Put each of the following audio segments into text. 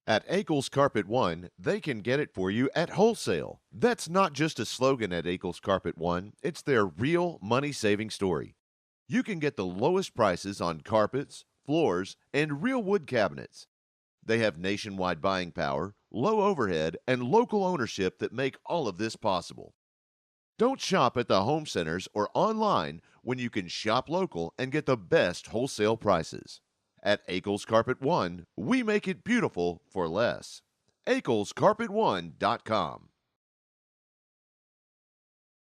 At Akel's Carpet One, they can get it for you at wholesale. That's not just a slogan at Akel's Carpet One, it's their real money-saving story. You can get the lowest prices on carpets, floors, and real wood cabinets. They have nationwide buying power, low overhead, and local ownership that make all of this possible. Don't shop at the home centers or online when you can shop local and get the best wholesale prices. At Akel's Carpet One, we make it beautiful for less. AkelsCarpet1.com.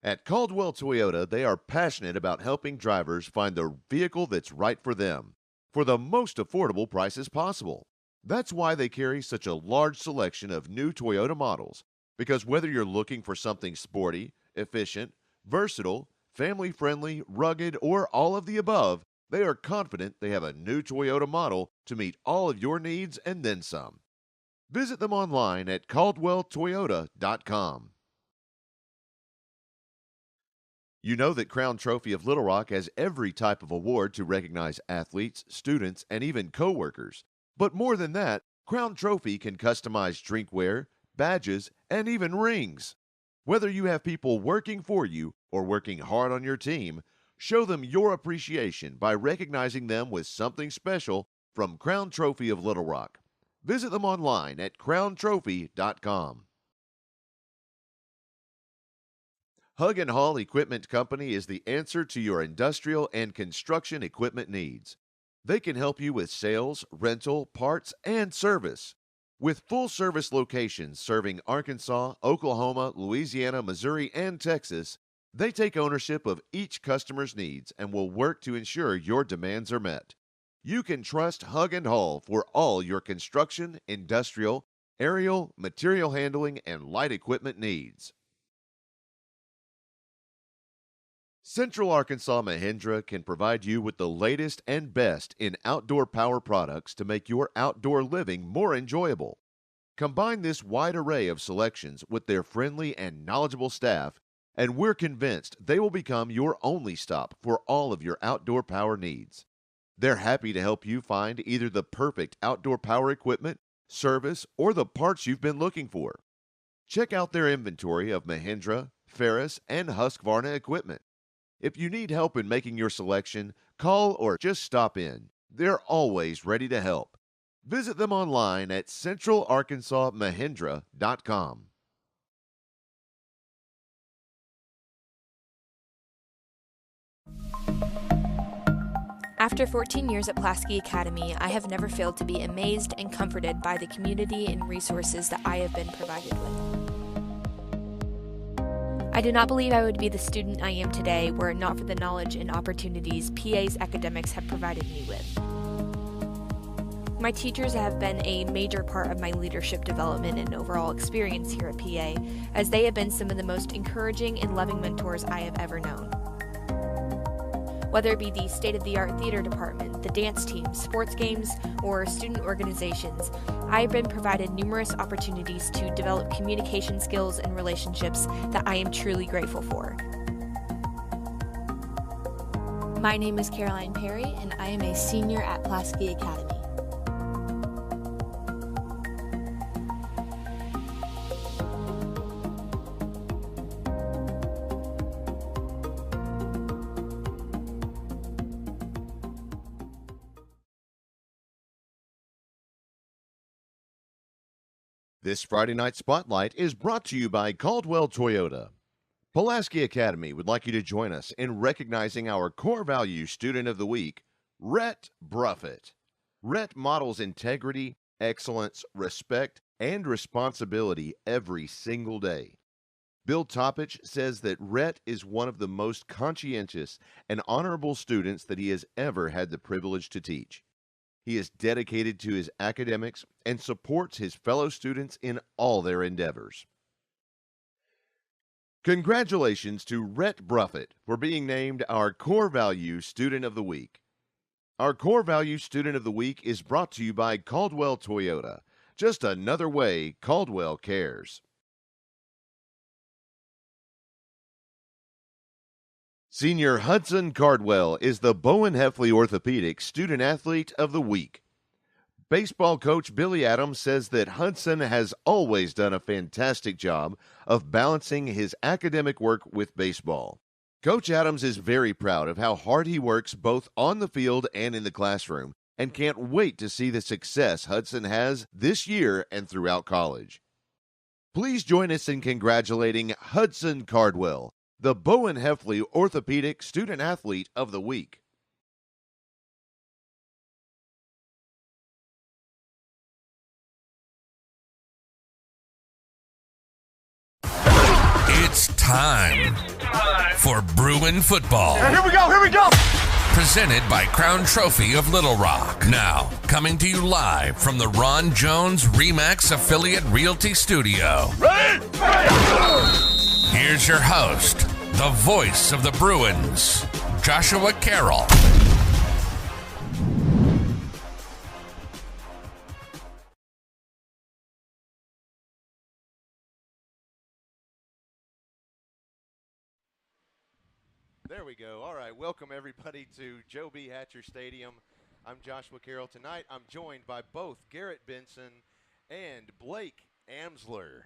At Caldwell Toyota, they are passionate about helping drivers find the vehicle that's right for them for the most affordable prices possible. That's why they carry such a large selection of new Toyota models, because whether you're looking for something sporty, efficient, versatile, family-friendly, rugged, or all of the above, they are confident they have a new Toyota model to meet all of your needs and then some. Visit them online at caldwelltoyota.com. You know that Crown Trophy of Little Rock has every type of award to recognize athletes, students, and even co-workers. But more than that, Crown Trophy can customize drinkware, badges, and even rings. Whether you have people working for you or working hard on your team, show them your appreciation by recognizing them with something special from Crown Trophy of Little Rock. Visit them online at crowntrophy.com. Hug and Haul Equipment Company is the answer to your industrial and construction equipment needs. They can help you with sales, rental, parts, and service. With full-service locations serving Arkansas, Oklahoma, Louisiana, Missouri, and Texas, they take ownership of each customer's needs and will work to ensure your demands are met. You can trust Hug and Haul for all your construction, industrial, aerial, material handling, and light equipment needs. Central Arkansas Mahindra can provide you with the latest and best in outdoor power products to make your outdoor living more enjoyable. Combine this wide array of selections with their friendly and knowledgeable staff, and we're convinced they will become your only stop for all of your outdoor power needs. They're happy to help you find either the perfect outdoor power equipment, service, or the parts you've been looking for. Check out their inventory of Mahindra, Ferris, and Husqvarna equipment. If you need help in making your selection, call or just stop in. They're always ready to help. Visit them online at centralarkansasmahindra.com. After 14 years at Pulaski Academy, I have never failed to be amazed and comforted by the community and resources that I have been provided with. I do not believe I would be the student I am today were it not for the knowledge and opportunities PA's academics have provided me with. My teachers have been a major part of my leadership development and overall experience here at PA, as they have been some of the most encouraging and loving mentors I have ever known. Whether it be the state-of-the-art theater department, the dance team, sports games, or student organizations, I have been provided numerous opportunities to develop communication skills and relationships that I am truly grateful for. My name is Caroline Perry, and I am a senior at Pulaski Academy. This Friday Night Spotlight is brought to you by Caldwell Toyota. Pulaski Academy would like you to join us in recognizing our core value student of the week, Rhett Bruffett. Rhett models integrity, excellence, respect, and responsibility every single day. Bill Toppich says that Rhett is one of the most conscientious and honorable students that he has ever had the privilege to teach. He is dedicated to his academics and supports his fellow students in all their endeavors. Congratulations to Rhett Bruffett for being named our Core Value Student of the Week. Our Core Value Student of the Week is brought to you by Caldwell Toyota. Just another way Caldwell cares. Senior Hudson Cardwell is the Bowen Heffley Orthopedic Student Athlete of the Week. Baseball coach Billy Adams says that Hudson has always done a fantastic job of balancing his academic work with baseball. Coach Adams is very proud of how hard he works both on the field and in the classroom, and can't wait to see the success Hudson has this year and throughout college. Please join us in congratulating Hudson Cardwell, the Bowen Heffley Orthopedic Student Athlete of the Week. It's time for Bruin football. Here we go. Presented by Crown Trophy of Little Rock. Now, coming to you live from the Ron Jones RE/MAX Affiliate Realty Studio. Ready? Here's your host, the voice of the Bruins, Joshua Carroll. There we go. All right, welcome everybody to Joe B. Hatcher Stadium. I'm Joshua Carroll. Tonight I'm joined by both Garrett Benson and Blake Amsler.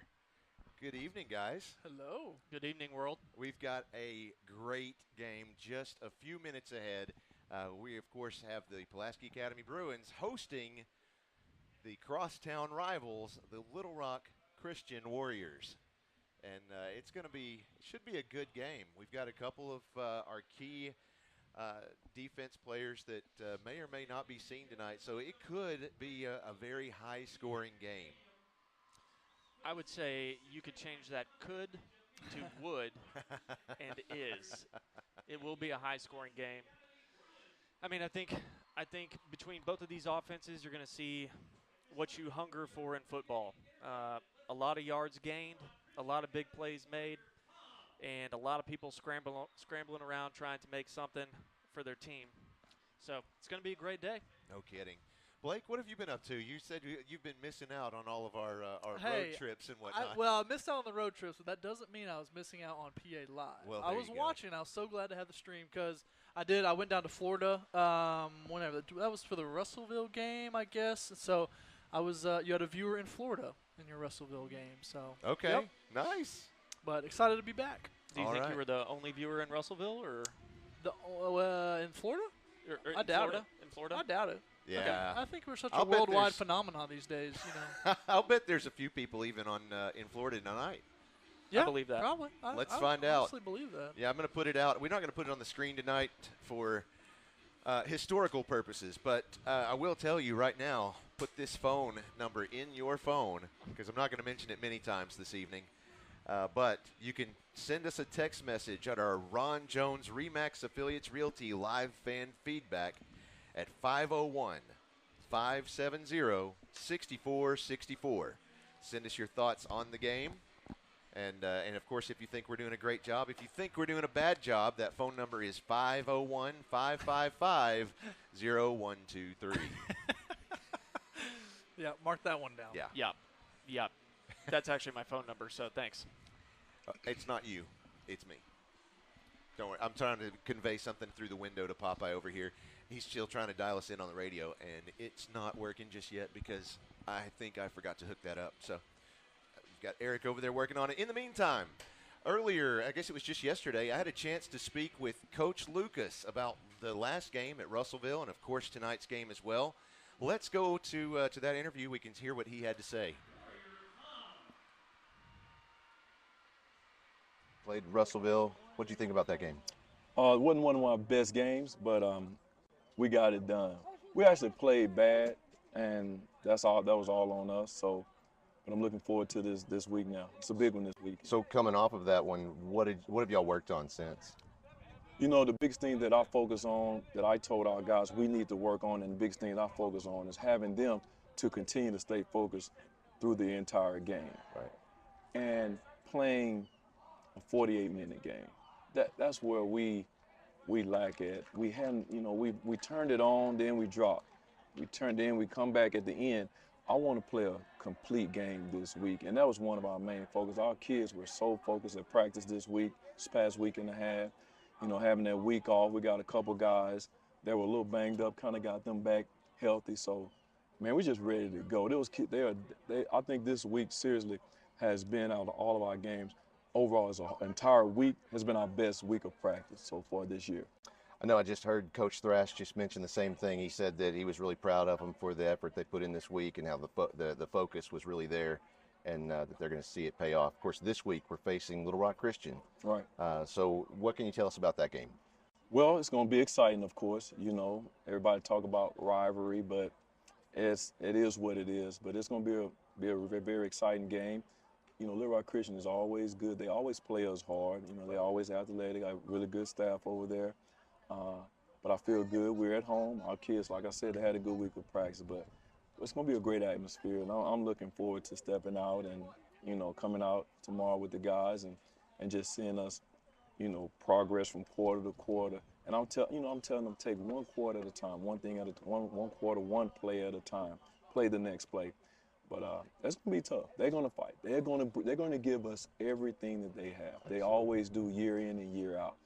Good evening, guys. Hello. Good evening, world. We've got a great game just a few minutes ahead. We, of course, have the Pulaski Academy Bruins hosting the crosstown rivals, the Little Rock Christian Warriors. And should be a good game. We've got a couple of our key defense players that may or may not be seen tonight. So it could be a very high-scoring game. I would say you could change that could to would and is. It will be a high-scoring game. I mean, I think between both of these offenses, you're going to see what you hunger for in football. A lot of yards gained, a lot of big plays made, and a lot of people scrambling around trying to make something for their team. So it's going to be a great day. No kidding. Blake, what have you been up to? You said you've been missing out on all of our road trips and whatnot. I missed out on the road trips, but that doesn't mean I was missing out on PA Live. Well, I was watching. I was so glad to have the stream because I went down to Florida whenever. That was for the Russellville game, I guess. So I was you had a viewer in Florida in your Russellville game. So okay, yep. Nice. But excited to be back. Do you think you were the only viewer in Russellville, or in Florida? Or I doubt it. In Florida? I doubt it. Yeah. Okay. I think we're such a worldwide phenomenon these days. You know. I'll bet there's a few people even in Florida tonight. Yeah, I believe that. Probably. Let's find out. I honestly believe that. Yeah, I'm going to put it out. We're not going to put it on the screen tonight for historical purposes, but I will tell you right now, put this phone number in your phone because I'm not going to mention it many times this evening. But you can send us a text message at our Ron Jones RE/MAX Affiliates Realty live fan feedback at 501-570-6464. Send us your thoughts on the game. And of course, if you think we're doing a great job, if you think we're doing a bad job, that phone number is 501-555-0123. Yeah, mark that one down. Yeah. Yep. That's actually my phone number, so thanks. It's not you. It's me. Don't worry. I'm trying to convey something through the window to Popeye over here. He's still trying to dial us in on the radio, and it's not working just yet because I think I forgot to hook that up. So we've got Eric over there working on it. In the meantime, earlier, I guess it was just yesterday, I had a chance to speak with Coach Lucas about the last game at Russellville and, of course, tonight's game as well. Let's go to that interview. We can hear what he had to say. Played Russellville. What do you think about that game? It wasn't one of my best games, but we got it done. We actually played bad, and that's all. That was all on us. So, but I'm looking forward to this week now. It's a big one this week. So coming off of that one, what have y'all worked on since? You know, the biggest thing that I focus on, that I told our guys we need to work on, and the biggest thing that I focus on is having them to continue to stay focused through the entire game. Right. And playing a 48-minute game. That's where we lack at. We hadn't, you know, we turned it on, then we dropped. We come back at the end. I want to play a complete game this week, and that was one of our main focus. Our kids were so focused at practice this past week and a half. You know, having that week off, we got a couple guys that were a little banged up, kind of got them back healthy. So man, we're just ready to go. I think this week seriously has been, out of all of our games, overall as an entire week, has been our best week of practice so far this year. I know I just heard Coach Thrash just mention the same thing. He said that he was really proud of them for the effort they put in this week and how the focus was really there, and that they're going to see it pay off. Of course, this week we're facing Little Rock Christian. Right. So what can you tell us about that game? Well, it's going to be exciting, of course. You know, everybody talk about rivalry, but it is what it is. But it's going to be a very, very exciting game. You know, Little Rock Christian is always good. They always play us hard. You know, they always athletic. They got really good staff over there. But I feel good. We're at home. Our kids, like I said, they had a good week of practice. But it's going to be a great atmosphere. And I'm looking forward to stepping out and, you know, coming out tomorrow with the guys and just seeing us, you know, progress from quarter to quarter. And I'm telling them, take one quarter at a time, one thing at a one quarter, one play at a time. Play the next play. But that's gonna be tough. They're gonna fight. They're gonna give us everything that they have. They always do, year in and year out.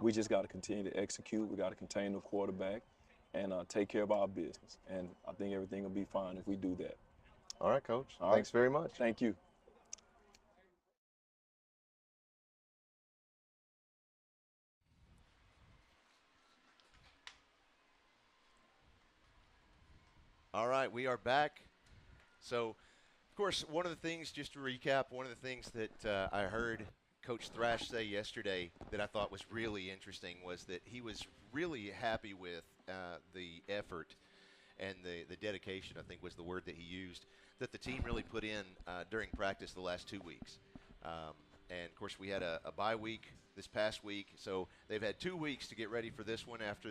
We just got to continue to execute. We got to contain the quarterback and take care of our business. And I think everything will be fine if we do that. All right, Coach. All Thanks very much. Thank you. All right, we are back. So, of course, one of the things, just to recap, one of the things that I heard Coach Thrash say yesterday that I thought was really interesting was that he was really happy with the effort and the dedication, I think was the word that he used, that the team really put in during practice the last 2 weeks. And, of course, we had a bye week this past week, so they've had 2 weeks to get ready for this one after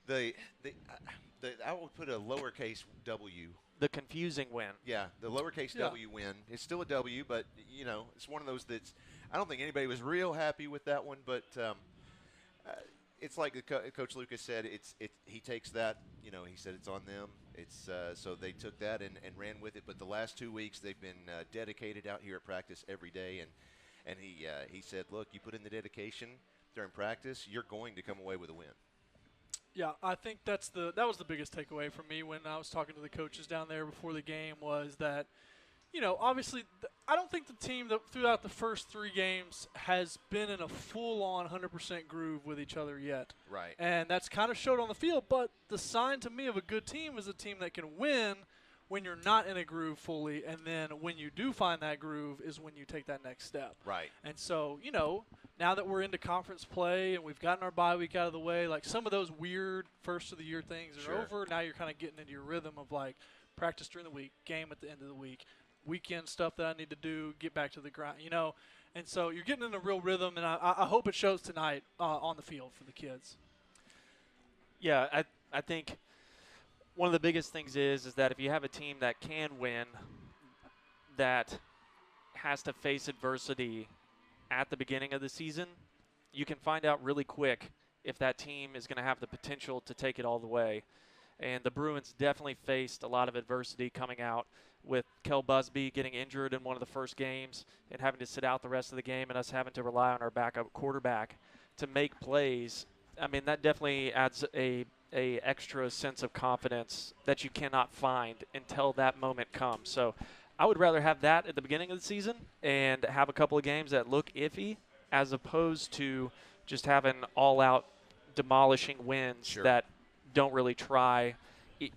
I would put a lowercase W. The confusing win. Yeah, the lowercase W win. It's still a W, but, you know, it's one of those that's – I don't think anybody was real happy with that one, but it's like Coach Lucas said, he takes that, you know, he said it's on them. It's so they took that and ran with it. But the last 2 weeks they've been dedicated out here at practice every day, and he said, look, you put in the dedication during practice, you're going to come away with a win. Yeah, I think that was the biggest takeaway for me when I was talking to the coaches down there before the game was that, you know, obviously I don't think the team that throughout the first 3 games has been in a full-on 100% groove with each other yet. Right. And that's kind of showed on the field, but the sign to me of a good team is a team that can win when you're not in a groove fully, and then when you do find that groove is when you take that next step. Right. And so, you know, now that we're into conference play and we've gotten our bye week out of the way, like some of those weird first-of-the-year things are over. Now you're kind of getting into your rhythm of, like, practice during the week, game at the end of the week, weekend stuff that I need to do, get back to the grind, you know. And so you're getting in a real rhythm, and I hope it shows tonight on the field for the kids. Yeah, I think one of the biggest things is that if you have a team that can win, that has to face adversity at the beginning of the season, you can find out really quick if that team is going to have the potential to take it all the way. And the Bruins definitely faced a lot of adversity coming out with Kel Busby getting injured in one of the first games and having to sit out the rest of the game and us having to rely on our backup quarterback to make plays. I mean, that definitely adds a extra sense of confidence that you cannot find until that moment comes. So I would rather have that at the beginning of the season and have a couple of games that look iffy as opposed to just having all-out demolishing wins that don't really try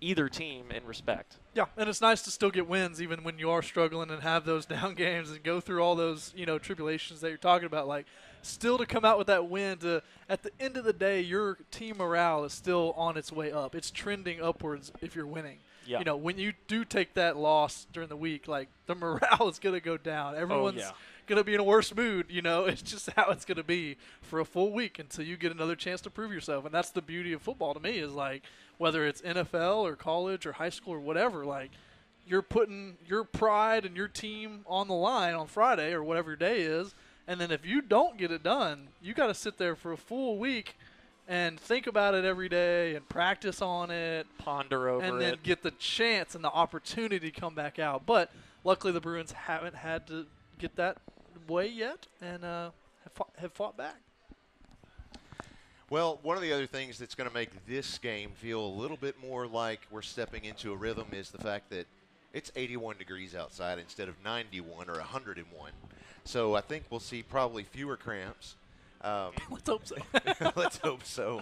either team in respect. Yeah, and it's nice to still get wins even when you are struggling and have those down games and go through all those, you know, tribulations that you're talking about. Like, still to come out with that win, at the end of the day, your team morale is still on its way up. It's trending upwards if you're winning. Yeah. You know, when you do take that loss during the week, like, the morale is going to go down. Everyone's going to be in a worse mood. You know, it's just how it's going to be for a full week until you get another chance to prove yourself. And that's the beauty of football to me is, like, whether it's NFL or college or high school or whatever, like, you're putting your pride and your team on the line on Friday or whatever your day is. And then if you don't get it done, you got to sit there for a full week and think about it every day and practice on it. Ponder over it. And then get the chance and the opportunity to come back out. But luckily the Bruins haven't had to get that way yet and have fought back. Well, one of the other things that's going to make this game feel a little bit more like we're stepping into a rhythm is the fact that it's 81 degrees outside instead of 91 or 101. So I think we'll see probably fewer cramps. Let's hope so. Let's hope so.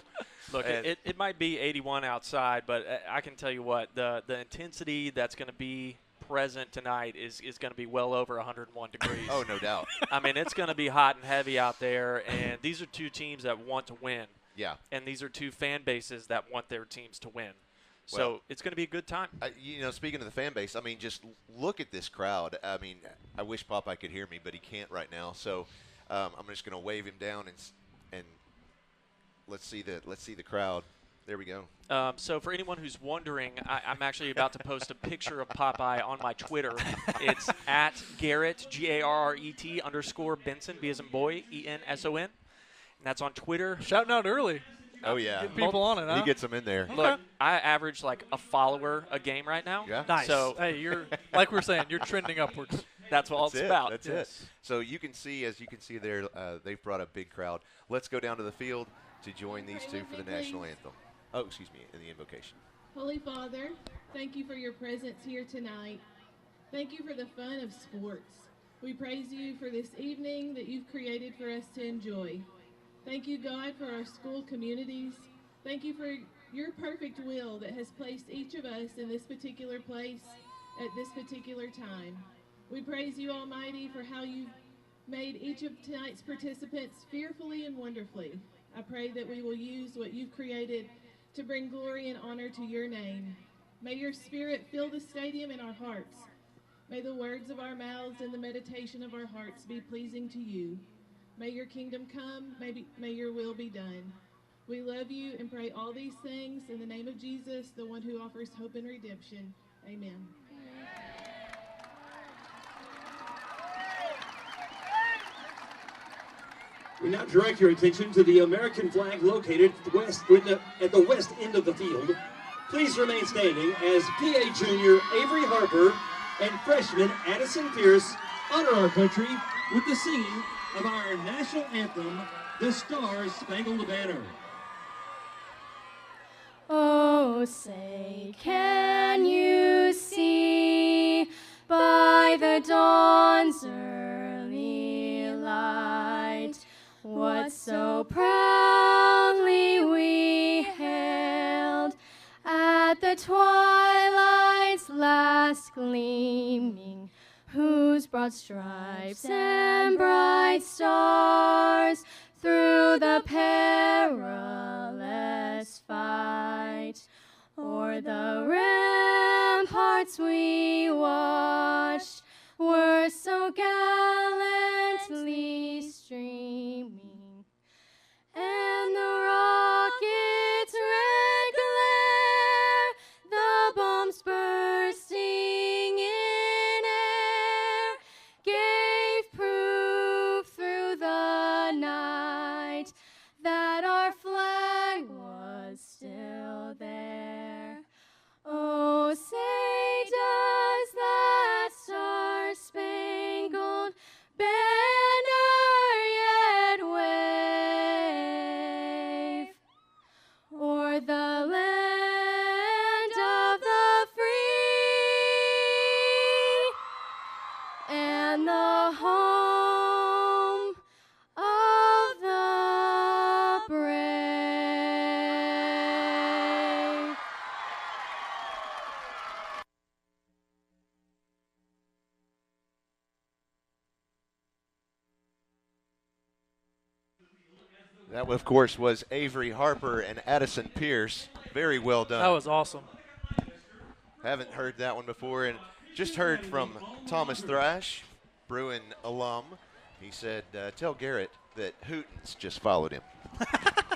Look, it might be 81 outside, but I can tell you what, the intensity that's going to be present tonight is going to be well over 101 degrees. Oh, no doubt. I mean, it's going to be hot and heavy out there, and these are two teams that want to win. Yeah. And these are two fan bases that want their teams to win. So Well, it's going to be a good time. Speaking of the fan base, I mean, just look at this crowd. I mean, I wish Popeye could hear me, but he can't right now. So I'm just going to wave him down and let's see the crowd. There we go. So for anyone who's wondering, I'm actually about to post a picture of Popeye on my Twitter. It's at Garrett, Garret _ Benson, B as in boy, ENSON. And that's on Twitter. Shouting out early. Oh, yeah. Get people on it, huh? He gets them in there. Look, I average like a follower a game right now. Yeah. Nice. So Hey, you're like we're saying, you're trending upwards. that's what it's about. That's it. So you can see, as you can see there, they've brought a big crowd. Let's go down to the field to join these two for the national anthem. Oh, excuse me, in the invocation. Holy Father, thank you for your presence here tonight. Thank you for the fun of sports. We praise you for this evening that you've created for us to enjoy. Thank you, God, for our school communities. Thank you for your perfect will that has placed each of us in this particular place at this particular time. We praise you, Almighty, for how you've made each of tonight's participants fearfully and wonderfully. I pray that we will use what you've created to bring glory and honor to your name. May your spirit fill the stadium in our hearts. May the words of our mouths and the meditation of our hearts be pleasing to you. May your kingdom come, may your will be done. We love you and pray all these things in the name of Jesus, the one who offers hope and redemption. Amen. We now direct your attention to the American flag located at the west end of the field. Please remain standing as PA junior Avery Harper and freshman Addison Pierce honor our country with the singing of our national anthem, The Star-Spangled Banner. Oh, say, can you see by the dawn's early light what so proudly we hailed at the twilight's last gleaming, whose broad stripes and bright stars through the perilous fight o'er the ramparts we watched were so gallantly streaming, and the rocket's red glare, the bombs bursting in air, gave proof through the night that our flag was still there. Oh, say does that star-spangled banner yet wave o'er the land of the free and the home of the brave? That, of course, was Avery Harper and Addison Pierce. Very well done. That was awesome. Haven't heard that one before, and just heard from Thomas Thrash, Bruin alum. He said, tell Garrett that Hootens just followed him.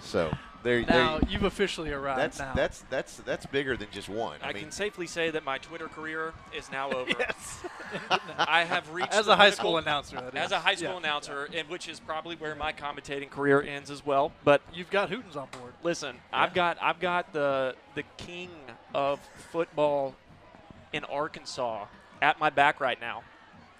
So Now you've officially arrived. That's bigger than just one. I mean, can safely say that my Twitter career is now over. Yes. I have reached As the a high pinnacle- school announcer, that As is. a high school Yeah. announcer, and which is probably where my commentating career ends as well. But You've got Hootens on board. listen, I've got the king of football in Arkansas at my back right now.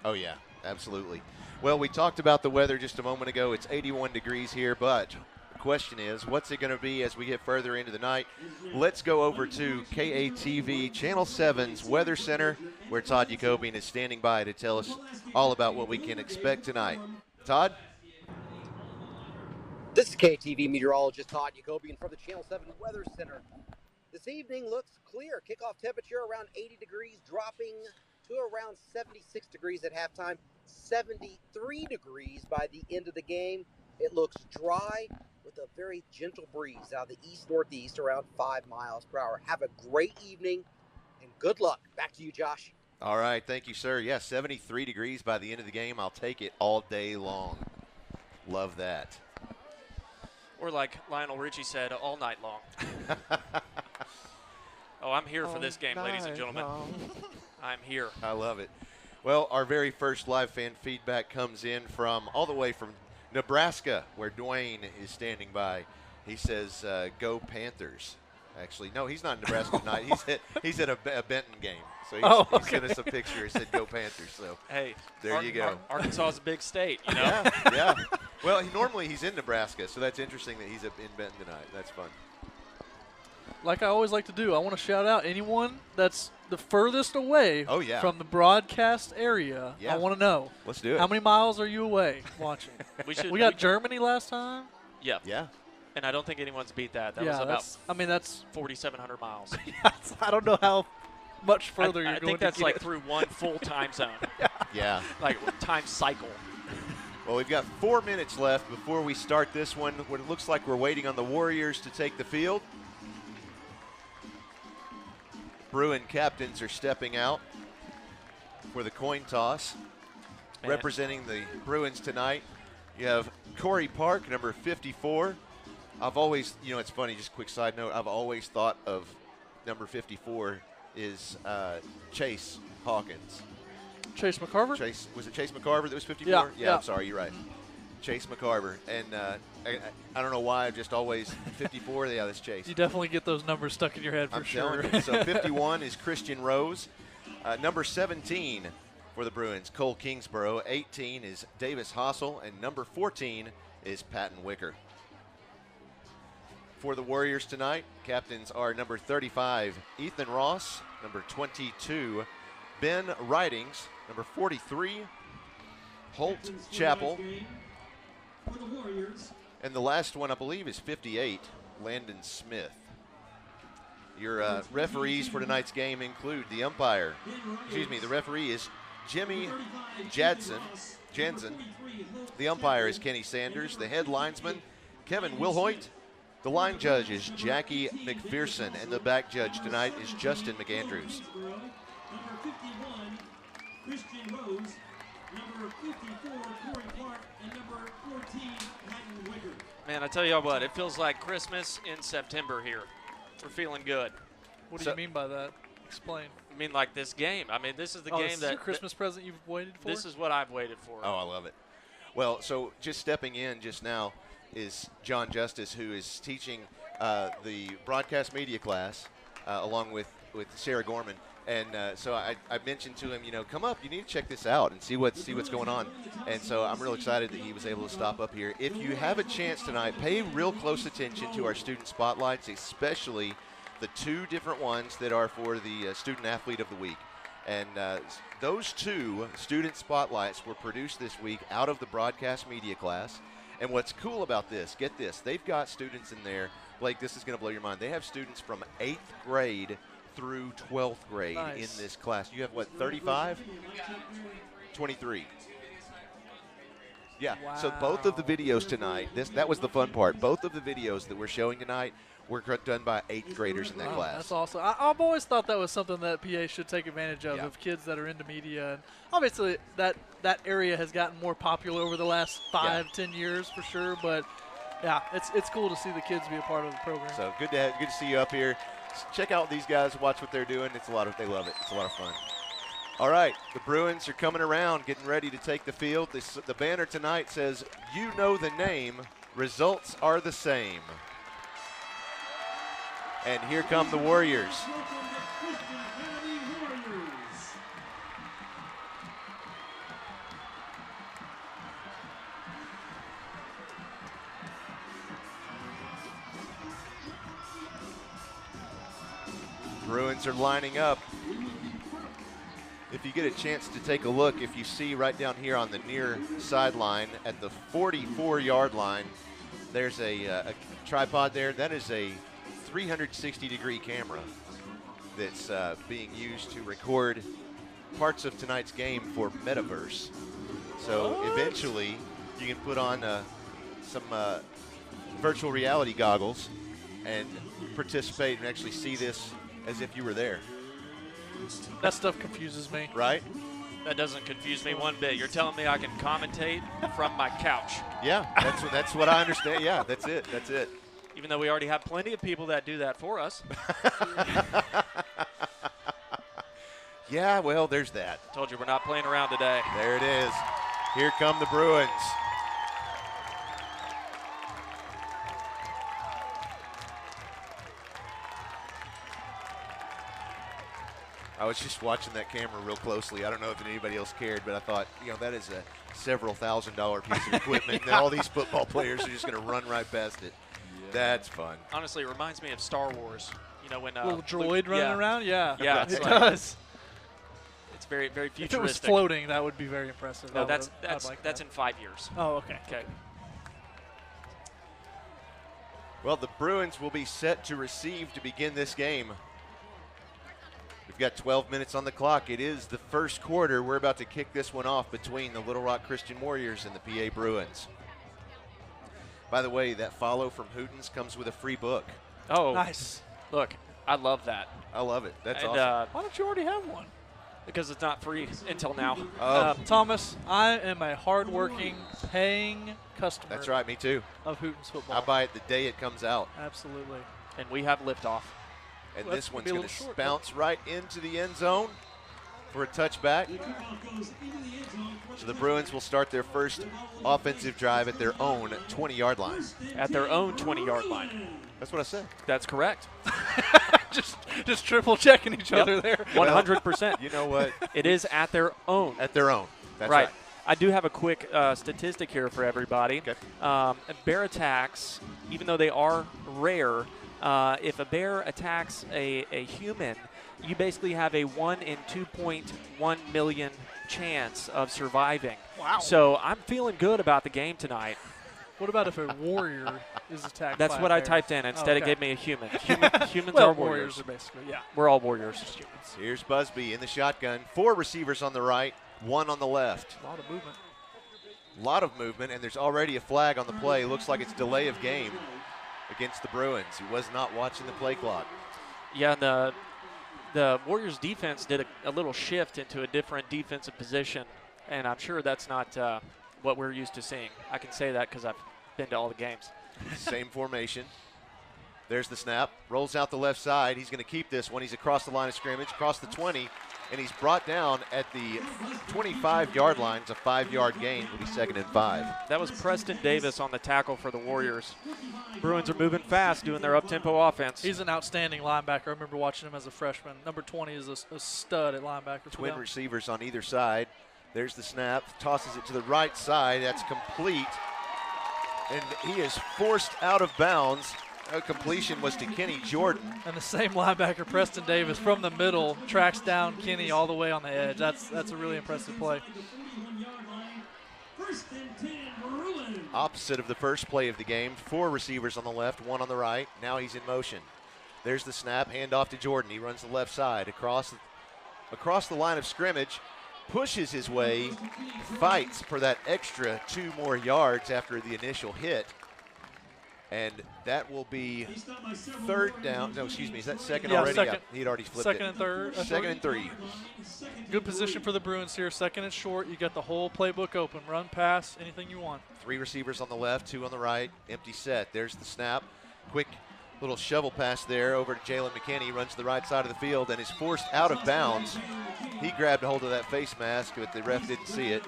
Oh, yeah, absolutely. Well, we talked about the weather just a moment ago. It's 81 degrees here, but, of question is, what's it going to be as we get further into the night? Let's go over to KATV Channel 7's Weather Center, where Todd Jacobian is standing by to tell us all about what we can expect tonight. Todd? This is KTV meteorologist Todd Jacobian from the Channel 7 Weather Center. This evening looks clear. Kickoff temperature around 80 degrees, dropping to around 76 degrees at halftime, 73 degrees by the end of the game. It looks dry with a very gentle breeze out of the east-northeast around 5 miles per hour. Have a great evening and good luck. Back to you, Josh. All right, thank you, sir. Yeah, 73 degrees by the end of the game. I'll take it all day long. Love that. Or like Lionel Richie said, all night long. Oh, I'm here for this game, ladies and gentlemen. I'm here. I love it. Well, our very first live fan feedback comes in from all the way from Nebraska, where Dwayne is standing by. He says, go Panthers. Actually, no, he's not in Nebraska tonight. He's at a Benton game. So he sent us a picture and said, go Panthers. So hey, there you go. Arkansas is a big state, you know? Yeah. Well, normally he's in Nebraska, so that's interesting that he's in Benton tonight. That's fun. Like I always like to do, I want to shout out anyone that's the furthest away from the broadcast area. Yeah. I want to know. Let's do it. How many miles are you away watching? We got Germany last time. Yeah. Yeah. And I don't think anyone's beat that. That was about that's 4,700 miles. I don't know how much further you're going to get. I think that's like through one full time zone. Yeah. Like time cycle. Well, we've got 4 minutes left before we start this one. What it looks like we're waiting on the Warriors to take the field. Bruin captains are stepping out for the coin toss. Representing the Bruins tonight, you have Corey Park, number 54. I've always, it's funny, just a quick side note, I've always thought of number 54 is Chase Hawkins. Chase McCarver? Was it Chase McCarver that was 54? Yeah. I'm sorry, you're right. Chase McCarver. And I don't know why, I've just always 54. Yeah, that's Chase. You definitely get those numbers stuck in your head for sure. So 51 is Christian Rose. Number 17 for the Bruins, Cole Kingsborough. 18 is Davis Hossel. And number 14 is Patton Wicker. For the Warriors tonight, captains are number 35, Ethan Ross. Number 22, Ben Ridings. Number 43, Holt Chappell. And the last one, I believe, is 58, Landon Smith. Your referees for tonight's game include the umpire. The referee is Jimmy Jansen. The umpire is Kenny Sanders. The head linesman, Kevin Wilhoit. The line judge is Jackie McPherson. And the back judge tonight is Justin McAndrews. Number 51, Christian Rose. Number 54, Corey Clark. And number 14, Patton Wicker. Man, I tell you what, it feels like Christmas in September here. We're feeling good. What do you mean by that? Explain. I mean, like this game. I mean, this is the game this is your Christmas present you've waited for? This is what I've waited for. Oh, I love it. Well, so just stepping in just now is John Justice, who is teaching the broadcast media class along with Sarah Gorman. And so I mentioned to him, come up, you need to check this out and see what's going on. And so I'm real excited that he was able to stop up here. If you have a chance tonight, pay real close attention to our student spotlights, especially the two different ones that are for the Student Athlete of the Week. And those two student spotlights were produced this week out of the broadcast media class. And what's cool about this, get this, they've got students in there, Blake, this is going to blow your mind. They have students from 8th grade through 12th grade in this class. You have, 35? 23. Yeah, wow. So both of the videos tonight, that was the fun part. Both of the videos that we're showing tonight were done by 8th graders in that class. That's awesome. I've always thought that was something that PA should take advantage of kids that are into media. And obviously, that area has gotten more popular over the last 5-10 years for sure. But, yeah, it's cool to see the kids be a part of the program. So good to see you up here. Check out these guys, watch what they're doing. They love it. It's a lot of fun. All right, the Bruins are coming around, getting ready to take the field. The banner tonight says, "You know the name, results are the same." And here come the Warriors. Bruins are lining up. If you get a chance to take a look, if you see right down here on the near sideline at the 44-yard line, there's a tripod there. That is a 360-degree camera that's being used to record parts of tonight's game for Metaverse. So eventually you can put on some virtual reality goggles and participate and actually see this as if you were there. That stuff confuses me. Right? That doesn't confuse me one bit. You're telling me I can commentate from my couch. Yeah, that's what I understand. Yeah, that's it. That's it. Even though we already have plenty of people that do that for us. Yeah, well, there's that. Told you we're not playing around today. There it is. Here come the Bruins. I was just watching that camera real closely. I don't know if anybody else cared, but I thought, that is a several $1,000 piece of equipment, and all these football players are just going to run right past it. Yeah. That's fun. Honestly, it reminds me of Star Wars. When little droid running around? Yeah. Yeah, it does. It's very, very futuristic. If it was floating, that would be very impressive. No, that's in 5 years. Oh, okay. Okay. Well, the Bruins will be set to receive to begin this game. We've got 12 minutes on the clock. It is the first quarter. We're about to kick this one off between the Little Rock Christian Warriors and the PA Bruins. By the way, that follow from Hootens comes with a free book. Oh, nice. Look, I love that. I love it. That's awesome. Why don't you already have one? Because it's not free until now. Thomas, I am a hardworking, paying customer. That's right, me too. Of Hootens football. I buy it the day it comes out. Absolutely. And we have liftoff. And this one's going to bounce right into the end zone for a touchback. So the Bruins will start their first offensive drive at their own 20-yard line. At their own 20-yard line. That's what I said. That's correct. just triple checking each other there. 100%. You know what? It is at their own. At their own. That's right. I do have a quick statistic here for everybody. Okay. Bear attacks, even though they are rare, if a bear attacks a human, you basically have a 1 in 2.1 million chance of surviving. Wow. So I'm feeling good about the game tonight. What about if a warrior is attacked That's by what a I bear? typed in. Instead, it gave me a human. Humans well, are warriors. Are basically, yeah. We're all warriors. Humans. Here's Busby in the shotgun. 4 receivers on the right, 1 on the left. A lot of movement. A lot of movement, and there's already a flag on the play. Looks like it's delay of game against the Bruins. He was not watching the play clock. Yeah, and the Warriors defense did a little shift into a different defensive position, and I'm sure that's not what we're used to seeing. I can say that because I've been to all the games. Same formation. There's the snap. Rolls out the left side. He's going to keep this one. He's across the line of scrimmage, across the 20, and he's brought down at the 25-yard line. It's a 5-yard gain. It'll be 2nd and 5. That was Preston Davis on the tackle for the Warriors. Bruins are moving fast, doing their up-tempo offense. He's an outstanding linebacker. I remember watching him as a freshman. Number 20 is a stud at linebacker. Twin receivers on either side. There's the snap. Tosses it to the right side. That's complete. And he is forced out of bounds. A completion was to Kenny Jordan. And the same linebacker, Preston Davis, from the middle, tracks down Kenny all the way on the edge. That's a really impressive play. Opposite of the first play of the game. 4 receivers on the left, 1 on the right. Now he's in motion. There's the snap, handoff to Jordan. He runs the left side across the line of scrimmage, pushes his way, fights for that extra 2 more yards after the initial hit. And that will be 3rd down. No, excuse me. Is that second already? Second. Yeah, he'd already flipped second it. And third. 2nd and 3. Good position for the Bruins here. 2nd and short. You got the whole playbook open. Run, pass, anything you want. 3 receivers on the left, 2 on the right. Empty set. There's the snap. Quick little shovel pass there over to Jalen McKinney. Runs to the right side of the field and is forced out of bounds. He grabbed a hold of that face mask, but the ref didn't see it.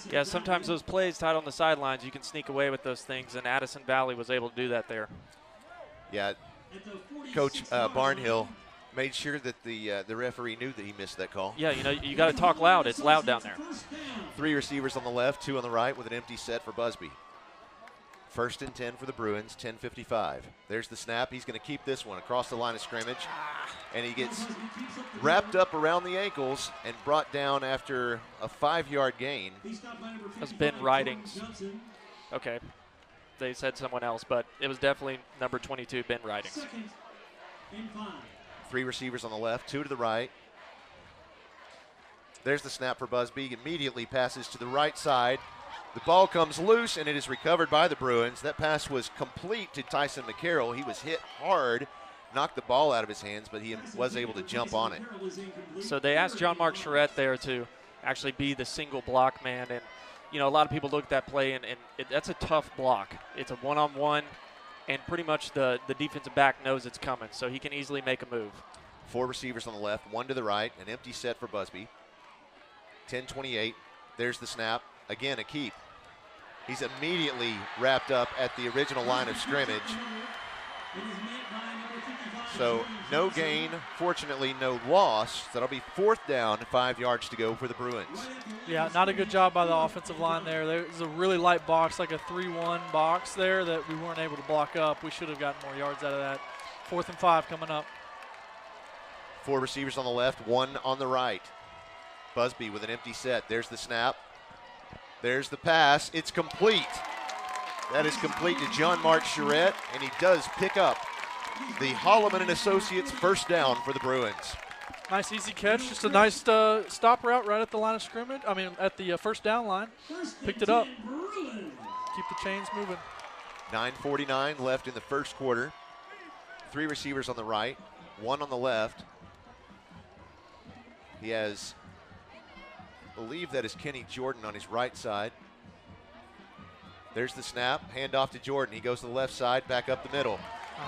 Yeah, sometimes those plays tied on the sidelines, you can sneak away with those things, and Addison Valley was able to do that there. Yeah, Coach Barnhill made sure that the referee knew that he missed that call. Yeah, you got to talk loud. It's loud down there. 3 receivers on the left, 2 on the right with an empty set for Busby. First and 10 for the Bruins, 10:55. There's the snap. He's going to keep this one across the line of scrimmage. And he gets wrapped up around the ankles and brought down after a 5-yard gain. That's Ben Ridings. Okay. They said someone else, but it was definitely number 22, Ben Ridings. 3 receivers on the left, 2 to the right. There's the snap for Busby. Immediately passes to the right side. The ball comes loose, and it is recovered by the Bruins. That pass was complete to Tyson McCarroll. He was hit hard, knocked the ball out of his hands, but he was able to jump on it. So they asked John Mark Charette there to actually be the single block man. And, you know, a lot of people look at that play, and that's a tough block. It's a one-on-one, and pretty much the defensive back knows it's coming, so he can easily make a move. 4 receivers on the left, 1 to the right, an empty set for Busby. 10:28. There's the snap. Again, a keep. He's immediately wrapped up at the original line of scrimmage. So no gain, fortunately no loss. That'll be 4th down, 5 yards to go for the Bruins. Yeah, not a good job by the offensive line there. There's a really light box, like a 3-1 box there that we weren't able to block up. We should have gotten more yards out of that. 4th and 5 coming up. 4 receivers on the left, 1 on the right. Busby with an empty set. There's the snap. There's the pass. It's complete. That is complete to John Mark Charette, and he does pick up the Holloman and Associates first down for the Bruins. Nice easy catch. Just a nice stop route right at the line of scrimmage. I mean, at the first down line. Picked it up. Keep the chains moving. 9:49 left in the first quarter. 3 receivers on the right, 1 on the left. He has, I believe that is Kenny Jordan on his right side. There's the snap, handoff to Jordan. He goes to the left side, back up the middle.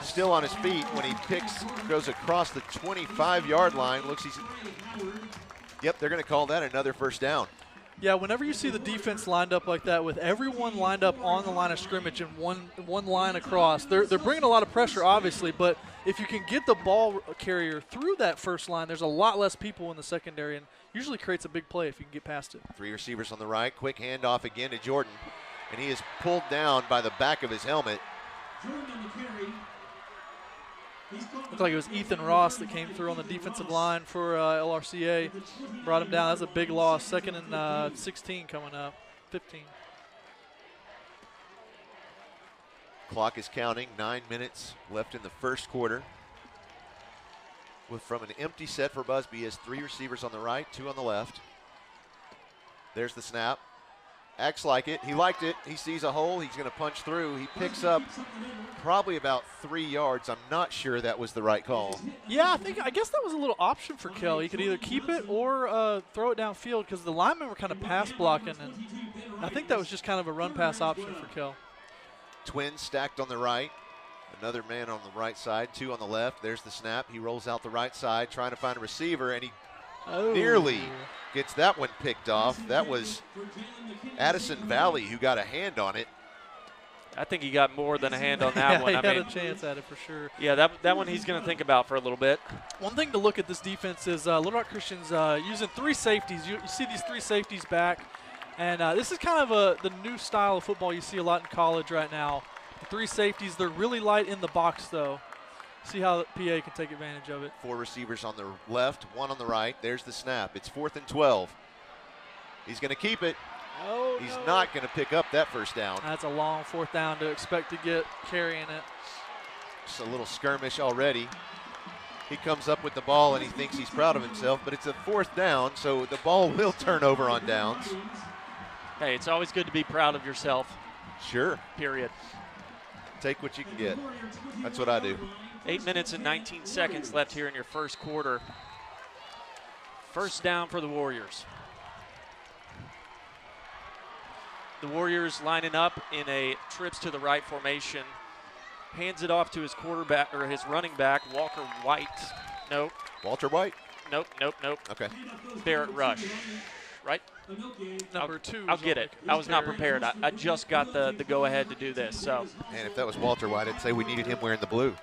Still on his feet when he goes across the 25-yard line. Yep, they're going to call that another first down. Yeah, whenever you see the defense lined up like that, with everyone lined up on the line of scrimmage and one line across, they're bringing a lot of pressure, obviously, but if you can get the ball carrier through that first line, there's a lot less people in the secondary, and usually creates a big play if you can get past it. 3 receivers on the right, quick handoff again to Jordan, and he is pulled down by the back of his helmet. Looked like it was Ethan Ross that came through on the defensive line for LRCA. Brought him down. That's a big loss. 2nd and 16 coming up. 15. Clock is counting. 9 minutes left in the first quarter. From an empty set for Busby, he has 3 receivers on the right, 2 on the left. There's the snap. Acts like it. He liked it. He sees a hole. He's going to punch through. He picks up probably about 3 yards. I'm not sure that was the right call. Yeah, I guess that was a little option for Kell. He could either keep it or throw it downfield because the linemen were kind of pass blocking, and I think that was just kind of a run pass option for Kell. Twins stacked on the right. Another man on the right side, 2 on the left. There's the snap. He rolls out the right side trying to find a receiver, and he nearly gets that one picked off. That was Addison Valley who got a hand on it. I think he got more than a hand on that one. He had a chance at it for sure. Yeah, that one he's going to think about for a little bit. One thing to look at this defense is Little Rock Christian's using 3 safeties. You see these 3 safeties back, and this is kind of the new style of football you see a lot in college right now. The 3 safeties, they're really light in the box though. See how PA can take advantage of it. 4 receivers on the left, 1 on the right. There's the snap. It's 4th and 12. He's going to keep it. He's not going to pick up that first down. That's a long 4th down to expect to get carrying it. Just a little skirmish already. He comes up with the ball and he thinks he's proud of himself, but it's a 4th down, so the ball will turn over on downs. Hey, it's always good to be proud of yourself. Sure. Period. Take what you can get. That's what I do. 8 minutes and 19 seconds left here in your first quarter. First down for the Warriors. The Warriors lining up in a trips to the right formation. Hands it off to his quarterback, or his running back, Walker White. Nope. Walter White? Nope. Okay. Barrett Rush, right? Number 2. I'll get it. I was not prepared. I just got the go-ahead to do this. So. And if that was Walter White, I'd say we needed him wearing the blue.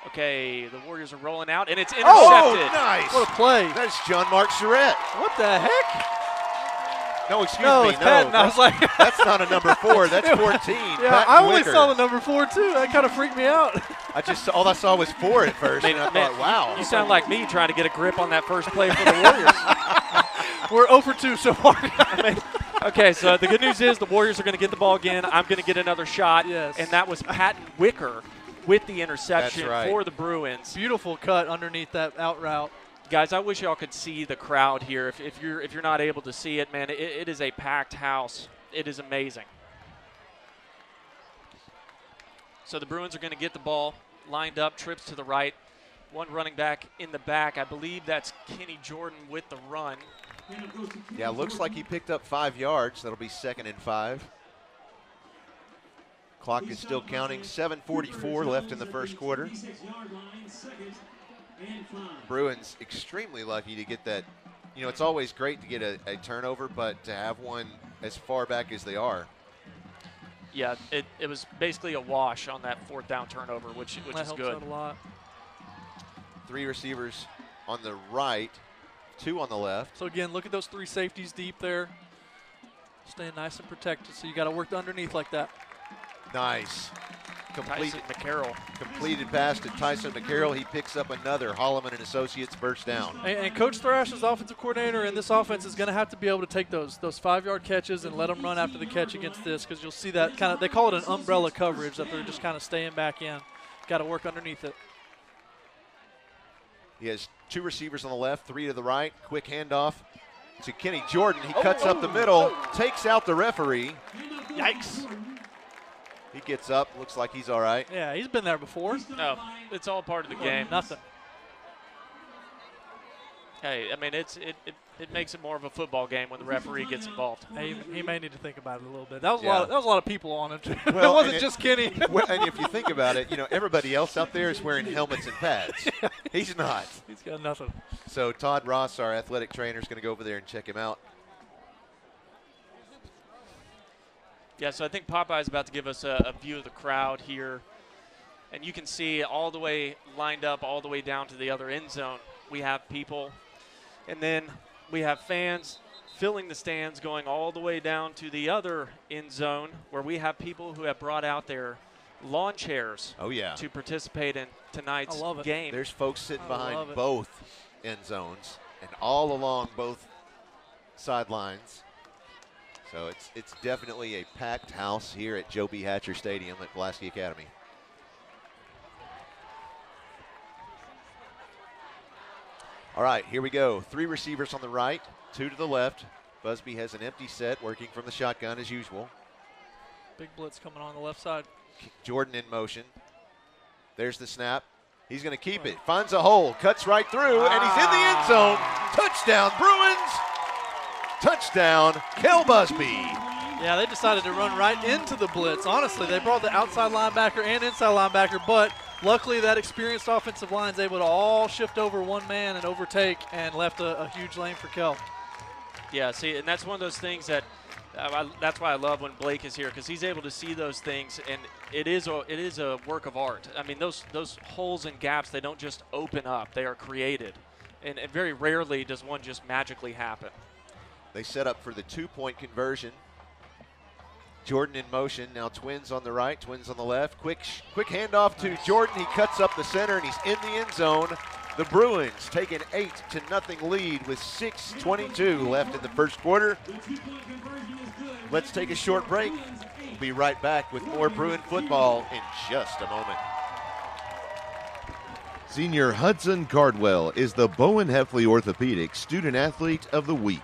Okay, the Warriors are rolling out, and it's intercepted. Oh, nice. What a play. That's John Mark Charette. What the heck? No, excuse no, me. It's Patton. I was like, that's not a number 4. That's 14. Yeah, Patton I only Wicker. saw the number 4 too. That kind of freaked me out. All I saw was 4 at first, and I thought, wow. You sound like me trying to get a grip on that first play for the Warriors. We're 0 for 2 so far. Okay, so the good news is the Warriors are going to get the ball again. I'm going to get another shot. Yes. And that was Patton Wicker with the interception for the Bruins. Beautiful cut underneath that out route. Guys, I wish y'all could see the crowd here. If you're not able to see it, man, it is a packed house. It is amazing. So the Bruins are going to get the ball lined up, trips to the right. One running back in the back. I believe that's Kenny Jordan with the run. Yeah, looks like he picked up 5 yards. That'll be 2nd and 5. Clock is still counting. 7:44 left in the first quarter. Bruins extremely lucky to get that. You know, it's always great to get a turnover, but to have one as far back as they are. Yeah, it was basically a wash on that 4th down turnover, which is helps good. Out a lot. 3 receivers on the right, 2 on the left. So again, look at those 3 safeties deep there. Staying nice and protected, so you got to work the underneath like that. Nice. Tyson McCarroll. Completed pass to Tyson McCarroll. He picks up another Holloman and Associates first down. And Coach Thrash, as offensive coordinator in this offense, is going to have to be able to take those 5-yard catches and let them run after the catch against this, because you'll see that kind of, they call it an umbrella coverage, that they're just kind of staying back in. Got to work underneath it. He has 2 receivers on the left, 3 to the right. Quick handoff to Kenny Jordan. He cuts up the middle, takes out the referee. Yikes. He gets up, looks like he's all right. Yeah, he's been there before. No, it's all part of the game. Nothing. Hey, I mean, it makes it more of a football game when the referee gets involved. He may need to think about it a little bit. That was Yeah. a lot of people on him too. Well, it wasn't just Kenny. Well, and if you think about it, you know, everybody else out there is wearing helmets and pads. He's not. He's got nothing. So Todd Ross, our athletic trainer, is going to go over there and check him out. Yeah, so I think Popeye's about to give us a view of the crowd here. And you can see all the way lined up, all the way down to the other end zone. We have people. And then we have fans filling the stands going all the way down to the other end zone, where we have people who have brought out their lawn chairs to participate in tonight's game. There's folks sitting behind both end zones and all along both sidelines. So it's definitely a packed house here at Joe B. Hatcher Stadium at Pulaski Academy. All right, here we go. 3 receivers on the right, 2 to the left. Busby has an empty set, working from the shotgun as usual. Big blitz coming on the left side. Jordan in motion. There's the snap. He's going to keep it. Finds a hole, cuts right through, and he's in the end zone. Touchdown, Bruins! Touchdown, Kel Busby. Yeah, they decided to run right into the blitz. Honestly, they brought the outside linebacker and inside linebacker, but luckily that experienced offensive line is able to all shift over one man and overtake, and left a huge lane for Kel. Yeah, see, and that's one of those things that that's why I love when Blake is here, because he's able to see those things, and it is a work of art. I mean, those holes and gaps, they don't just open up; they are created, and very rarely does one just magically happen. They set up for the 2-point conversion. Jordan in motion, now twins on the right, twins on the left. Quick handoff to Jordan. He cuts up the center, and he's in the end zone. The Bruins take an 8-0 lead with 6:22 left in the first quarter. Let's take a short break. We'll be right back with more Bruin football in just a moment. Senior Hudson Cardwell is the Bowen Heffley Orthopedic Student Athlete of the Week.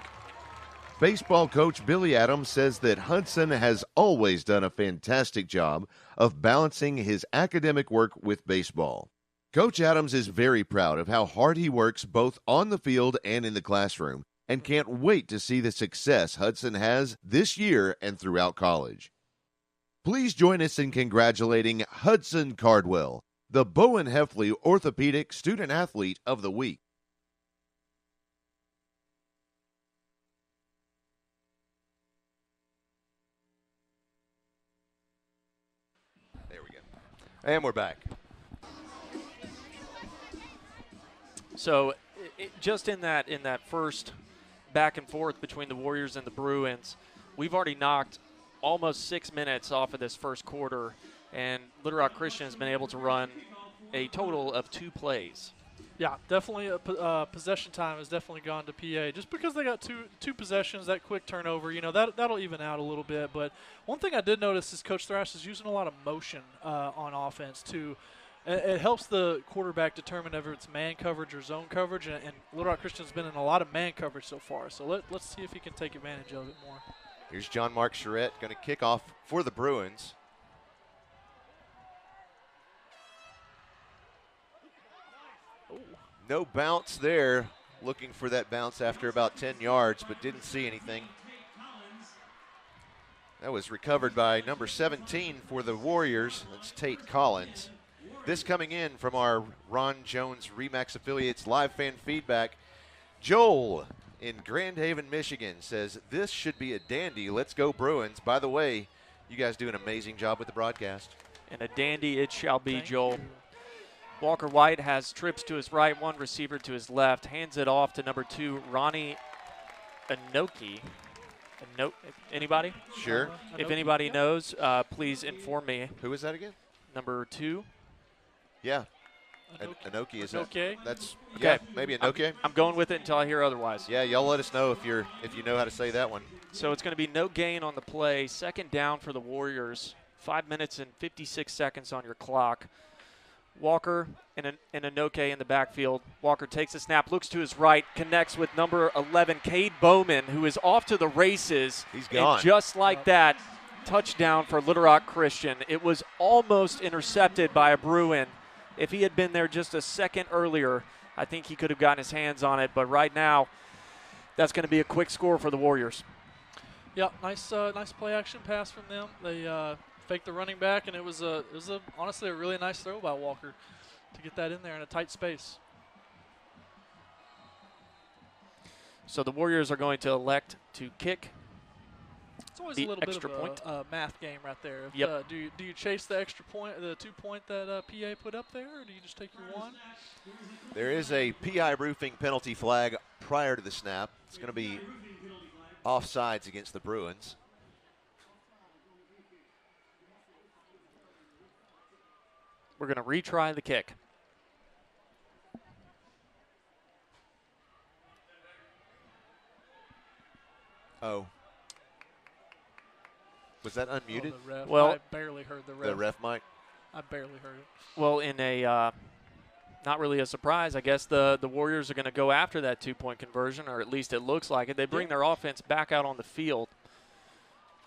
Baseball coach Billy Adams says that Hudson has always done a fantastic job of balancing his academic work with baseball. Coach Adams is very proud of how hard he works both on the field and in the classroom, and can't wait to see the success Hudson has this year and throughout college. Please join us in congratulating Hudson Cardwell, the Bowen Heffley Orthopedic Student Athlete of the Week. And we're back. So just in that first back and forth between the Warriors and the Bruins. We've already knocked almost 6 minutes off of this first quarter, and Little Rock Christian has been able to run a total of 2 plays. Yeah, definitely possession time has definitely gone to PA. Just because they got two possessions, that quick turnover, that'll even out a little bit. But one thing I did notice is Coach Thrash is using a lot of motion on offense too. It helps the quarterback determine whether it's man coverage or zone coverage, and Little Rock Christian's been in a lot of man coverage so far. So let's see if he can take advantage of it more. Here's John Mark Charette going to kick off for the Bruins. No bounce there. Looking for that bounce after about 10 yards, but didn't see anything. That was recovered by number 17 for the Warriors. That's Tate Collins. This coming in from our Ron Jones RE/MAX affiliates live fan feedback. Joel in Grand Haven, Michigan says, this should be a dandy. Let's go Bruins. By the way, you guys do an amazing job with the broadcast. And a dandy it shall be, Joel. Walker White has trips to his right, one receiver to his left, hands it off to number 2, Ronnie Anoki. Anybody? Sure. If anybody knows, please inform me. Who is that again? Number 2. Yeah. Anoki is okay. That's okay. Yeah, maybe Anoki. I'm going with it until I hear otherwise. Yeah, y'all let us know if you know how to say that one. So it's going to be no gain on the play. Second down for the Warriors. 5 minutes and 56 seconds on your clock. Walker and Anoke in the backfield. Walker takes a snap, looks to his right, connects with number 11, Cade Bowman, who is off to the races. He's gone. And just like that, touchdown for Little Rock Christian. It was almost intercepted by a Bruin. If he had been there just a second earlier, I think he could have gotten his hands on it. But right now, that's going to be a quick score for the Warriors. Yeah, nice play action pass from them. They faked the running back, and it was honestly a really nice throw by Walker to get that in there in a tight space. So the Warriors are going to elect to kick. It's always a little bit of a math game right there. Yep. Do you chase the extra point, the 2 point that PA put up there, or do you just take your 1? There is a PI roofing penalty flag prior to the snap. It's going to be offsides against the Bruins. We're going to retry the kick. Oh. Was that unmuted? Oh, the ref. Well, I barely heard the ref. The ref mic? I barely heard it. Well, in a not really a surprise, I guess the Warriors are going to go after that 2-point conversion, or at least it looks like it. They bring their offense back out on the field.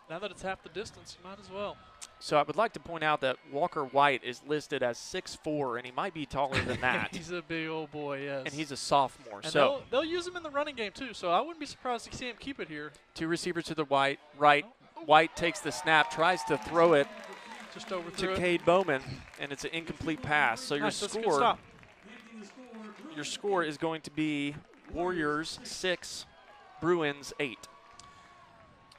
Now that it's half the distance, you might as well. So I would like to point out that Walker White is listed as 6'4", and he might be taller than that. He's a big old boy, yes. And he's a sophomore. And so they'll use him in the running game, too, so I wouldn't be surprised to see him keep it here. 2 receivers to the right. White takes the snap, tries to throw it just over to Cade Bowman, and it's an incomplete pass. So your score is going to be Warriors 6, Bruins 8.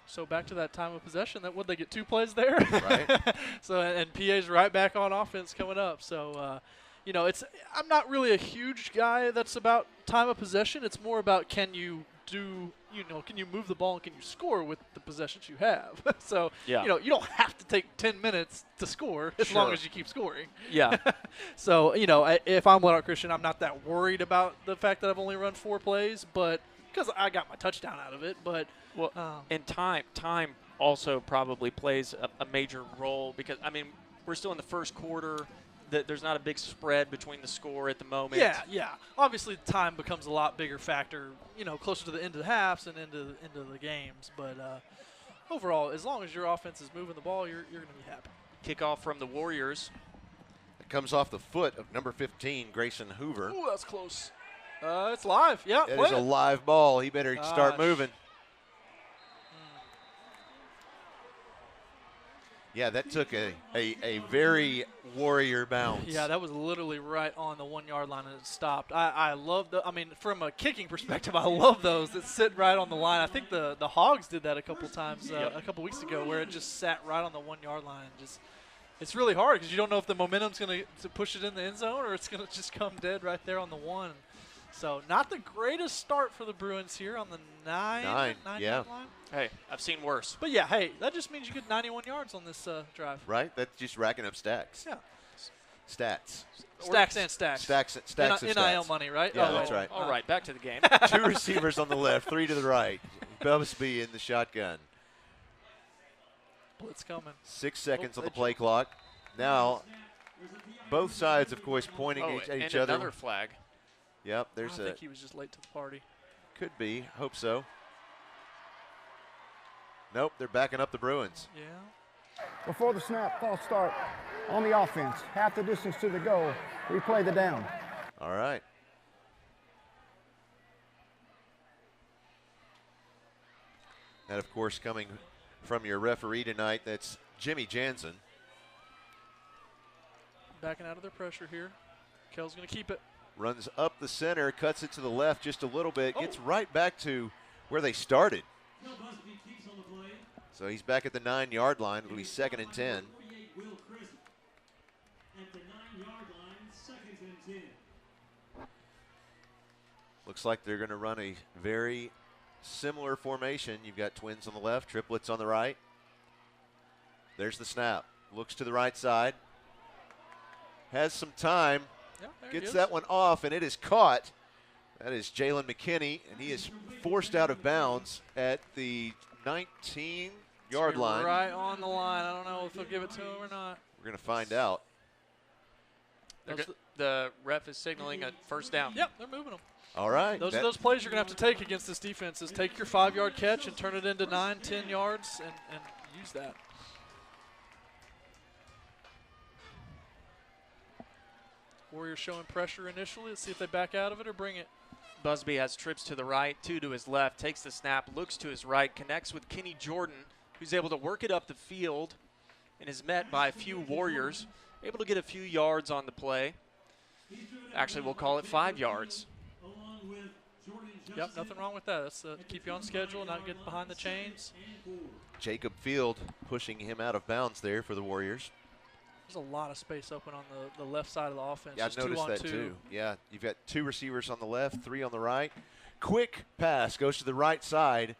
So back to that time of possession. Would they get 2 plays there? Right. So and PA's right back on offense coming up. So I'm not really a huge guy that's about time of possession. It's more about can you move the ball and can you score with the possessions you have. So you don't have to take 10 minutes to score as long as you keep scoring. Yeah. So if I'm Little Rock Christian, I'm not that worried about the fact that I've only run 4 plays, but because I got my touchdown out of it. But and time also probably plays a major role because we're still in the first quarter. There's not a big spread between the score at the moment. Yeah. Obviously, time becomes a lot bigger factor, closer to the end of the halves and into the games. But overall, as long as your offense is moving the ball, you're going to be happy. Kickoff from the Warriors. It comes off the foot of number 15, Grayson Hoover. Ooh, that's close. It's live. Yeah, it is a live ball. He better start moving. Yeah, that took a very Warrior bounce. Yeah, that was literally right on the 1 yard line and it stopped. I love from a kicking perspective, I love those that sit right on the line. I think the Hogs did that a couple times a couple weeks ago where it just sat right on the 1 yard line. It's really hard because you don't know if the momentum's going to push it in the end zone or it's going to just come dead right there on the 1. So not the greatest start for the Bruins here on the 9 yeah. line. Hey, I've seen worse. But, yeah, hey, that just means you get 91 yards on this drive. Right? That's just racking up stacks. Yeah. Stats. Stacks and stacks. Stacks of NIL stats. money, right? Yeah, that's right. All right, back to the game. 2 receivers on the left, 3 to the right. Busby in the shotgun. Blitz coming. 6 seconds on the play clock. Now, both sides, of course, pointing at each other. Another flag. Yep, I think he was just late to the party. Could be. Hope so. Nope, they're backing up the Bruins. Yeah. Before the snap, false start on the offense. Half the distance to the goal. Replay the down. All right. And, of course, coming from your referee tonight, that's Jimmy Jansen. Backing out of their pressure here. Kell's going to keep it. Runs up the center, cuts it to the left just a little bit, gets right back to where they started. So he's back at the 9-yard line. It'll be 2nd and 10. Looks like they're going to run a very similar formation. You've got twins on the left, triplets on the right. There's the snap. Looks to the right side. Has some time. Gets that one off, and it is caught. That is Jalen McKinney, and he is forced out of bounds at the 19-yard line. Right on the line. I don't know if they'll give it to him or not. We're going to find out. The ref is signaling a first down. Yep, they're moving them. All right. Those are those plays you're going to have to take against this defense is take your 5-yard catch and turn it into 9, 10 yards and use that. Warriors showing pressure initially. Let's see if they back out of it or bring it. Busby has trips to the right, 2 to his left, takes the snap, looks to his right, connects with Kenny Jordan, who's able to work it up the field and is met by a few Warriors, able to get a few yards on the play. Actually, we'll call it 5 yards. Yep, nothing wrong with that. That's keep you on schedule, not get behind the chains. Jacob Field pushing him out of bounds there for the Warriors. There's a lot of space open on the left side of the offense. Yeah, I've noticed that too. Yeah, you've got 2 receivers on the left, 3 on the right. Quick pass goes to the right side.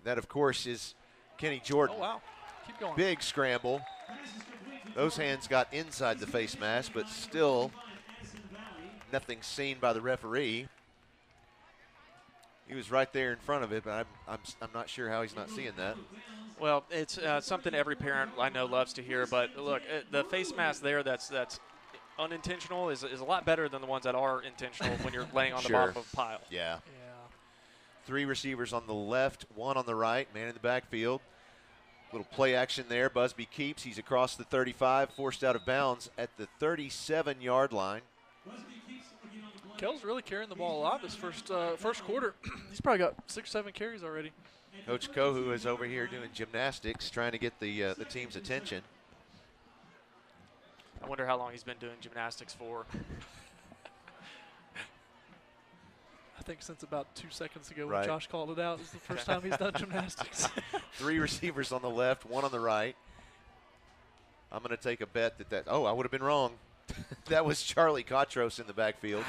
That, of course, is Kenny Jordan. Oh, wow. Keep going. Big scramble. Those hands got inside the face mask, but still nothing seen by the referee. He was right there in front of it, but I'm not sure how he's not seeing that. Well, it's something every parent I know loves to hear. But look, the face mask there that's unintentional is a lot better than the ones that are intentional when you're laying on the bottom of a pile. Yeah. 3 receivers on the left, 1 on the right, man in the backfield. Little play action there. Busby keeps. He's across the 35, forced out of bounds at the 37-yard line. Kell's really carrying the ball a lot this first quarter. He's probably got 6 or 7 carries already. Coach Kohu is over here doing gymnastics, trying to get the team's attention. I wonder how long he's been doing gymnastics for. I think since about 2 seconds ago Right. when Josh called it out. This is the first time he's done gymnastics. 3 receivers on the left, 1 on the right. I'm going to take a bet that I would have been wrong. That was Charlie Kotros in the backfield.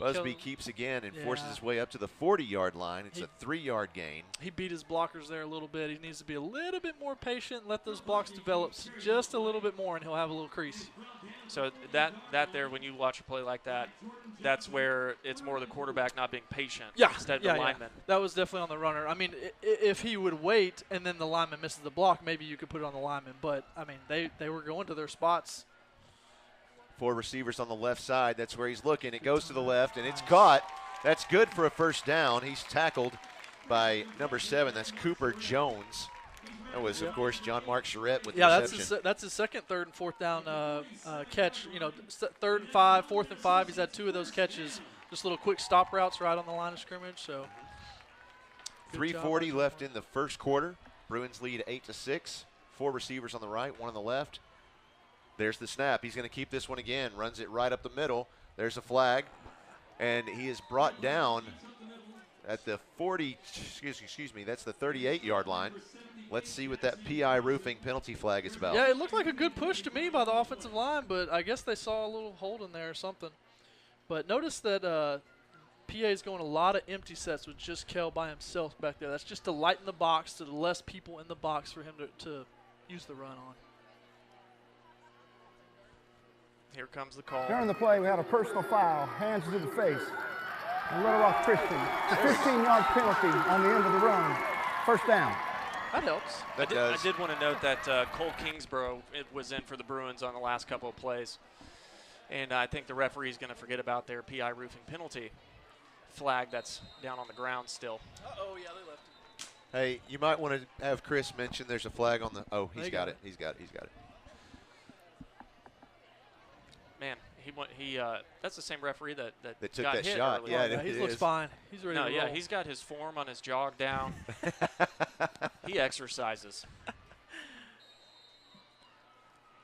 Busby keeps again and forces his way up to the 40-yard line. It's a 3-yard gain. He beat his blockers there a little bit. He needs to be a little bit more patient, let those blocks develop just a little bit more, and he'll have a little crease. So that there, when you watch a play like that, that's where it's more the quarterback not being patient instead of the lineman. That was definitely on the runner. I mean, if he would wait and then the lineman misses the block, maybe you could put it on the lineman. But, I mean, they were going to their spots. 4 receivers on the left side. That's where he's looking. It goes to the left, and it's caught. That's good for a first down. He's tackled by number 7. That's Cooper Jones. That was, of course, John Mark Charette with the reception. That's his second 3rd and 4th down catch. 3rd and 5, 4th and 5. He's had 2 of those catches. Just little quick stop routes right on the line of scrimmage. So 3:40 left in the first quarter. Bruins lead 8-6. 4 receivers on the right, 1 on the left. There's the snap. He's going to keep this one again. Runs it right up the middle. There's a flag. And he is brought down at the 40, excuse me, that's the 38-yard line. Let's see what that PI roofing penalty flag is about. Yeah, it looked like a good push to me by the offensive line, but I guess they saw a little hold in there or something. But notice that PA is going a lot of empty sets with just Kel by himself back there. That's just to lighten the box, to the less people in the box for him to use the run on. Here comes the call. During the play, we had a personal foul, hands to the face. And Little Rock Christian, a 15-yard penalty on the end of the run. First down. That helps. I did want to note that Cole Kingsborough was in for the Bruins on the last couple of plays. And I think the referee's going to forget about their PI roofing penalty flag that's down on the ground still. Oh yeah, they left it. Hey, you might want to have Chris mention there's a flag on the – oh, he's got it. He's got it. Man, that's the same referee that took got that hit shot. earlier. Yeah, he looks fine. He's ready to roll. Yeah, he's got his form on his jog down. He exercises.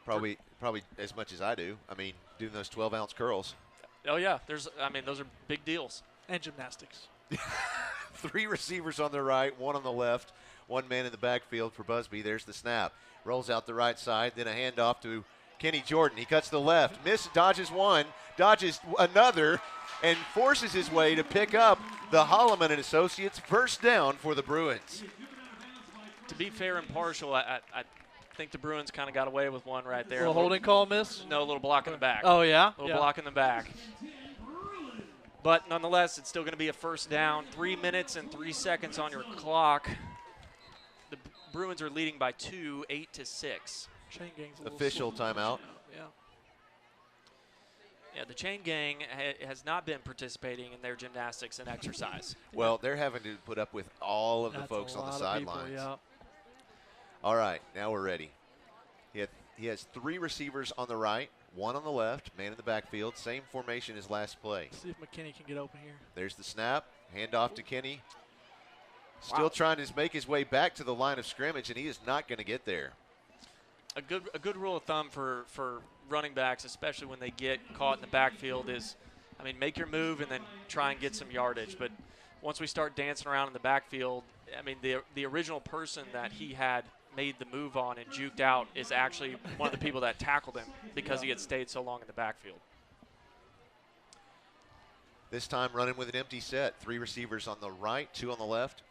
Probably as much as I do. I mean, doing those 12-ounce curls. Oh yeah, those are big deals. And gymnastics. 3 receivers on the right, 1 on the left, 1 man in the backfield for Busby. There's the snap. Rolls out the right side, then a handoff to Kenny Jordan. He cuts the left, dodges 1, dodges another, and forces his way to pick up the Holloman and Associates first down for the Bruins. To be fair and partial, I think the Bruins kind of got away with one right there. A little holding call miss? No, a little block in the back. Oh, yeah? A little block in the back. But nonetheless, it's still going to be a first down. 3 minutes and 3 seconds on your clock. The Bruins are leading by 2, 8-6. Chain gang's a official timeout. Yeah, the chain gang has not been participating in their gymnastics and exercise. Well, they're having to put up with all of the folks on the sidelines. Yeah. All right, now we're ready. He has 3 receivers on the right, 1 on the left, man in the backfield, same formation as last play. See if McKinney can get open here. There's the snap, handoff to Kenny. Still trying to make his way back to the line of scrimmage, and he is not going to get there. A good rule of thumb for running backs, especially when they get caught in the backfield, is, make your move and then try and get some yardage. But once we start dancing around in the backfield, the original person that he had made the move on and juked out is actually one of the people that tackled him because he had stayed so long in the backfield. This time running with an empty set. 3 receivers on the right, 2 on the left.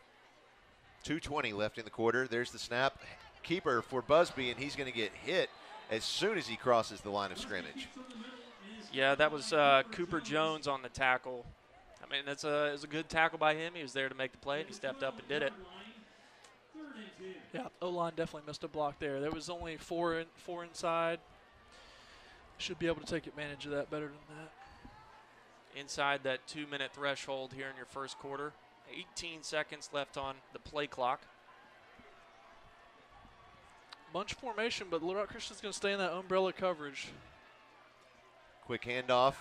2:20 left in the quarter. There's the snap. Keeper for Busby, and he's going to get hit as soon as he crosses the line of scrimmage. Yeah, that was Cooper Jones on the tackle. It was a good tackle by him. He was there to make the play, and he stepped up and did it. Yeah, O-line definitely missed a block there. There was only 4 inside. Should be able to take advantage of that better than that. Inside that 2-minute threshold here in your first quarter. 18 seconds left on the play clock. Bunch formation, but Little Rock Christian's going to stay in that umbrella coverage. Quick handoff.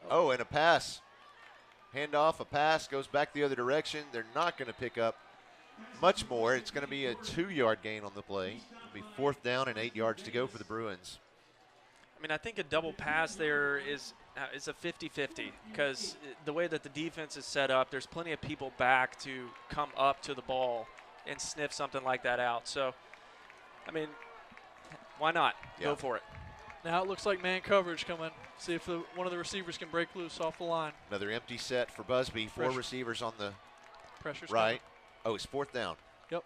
Oh, and a pass. Handoff, a pass, goes back the other direction. They're not going to pick up much more. It's going to be a 2-yard gain on the play. It'll be 4th down and 8 yards to go for the Bruins. I think a double pass there is a 50-50 because the way that the defense is set up, there's plenty of people back to come up to the ball and sniff something like that out. So, why not? Yeah. Go for it. Now it looks like man coverage coming. See if one of the receivers can break loose off the line. Another empty set for Busby. 4 receivers on the pressure's right. Coming. Oh, it's 4th down. Yep.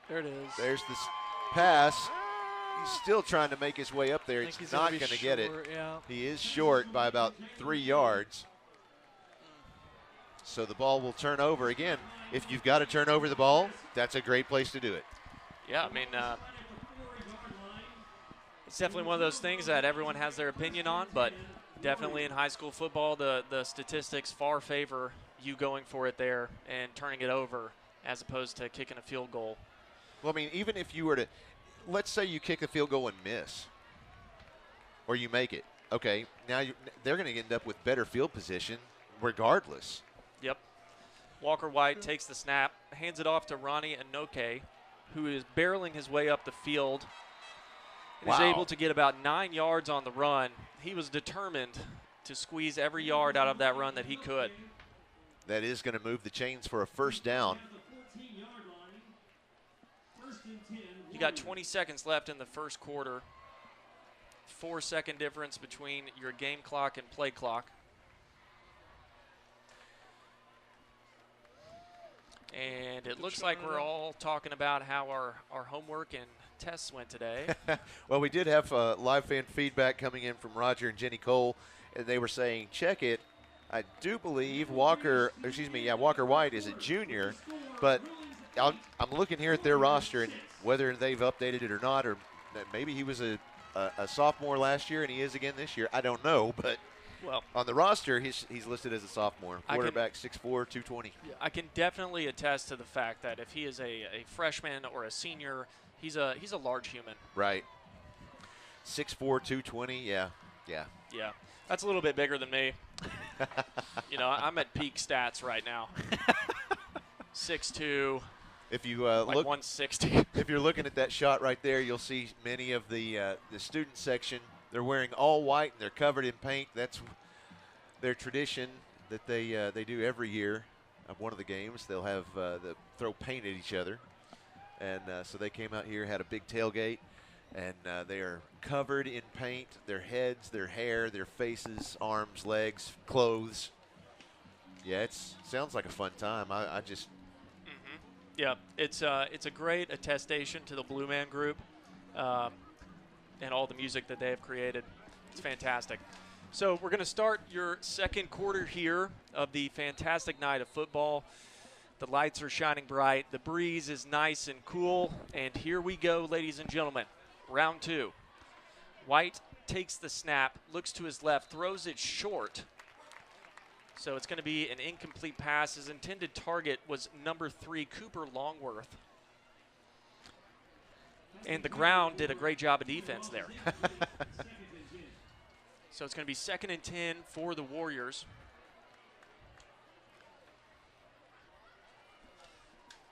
There it is. There's this pass. He's still trying to make his way up there. He's not going to get it. Yeah. He is short by about 3 yards. So the ball will turn over again. If you've got to turn over the ball, that's a great place to do it. Yeah, it's definitely one of those things that everyone has their opinion on, but definitely in high school football, the statistics far favor you going for it there and turning it over as opposed to kicking a field goal. Well, even if you were to, let's say you kick a field goal and miss, or you make it. Okay, now they're going to end up with better field position regardless. Yep. Walker White takes the snap, hands it off to Ronnie Anoke, who is barreling his way up the field. And is able to get about 9 yards on the run. He was determined to squeeze every yard out of that run that he could. That is going to move the chains for a first down. You got 20 seconds left in the first quarter. 4-second difference between your game clock and play clock. And it looks like we're all talking about how our homework and tests went today. Well, we did have live fan feedback coming in from Roger and Jenny Cole, and they were saying, check it. I do believe Walker White is a junior, but I'm looking here at their roster, and whether they've updated it or not, or maybe he was a sophomore last year and he is again this year. I don't know, but well, on the roster, he's listed as a sophomore. Quarterback, 6'4", 220. I can definitely attest to the fact that if he is a freshman or a senior, he's a large human. Right. 6'4", 220, yeah. Yeah, that's a little bit bigger than me. I'm at peak stats right now. 6'2". If you like look 160. If you're looking at that shot right there, you'll see many of the student section. They're wearing all white and they're covered in paint. That's their tradition that they do every year of one of the games. They'll have throw paint at each other, and so they came out here, had a big tailgate, and they are covered in paint. Their heads, their hair, their faces, arms, legs, clothes. Yeah, it sounds like a fun time. I just. Yeah, it's a great attestation to the Blue Man Group and all the music that they have created. It's fantastic. So we're going to start your second quarter here of the fantastic night of football. The lights are shining bright. The breeze is nice and cool. And here we go, ladies and gentlemen. Round 2. White takes the snap, looks to his left, throws it short. So it's going to be an incomplete pass. His intended target was number 3, Cooper Longworth. And the ground did a great job of defense there. So it's going to be 2nd and 10 for the Warriors.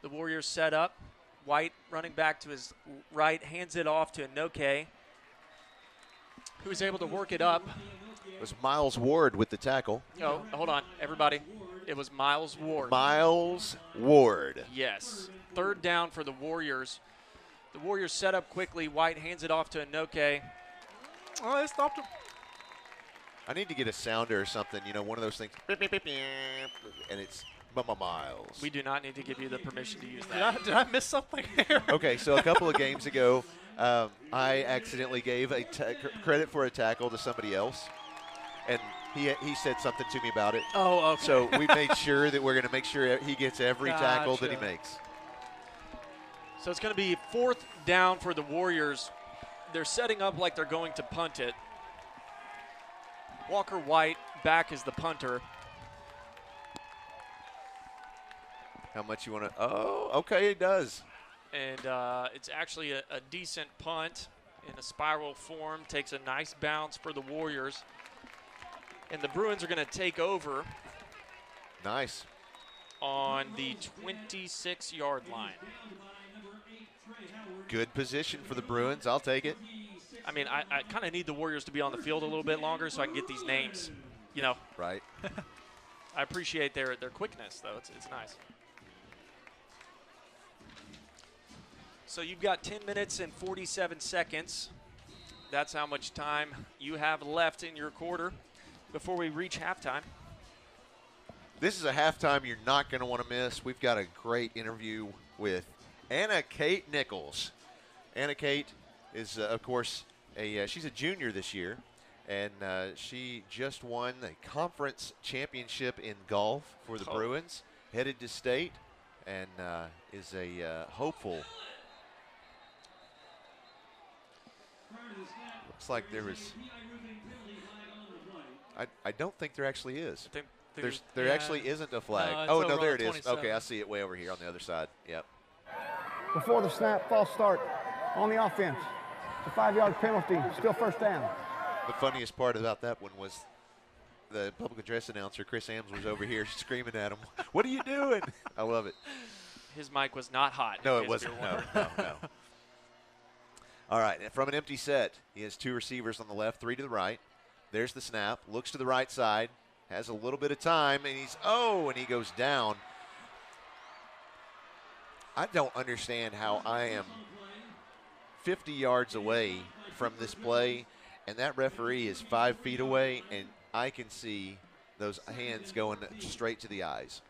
The Warriors set up. White running back to his right, hands it off to Inoke, who was able to work it up. It was Miles Ward with the tackle. Oh, hold on, everybody. It was Miles Ward. Miles Ward. Yes. 3rd down for the Warriors. The Warriors set up quickly. White hands it off to Inoke. Oh, they stopped him. I need to get a sounder or something, one of those things. And it's Miles. We do not need to give you the permission to use that. Did I miss something here? Okay, so a couple of games ago, I accidentally gave a credit for a tackle to somebody else. And he said something to me about it. Oh, okay. So we made sure that we're going to make sure he gets every tackle that he makes. So it's going to be 4th down for the Warriors. They're setting up like they're going to punt it. Walker White back as the punter. How much you want to – oh, okay, it does. And it's actually a decent punt in a spiral form. Takes a nice bounce for the Warriors. And the Bruins are going to take over. Nice. On the 26-yard line. Good position for the Bruins. I'll take it. I mean, I kind of need the Warriors to be on the field a little bit longer so I can get these names, Right. I appreciate their quickness, though. It's nice. So you've got 10 minutes and 47 seconds. That's how much time you have left in your quarter before we reach halftime. This is a halftime you're not going to want to miss. We've got a great interview with Anna Kate Nichols. Anna Kate is, of course, she's a junior this year, and she just won a conference championship in golf for the Bruins, headed to state, and is a hopeful. Looks like there was. I don't think there actually is. There actually isn't a flag. No, no, there it is. Okay, I see it way over here on the other side. Yep. Before the snap, false start on the offense. It's a 5-yard penalty, still 1st down. The funniest part about that one was the public address announcer, Chris Ames, was over here screaming at him, "What are you doing?" I love it. His mic was not hot. No, it wasn't. No. All right, from an empty set, he has 2 receivers on the left, 3 to the right. There's the snap, looks to the right side, has a little bit of time, and he goes down. I don't understand how I am 50 yards away from this play, and that referee is 5 feet away, and I can see those hands going straight to the eyes.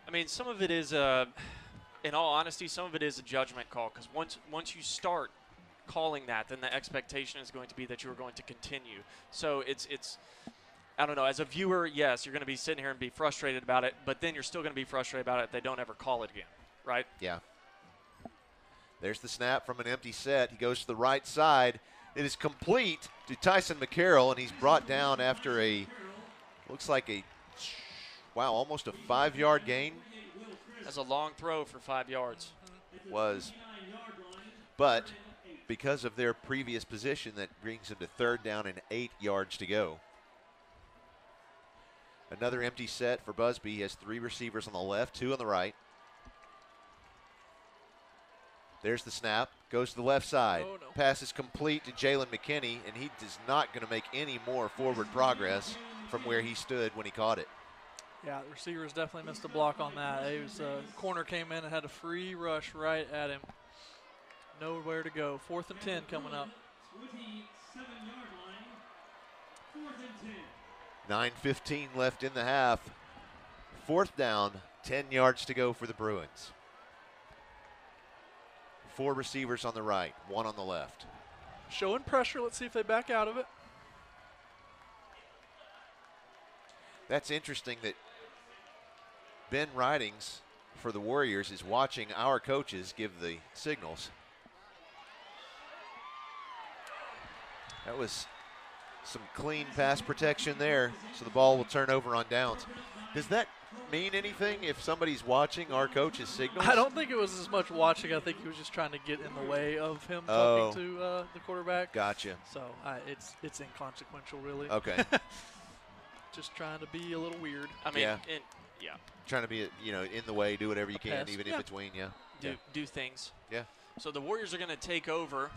I mean, some of it is, in all honesty, some of it is a judgment call, because once you start calling that, then the expectation is going to be that you are going to continue. So it's I don't know, as a viewer, yes, you're going to be sitting here and be frustrated about it, but then you're still going to be frustrated about it if they don't ever call it again, right? Yeah. There's the snap from an empty set. He goes to the right side. It is complete to Tyson McCarroll, and he's brought down after looks like almost a 5-yard gain. That's a long throw for 5 yards. Was. But because of their previous position, that brings him to 3rd down and 8 yards to go. Another empty set for Busby. He has 3 receivers on the left, 2 on the right. There's the snap. Goes to the left side. Oh, no. Pass is complete to Jalen McKinney, and he is not going to make any more forward progress from where he stood when he caught it. Yeah, the receivers definitely missed a block on that. It was corner came in and had a free rush right at him. Nowhere to go. 4th and 10 coming up. 27-yard line. 4th and 10. 9:15 left in the half. 4th down, 10 yards to go for the Bruins. 4 receivers on the right, 1 on the left. Showing pressure. Let's see if they back out of it. That's interesting that Ben Ridings for the Warriors is watching our coaches give the signals. That was some clean pass protection there, so the ball will turn over on downs. Does that mean anything if somebody's watching our coach's signals? I don't think it was as much watching. I think he was just trying to get in the way of him talking to the quarterback. Gotcha. So it's inconsequential, really. Okay. Just trying to be a little weird. I mean, yeah. Trying to be, in the way, do whatever you can, pass. even in between, Do things. Yeah. So the Warriors are going to take over.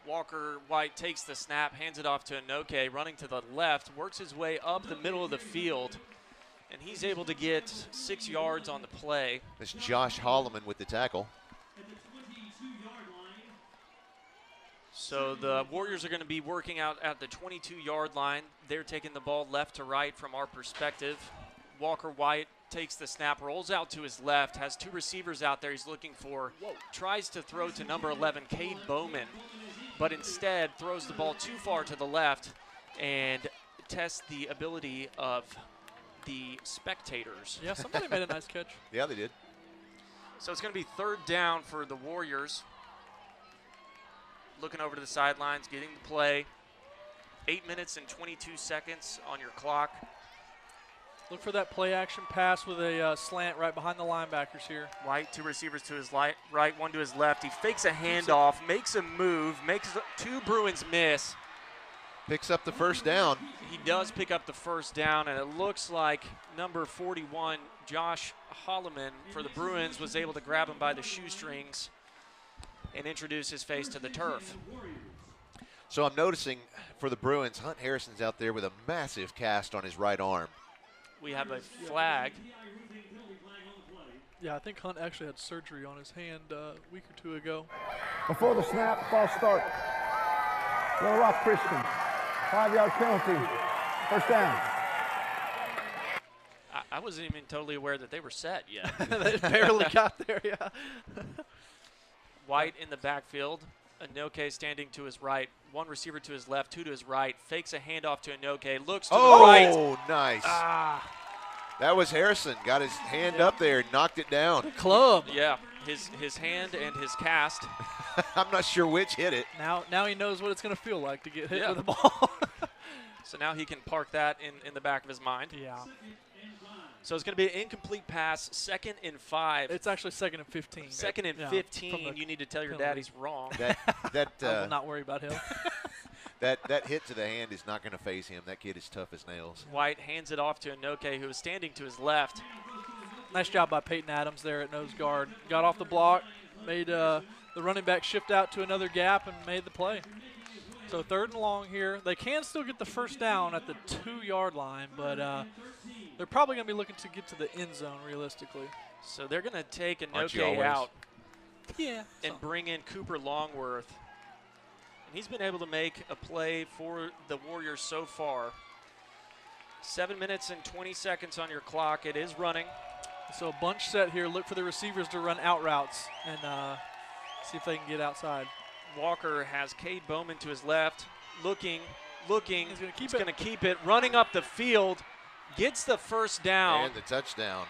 Walker White takes the snap, hands it off to Inoke, running to the left, works his way up the middle of the field, and he's able to get 6 yards on the play. It's Josh Holloman with the tackle. So the Warriors are going to be working out at the 22-yard line. They're taking the ball left to right from our perspective. Walker White takes the snap, rolls out to his left, has 2 receivers out there he's looking for, tries to throw to number 11, Cade Bowman, but instead throws the ball too far to the left and tests the ability of the spectators. Yeah, somebody made a nice catch. Yeah, they did. So it's going to be 3rd down for the Warriors. Looking over to the sidelines, getting the play. 8 minutes and 22 seconds on your clock. Look for that play action pass with a slant right behind the linebackers here. White, 2 receivers to his right, 1 to his left. He fakes a handoff, makes a move, makes 2 Bruins miss. Picks up the 1st down. He does pick up the 1st down, and it looks like number 41, Josh Holloman for the Bruins, was able to grab him by the shoestrings and introduce his face to the turf. So I'm noticing for the Bruins, Hunt Harrison's out there with a massive cast on his right arm. We have a flag. Yeah, I think Hunt actually had surgery on his hand a week or 2 ago. Before the snap, false start. Little Rock Christian. 5-yard penalty. 1st down. I wasn't even totally aware that they were set yet. They barely got there, yeah. White in the backfield. Inoke standing to his right. 1 receiver to his left, 2 to his right. Fakes a handoff to Inoke. Looks to the right. Oh, nice. That was Harrison. Got his hand up there, knocked it down. Club. Yeah, his hand and his cast. I'm not sure which hit it. Now he knows what it's going to feel like to get hit with a ball. So now he can park that in the back of his mind. Yeah. So it's going to be an incomplete pass, 2nd and 5. It's actually 2nd and 15. 2nd and 15. You need to tell your dad he's wrong. That I will not worry about him. that hit to the hand is not going to phase him. That kid is tough as nails. White hands it off to Inoke, who is standing to his left. Nice job by Peyton Adams there at nose guard. Got off the block, made the running back shift out to another gap and made the play. So 3rd and long here. They can still get the 1st down at the 2-yard line, but they're probably going to be looking to get to the end zone realistically. So they're going to take Inoke out and bring in Cooper Longworth. And he's been able to make a play for the Warriors so far. 7 minutes and 20 seconds on your clock. It is running. So bunch set here. Look for the receivers to run out routes and see if they can get outside. Walker has Cade Bowman to his left, looking. He's going to keep it, running up the field, gets the first down. And the touchdown.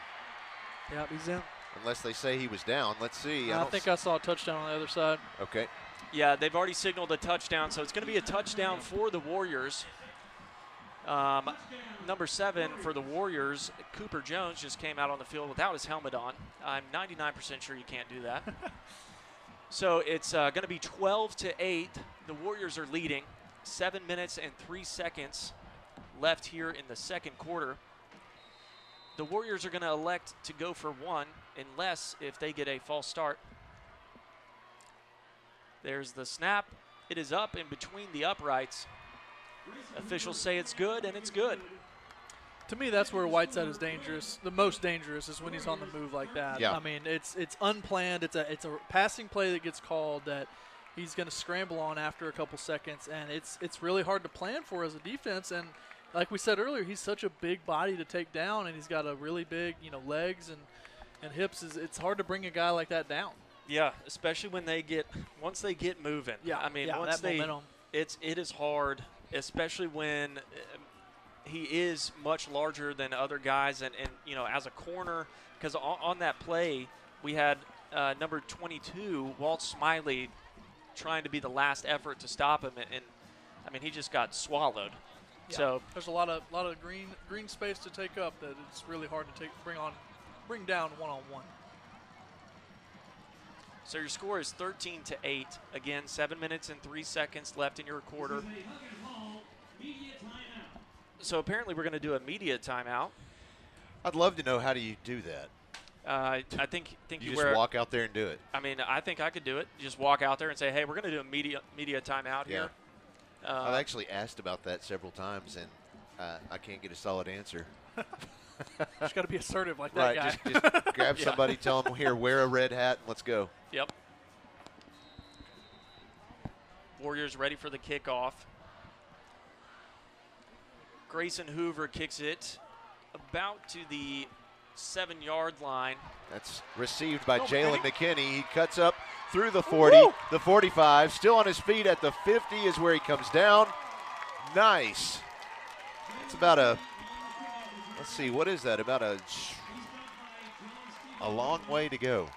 Yep, he's in. Unless they say he was down. Let's see. I think I saw a touchdown on the other side. Okay. Yeah, they've already signaled a touchdown, so it's going to be a touchdown for the Warriors. Number 7 for the Warriors, Cooper Jones, just came out on the field without his helmet on. I'm 99% sure you can't do that. So it's going to be 12-8. The Warriors are leading. 7 minutes and 3 seconds left here in the second quarter. The Warriors are going to elect to go for 1 unless if they get a false start. There's the snap. It is up in between the uprights. Officials say it's good, and it's good. To me, that's where Whiteside is dangerous. The most dangerous is when he's on the move like that. Yeah. I mean, it's unplanned. It's a passing play that gets called that he's going to scramble on after a couple seconds, and it's really hard to plan for as a defense. And like we said earlier, he's such a big body to take down, and he's got a really big, legs and hips. It's hard to bring a guy like that down. Yeah, especially when once they get moving. Yeah, I mean, once that momentum. it is hard, especially when he is much larger than other guys, and as a corner, because on that play we had number 22, Walt Smiley, trying to be the last effort to stop him, and I mean he just got swallowed. Yeah, so there's a lot of green space to take up that it's really hard to bring down one-on-one. So your score is 13-8. Again, 7 minutes and 3 seconds left in your quarter. So apparently we're going to do a media timeout. I'd love to know, how do you do that? I think you just walk out there and do it. I mean, I think I could do it. Just walk out there and say, hey, we're going to do a media timeout here. I've actually asked about that several times, and I can't get a solid answer. Just got to be assertive like that guy. Just grab somebody, tell them, here, wear a red hat, and let's go. Yep. Warriors ready for the kickoff. Grayson Hoover kicks it about to the 7-yard line. That's received by Jalen McKinney. He cuts up through the 40, the 45, still on his feet at the 50 is where he comes down. Nice. It's about let's see, what is that? About a long way to go.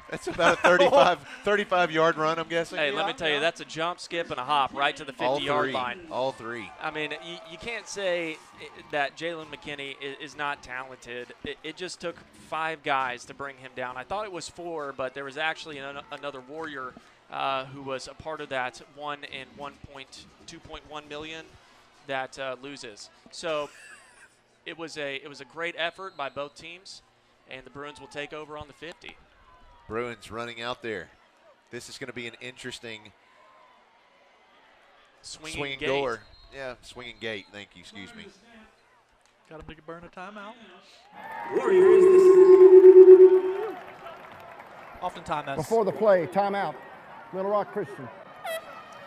That's about a 35-yard run, I'm guessing. Hey, let me tell you, that's a jump, skip, and a hop right to the 50-yard line. All three. I mean, you can't say that Jalen McKinney is not talented. It just took 5 guys to bring him down. I thought it was 4, but there was actually another Warrior who was a part of that 1 and 2.1 million that loses. So it was a great effort by both teams, and the Bruins will take over on the 50. Bruins running out there. This is going to be an interesting swinging goer. Yeah, swinging gate. Thank you. Excuse me. Got to burn a timeout. Warriors. Oftentimes that's Before the play, timeout. Little Rock Christian.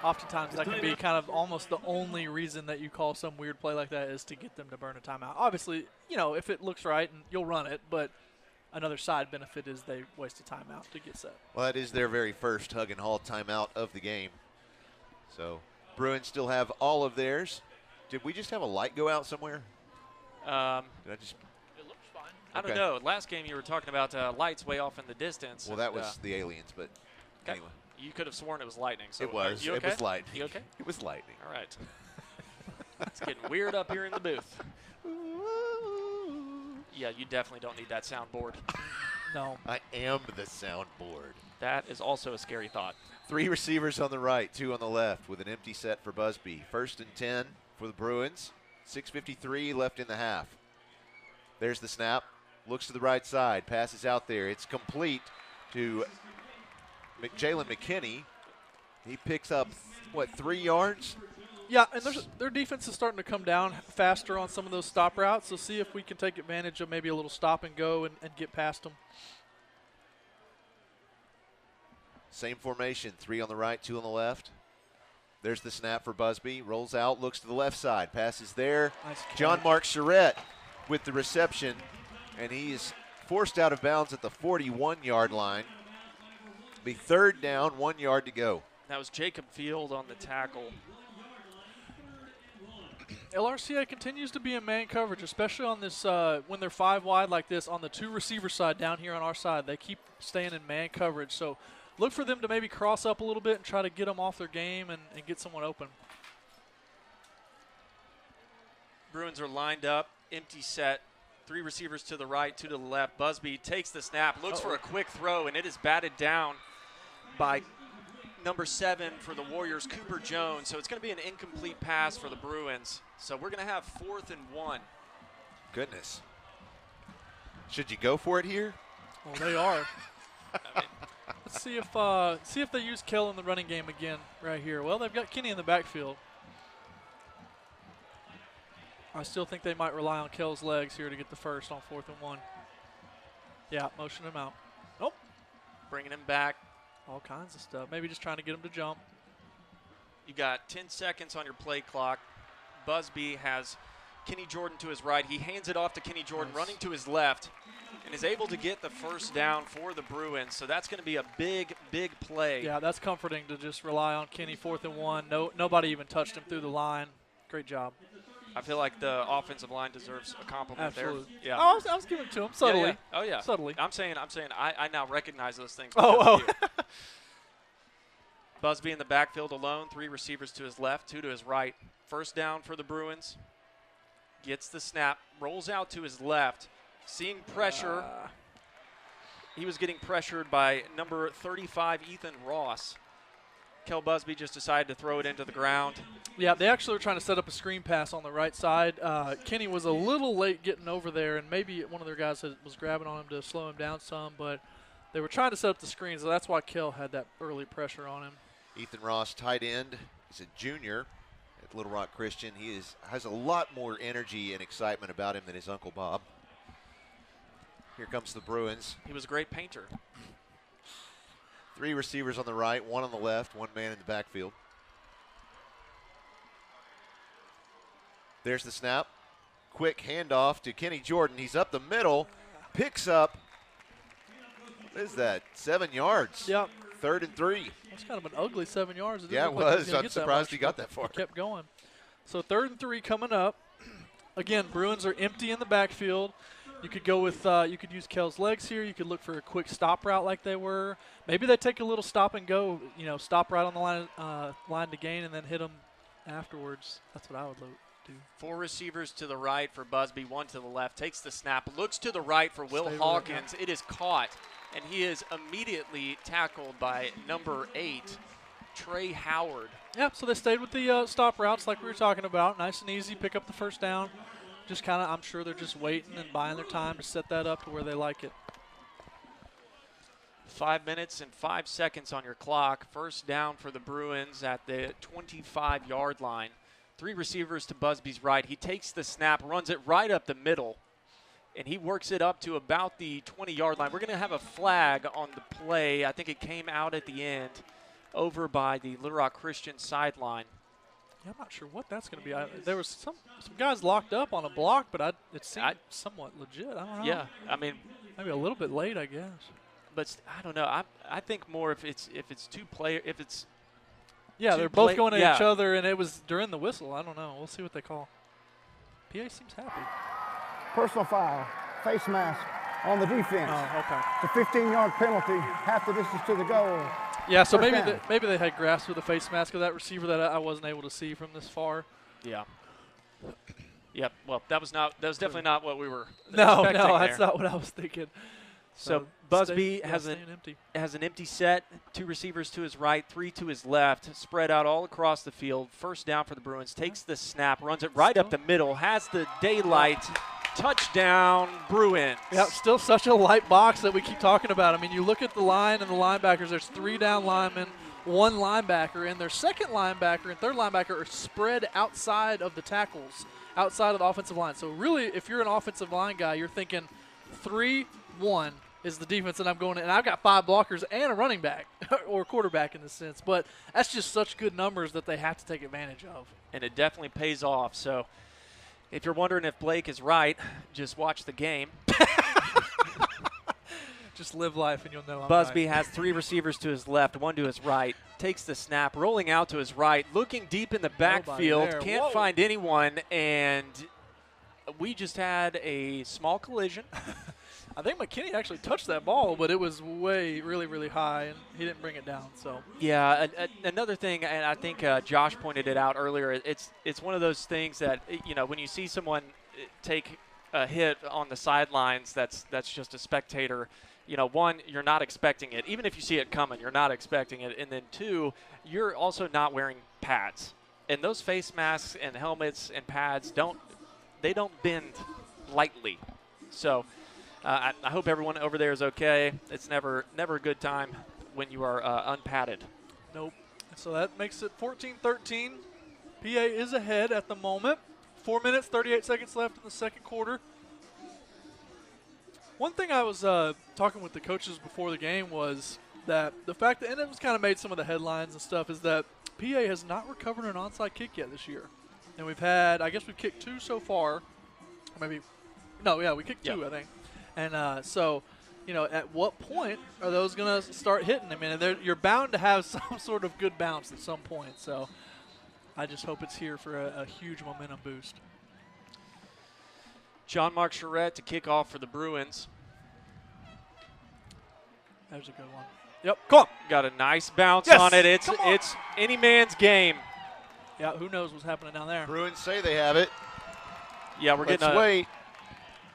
Oftentimes that can be kind of almost the only reason that you call some weird play like that is to get them to burn a timeout. Obviously, if it looks right, and you'll run it, but another side benefit is they waste a timeout to get set. Well, that is their very first Hug and Haul timeout of the game. So Bruins still have all of theirs. Did we just have a light go out somewhere? It looks fine. I don't know. Last game you were talking about lights way off in the distance. Well, that was the aliens, but anyway. You could have sworn it was lightning. So it was. You okay? It was lightning. You okay? It was lightning. All right. It's getting weird up here in the booth. Yeah, you definitely don't need that soundboard. No. I am the soundboard. That is also a scary thought. 3 receivers on the right, 2 on the left with an empty set for Busby. 1st and 10 for the Bruins. 6:53 left in the half. There's the snap. Looks to the right side. Passes out there. It's complete to Jalen McKinney. He picks up, 3 yards? Yeah, and their defense is starting to come down faster on some of those stop routes. So see if we can take advantage of maybe a little stop and go and get past them. Same formation, 3 on the right, 2 on the left. There's the snap for Busby. Rolls out, looks to the left side. Passes there. Nice John Mark Charette with the reception, and he's forced out of bounds at the 41-yard line. Be third down, 1 yard to go. That was Jacob Field on the tackle. LRCA continues to be in man coverage, especially on this when they're 5 wide like this on the 2 receiver side down here on our side. They keep staying in man coverage. So look for them to maybe cross up a little bit and try to get them off their game and get someone open. Bruins are lined up, empty set. 3 receivers to the right, 2 to the left. Busby takes the snap, looks for a quick throw, and it is batted down by number 7 for the Warriors, Cooper Jones. So it's going to be an incomplete pass for the Bruins. So we're going to have 4th and 1. Goodness. Should you go for it here? Well, they are. Let's see if they use Kell in the running game again right here. Well, they've got Kenny in the backfield. I still think they might rely on Kell's legs here to get the first on 4th and 1. Yeah, motion him out. Nope. Bringing him back. All kinds of stuff. Maybe just trying to get him to jump. You got 10 seconds on your play clock. Busby has Kenny Jordan to his right. He hands it off to Kenny Jordan, running to his left, and is able to get the first down for the Bruins. So that's going to be a big, big play. Yeah, that's comforting to just rely on Kenny 4th and 1. Nobody even touched him through the line. Great job. I feel like the offensive line deserves a compliment. Absolutely. There. Yeah. Oh, I was giving it to him subtly. Yeah, yeah. Oh, yeah. Subtly. I'm saying I now recognize those things. Oh. Busby in the backfield alone, 3 receivers to his left, 2 to his right. First down for the Bruins. Gets the snap, rolls out to his left, seeing pressure. He was getting pressured by number 35, Ethan Ross. Kell Busby just decided to throw it into the ground. Yeah, they actually were trying to set up a screen pass on the right side. Kenny was a little late getting over there, and maybe one of their guys was grabbing on him to slow him down some, but they were trying to set up the screen, so that's why Kell had that early pressure on him. Ethan Ross, tight end. He's a junior at Little Rock Christian. He has a lot more energy and excitement about him than his Uncle Bob. Here comes the Bruins. He was a great painter. 3 receivers on the right, 1 on the left, 1 man in the backfield. There's the snap. Quick handoff to Kenny Jordan. He's up the middle, picks up, what is that, 7 yards? Yep. 3rd and 3. That's kind of an ugly 7 yards. Yeah, it was. I'm surprised he got that far. Kept going. So 3rd and 3 coming up. Again, Bruins are empty in the backfield. You could go with, you could use Kell's legs here. You could look for a quick stop route like they were. Maybe they take a little stop and go, stop right on the line to gain and then hit them afterwards. That's what I would do. 4 receivers to the right for Busby, 1 to the left. Takes the snap, looks to the right for Will Hawkins. It is caught, and he is immediately tackled by number 8, Trey Howard. Yeah, so they stayed with the stop routes like we were talking about. Nice and easy, pick up the first down. Just kind of, I'm sure they're just waiting and buying their time to set that up to where they like it. 5 minutes and 5 seconds on your clock. First down for the Bruins at the 25-yard line. 3 receivers to Busby's right. He takes the snap, runs it right up the middle, and he works it up to about the 20-yard line. We're going to have a flag on the play. I think it came out at the end over by the Little Rock Christian sideline. Yeah, I'm not sure what that's going to be. There was some guys locked up on a block, but it seemed somewhat legit. I don't know. Yeah, I mean, maybe a little bit late, I guess. But I don't know. I think more if it's 2 players, if it's they're both going at each other, and it was during the whistle. I don't know. We'll see what they call. PA seems happy. Personal foul, face mask on the defense. Oh, okay. It's a 15-yard penalty, half the distance to the goal. Yeah, so maybe they had grasped with the face mask of that receiver that I wasn't able to see from this far. Yeah. Yep. Well, that was definitely not what we were. No, that's not what I was thinking. So Busby has an empty set, 2 receivers to his right, 3 to his left, spread out all across the field. First down for the Bruins. Takes the snap, runs it right up the middle, has the daylight. Touchdown, Bruins. Yeah, still such a light box that we keep talking about. I mean, you look at the line and the linebackers, there's 3 down linemen, 1 linebacker, and their second linebacker and third linebacker are spread outside of the tackles, outside of the offensive line. So really, if you're an offensive line guy, you're thinking 3-1 is the defense that I'm going in. And I've got 5 blockers and a running back, or quarterback in this sense. But that's just such good numbers that they have to take advantage of. And it definitely pays off. So if you're wondering if Blake is right, just watch the game. Just live life and you'll know I'm Busby right. has 3 receivers to his left, 1 to his right. Takes the snap, rolling out to his right, looking deep in the backfield. Can't find anyone, and we just had a small collision. I think McKinney actually touched that ball, but it was really, really high, and he didn't bring it down. So yeah, another thing, and I think Josh pointed it out earlier. It's one of those things that when you see someone take a hit on the sidelines, that's just a spectator. One, you're not expecting it. Even if you see it coming, you're not expecting it. And then 2, you're also not wearing pads. And those face masks and helmets and pads don't bend lightly. So I hope everyone over there is okay. It's never a good time when you are unpadded. Nope. So that makes it 14-13. PA is ahead at the moment. 4 minutes, 38 seconds left in the second quarter. One thing I was talking with the coaches before the game was that the fact that, and it was kind of made some of the headlines and stuff, is that PA has not recovered an onside kick yet this year. And we've kicked 2 so far. We kicked 2, I think. And so, at what point are those going to start hitting? I mean, you're bound to have some sort of good bounce at some point. So I just hope it's here for a huge momentum boost. John Mark Charette to kick off for the Bruins. There's a good one. Yep, come on. Got a nice bounce on it. It's any man's game. Yeah, who knows what's happening down there. Bruins say they have it. Yeah, Let's wait.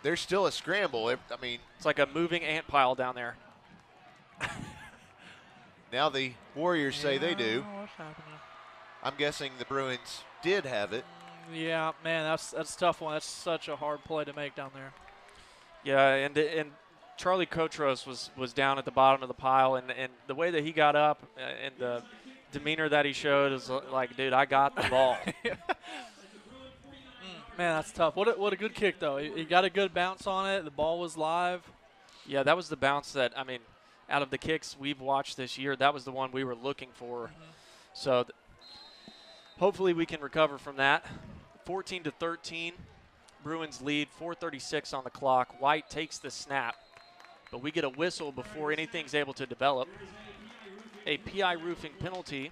There's still a scramble. It's like a moving ant pile down there. Now the Warriors say they do. What's happening? I'm guessing the Bruins did have it. Yeah, man, that's a tough one. That's such a hard play to make down there. Yeah, and Charlie Kotros was down at the bottom of the pile, and the way that he got up and the demeanor that he showed is like, dude, I got the ball. Man, that's tough. What a good kick, though. He got a good bounce on it. The ball was live. Yeah, that was the bounce that, out of the kicks we've watched this year, that was the one we were looking for. Mm-hmm. So hopefully we can recover from that. 14-13, Bruins lead, 4:36 on the clock. White takes the snap, but we get a whistle before anything's able to develop. A PI roofing penalty.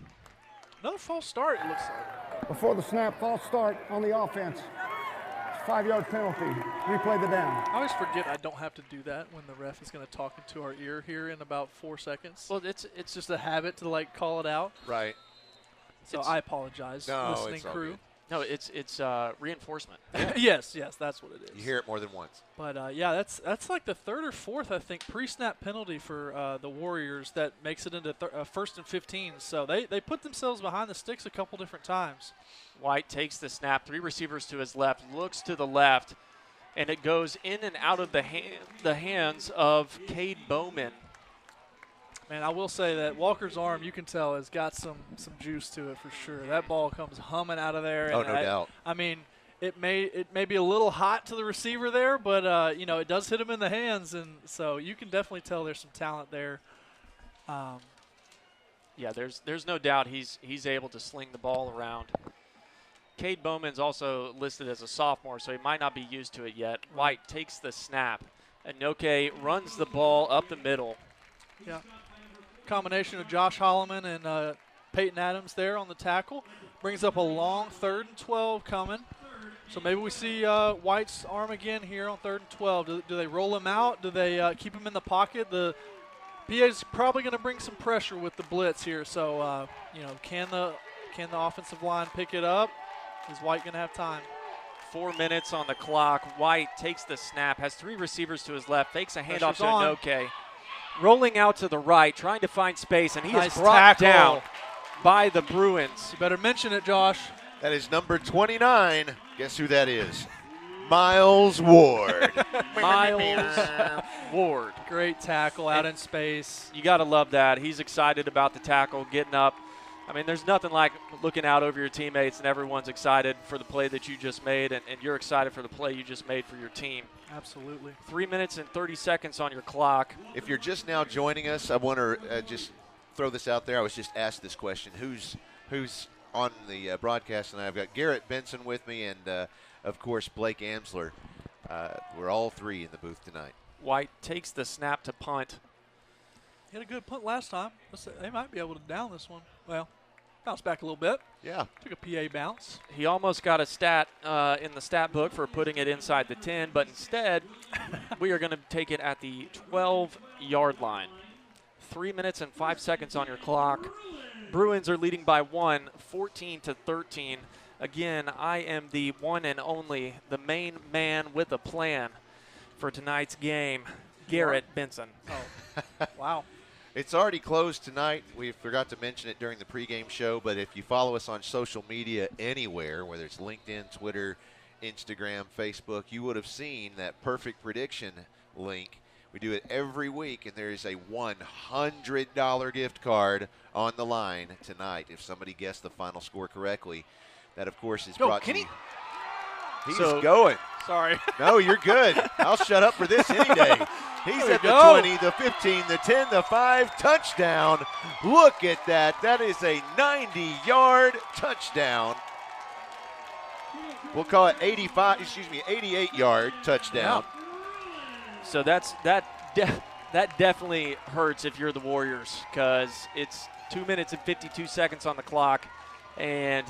Another false start, it looks like. Before the snap, false start on the offense. 5-yard penalty. Replay the down. I always forget I don't have to do that when the ref is going to talk into our ear here in about 4 seconds. Well, it's just a habit to call it out. Right. So I apologize, listening crew. Good. No, it's reinforcement. yes, that's what it is. You hear it more than once. But yeah, that's like the 3rd or 4th, I think, pre-snap penalty for the Warriors that makes it into 1st and 15. So they put themselves behind the sticks a couple different times. White takes the snap, 3 receivers to his left, looks to the left, and it goes in and out of the hands of Cade Bowman. Man, I will say that Walker's arm, you can tell, has got some juice to it for sure. That ball comes humming out of there. Oh, no doubt. I mean, it may be a little hot to the receiver there, but it does hit him in the hands, and so you can definitely tell there's some talent there. Yeah, there's no doubt he's able to sling the ball around. Cade Bowman's also listed as a sophomore, so he might not be used to it yet. White takes the snap. Anoke runs the ball up the middle. Yeah. Combination of Josh Holloman and Peyton Adams there on the tackle. Brings up a long 3rd and 12 coming. So maybe we see White's arm again here on 3rd and 12. Do they roll him out? Do they keep him in the pocket? The PA's probably going to bring some pressure with the blitz here. So, can the offensive line pick it up? Is White going to have time? 4 minutes on the clock. White takes the snap, has 3 receivers to his left, fakes a handoff to Anoke. Rolling out to the right, trying to find space, and he is brought down by the Bruins. You better mention it, Josh. That is number 29. Guess who that is? Miles Ward. Miles Ward. Great tackle out in space. You got to love that. He's excited about the tackle, getting up. I mean, there's nothing like looking out over your teammates and everyone's excited for the play that you just made, and you're excited for the play you just made for your team. Absolutely. 3 minutes and 30 seconds on your clock. If you're just now joining us, I want to just throw this out there. I was just asked this question. Who's on the broadcast? And I've got Garrett Benson with me and, of course, Blake Amsler. We're all 3 in the booth tonight. White takes the snap to punt. He had a good punt last time. They might be able to down this one. Well, bounce back a little bit. Yeah. Took a PA bounce. He almost got a stat in the stat book for putting it inside the 10, but instead we are going to take it at the 12-yard line. 3 minutes and 5 seconds on your clock. Bruins are leading by 1, 14-13. Again, I am the one and only, the main man with a plan for tonight's game, Garrett Benson. Oh, wow. It's already closed tonight. We forgot to mention it during the pregame show, but if you follow us on social media anywhere, whether it's LinkedIn, Twitter, Instagram, Facebook, you would have seen that perfect prediction link. We do it every week, and there is a $100 gift card on the line tonight if somebody guessed the final score correctly. That, of course, is brought to you. He's going. Sorry. No, you're good. I'll shut up for this any day. He's at the 20, the 15, the 10, the 5, touchdown. Look at that. That is a 90-yard touchdown. We'll call it 88-yard touchdown. Yeah. So that definitely hurts if you're the Warriors, because it's 2 minutes and 52 seconds on the clock, and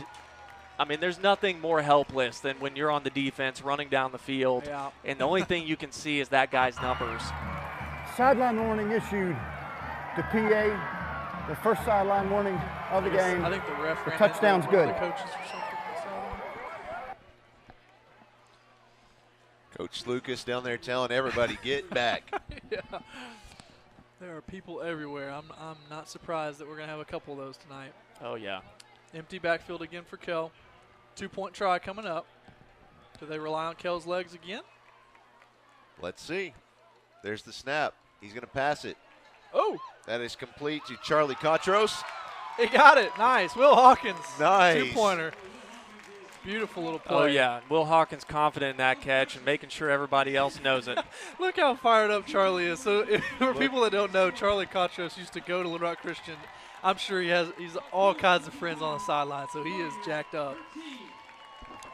I mean, there's nothing more helpless than when you're on the defense running down the field, and the only thing you can see is that guy's numbers. Sideline warning issued to PA. The first sideline warning of the game. I think the ref the touchdown's good. The coaches or something. Coach Lucas down there telling everybody, get back. Yeah. There are people everywhere. I'm not surprised that we're going to have a couple of those tonight. Oh, yeah. Empty backfield again for Kel. 2-point try coming up. Do they rely on Kel's legs again? Let's see. There's the snap. He's going to pass it. Oh. That is complete to Charlie Cotros. He got it. Nice. Will Hawkins. Nice. 2-pointer. Beautiful little play. Oh, yeah. Will Hawkins confident in that catch and making sure everybody else knows it. Look how fired up Charlie is. So for people that don't know, Charlie Cotros used to go to Little Rock Christian. I'm sure he's all kinds of friends on the sideline, so he is jacked up.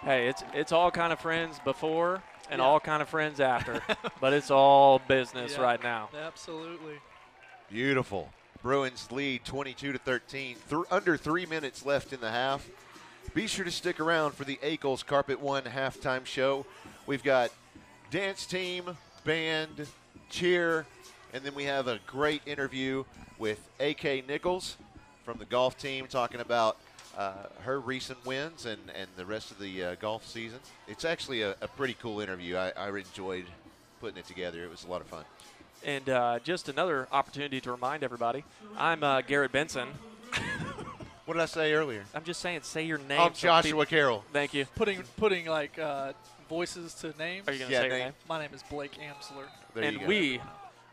Hey, it's all kind of friends before and all kind of friends after, but it's all business right now. Absolutely. Beautiful. Bruins lead 22-13. Under 3 minutes left in the half. Be sure to stick around for the Akel's Carpet One halftime show. We've got dance team, band, cheer, and then we have a great interview with A.K. Nichols from the golf team talking about her recent wins and the rest of the golf season. It's actually a pretty cool interview. I enjoyed putting it together. It was a lot of fun. And just another opportunity to remind everybody, I'm Garrett Benson. What did I say earlier? I'm just saying, say your name. I'm Joshua Carroll. Thank you. Putting like voices to names. Are you going to say your name? My name is Blake Amsler. And we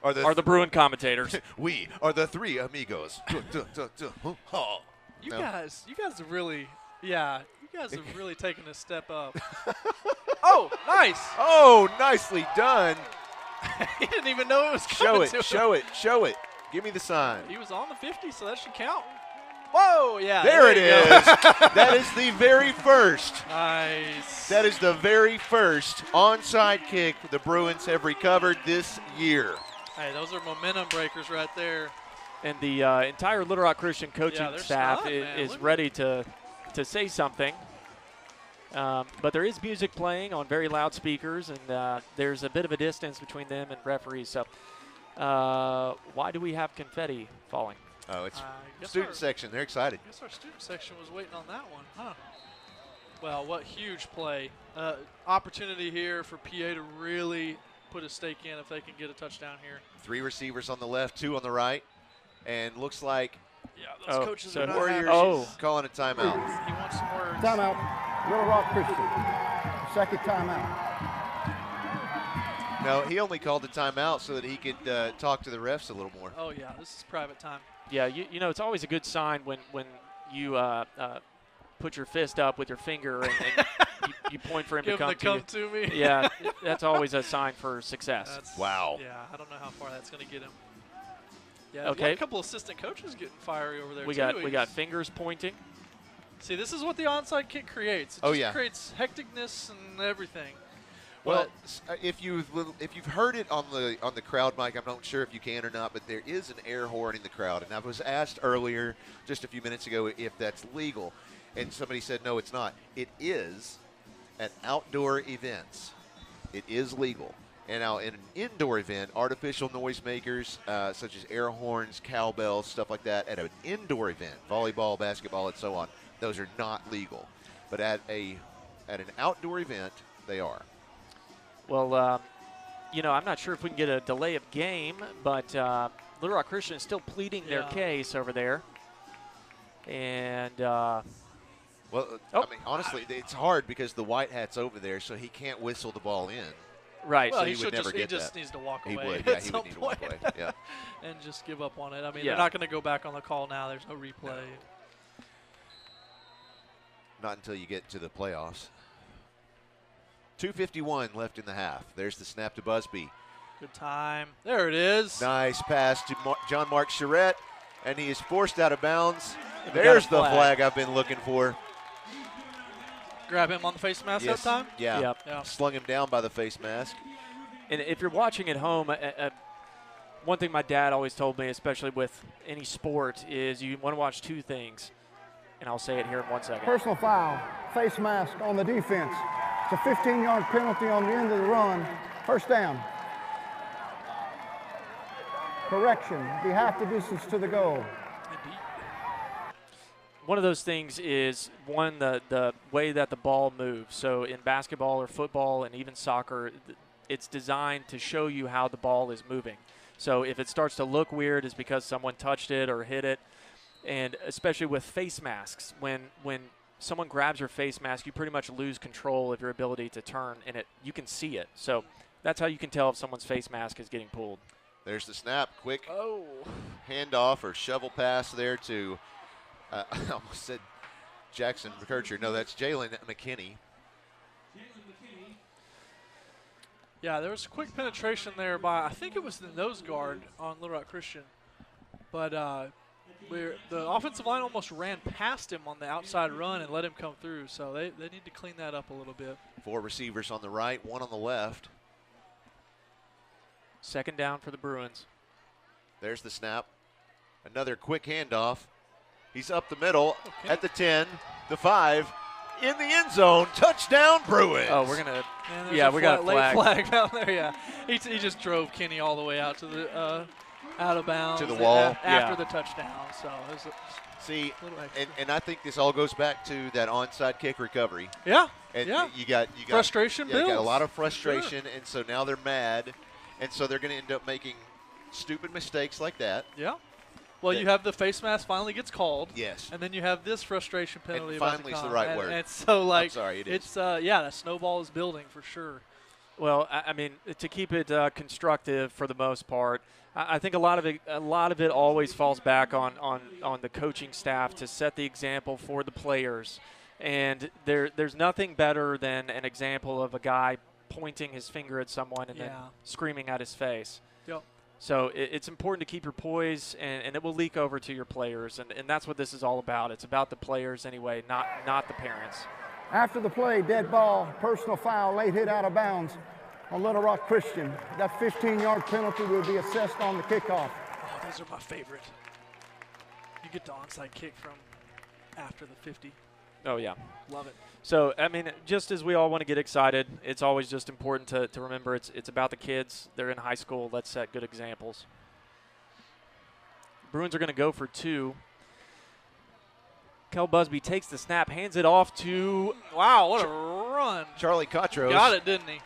are the Bruin commentators. We are the three amigos. You guys have really, you guys have really taken a step up. Oh, nice. Oh, nicely done. He didn't even know it was coming to him. Show it. Give me the sign. He was on the 50, so that should count. Whoa, yeah. There it is. That is the very first. Nice. That is the very first onside kick the Bruins have recovered this year. Hey, those are momentum breakers right there. And the entire Little Rock Christian coaching staff is ready to say something. But there is music playing on very loud speakers, and there's a bit of a distance between them and referees. So why do we have confetti falling? Oh, it's student section. They're excited. I guess our student section was waiting on that one, huh? Well, what huge play. Opportunity here for PA to really put a stake in if they can get a touchdown here. 3 receivers on the left, 2 on the right. And looks like those coaches are not Warriors calling a timeout. He wants some words. Timeout. Little Rock Christian. Second timeout. No, he only called the timeout so that he could talk to the refs a little more. Oh, yeah, this is private time. Yeah, you know, it's always a good sign when you put your fist up with your finger and you point for him to come to me. Yeah, that's always a sign for success. Wow. Yeah, I don't know how far that's going to get him. Yeah, okay. A couple assistant coaches getting fiery over there. We got fingers pointing. See, this is what the onside kick creates. It just creates hecticness and everything. Well, if you've heard it on the crowd mic, I'm not sure if you can or not, but there is an air horn in the crowd. And I was asked earlier, just a few minutes ago, if that's legal, and somebody said no, it's not. It is at outdoor events. It is legal. And now in an indoor event, artificial noisemakers such as air horns, cowbells, stuff like that, at an indoor event, volleyball, basketball, and so on, those are not legal. But at an outdoor event, they are. Well, I'm not sure if we can get a delay of game, but Little Rock Christian is still pleading their case over there. And, I mean, honestly, it's hard because the white hat's over there, so he can't whistle the ball in. Right. Well, so he would never get that. He just needs to walk away. He would, yeah, he would need to walk away, yeah. And just give up on it. I mean, they're not going to go back on the call now. There's no replay. No. Not until you get to the playoffs. 2:51 left in the half. There's the snap to Busby. Good time. There it is. Nice pass to John Mark Charette, and he is forced out of bounds. There's the flag I've been looking for. Grab him on the face mask that time? Yeah. Slung him down by the face mask. And if you're watching at home, one thing my dad always told me, especially with any sport, is you want to watch two things. And I'll say it here in 1 second. Personal foul, face mask on the defense. It's a 15-yard penalty on the end of the run. First down. Correction, be half the distance to the goal. One of those things is, one, the way that the ball moves. So in basketball or football and even soccer, it's designed to show you how the ball is moving. So if it starts to look weird, it's because someone touched it or hit it. And especially with face masks, when someone grabs your face mask, you pretty much lose control of your ability to turn, and you can see it. So that's how you can tell if someone's face mask is getting pulled. There's the snap. Quick handoff or shovel pass there to I almost said Jackson McKercher. No, that's Jalen McKinney. Yeah, there was a quick penetration there by, I think it was the nose guard on Little Rock Christian. But the offensive line almost ran past him on the outside run and let him come through. So they need to clean that up a little bit. 4 receivers on the right, 1 on the left. Second down for the Bruins. There's the snap. Another quick handoff. He's up the middle at the 10, the 5, in the end zone. Touchdown, Bruins. Oh, we're going to – yeah, we got a flag down there, yeah. He just drove Kenny all the way out to the out of bounds. To the wall. After the touchdown. So it was See, and I think this all goes back to that onside kick recovery. Yeah, and you got frustration builds. You got a lot of frustration, and so now they're mad, and so they're going to end up making stupid mistakes like that. Yeah. Well, you have the face mask finally gets called. Yes. And then you have this frustration penalty. And finally is the right word. And so, like, I'm sorry, it is. It's that snowball is building for sure. Well, I mean, to keep it constructive for the most part, I think a lot of it always falls back on the coaching staff to set the example for the players. And there's nothing better than an example of a guy pointing his finger at someone and then screaming at his face. Yep. So it's important to keep your poise, and it will leak over to your players, and that's what this is all about. It's about the players anyway, not the parents. After the play, dead ball, personal foul, late hit out of bounds on Little Rock Christian. That 15-yard penalty will be assessed on the kickoff. Oh, those are my favorite. You get the onside kick from after the 50. Oh, yeah. Love it. So, I mean, just as we all want to get excited, it's always just important to remember it's about the kids. They're in high school. Let's set good examples. Bruins are going to go for 2. Kel Busby takes the snap, hands it off to – wow, what a run. Charlie Cotros. Got it, didn't he?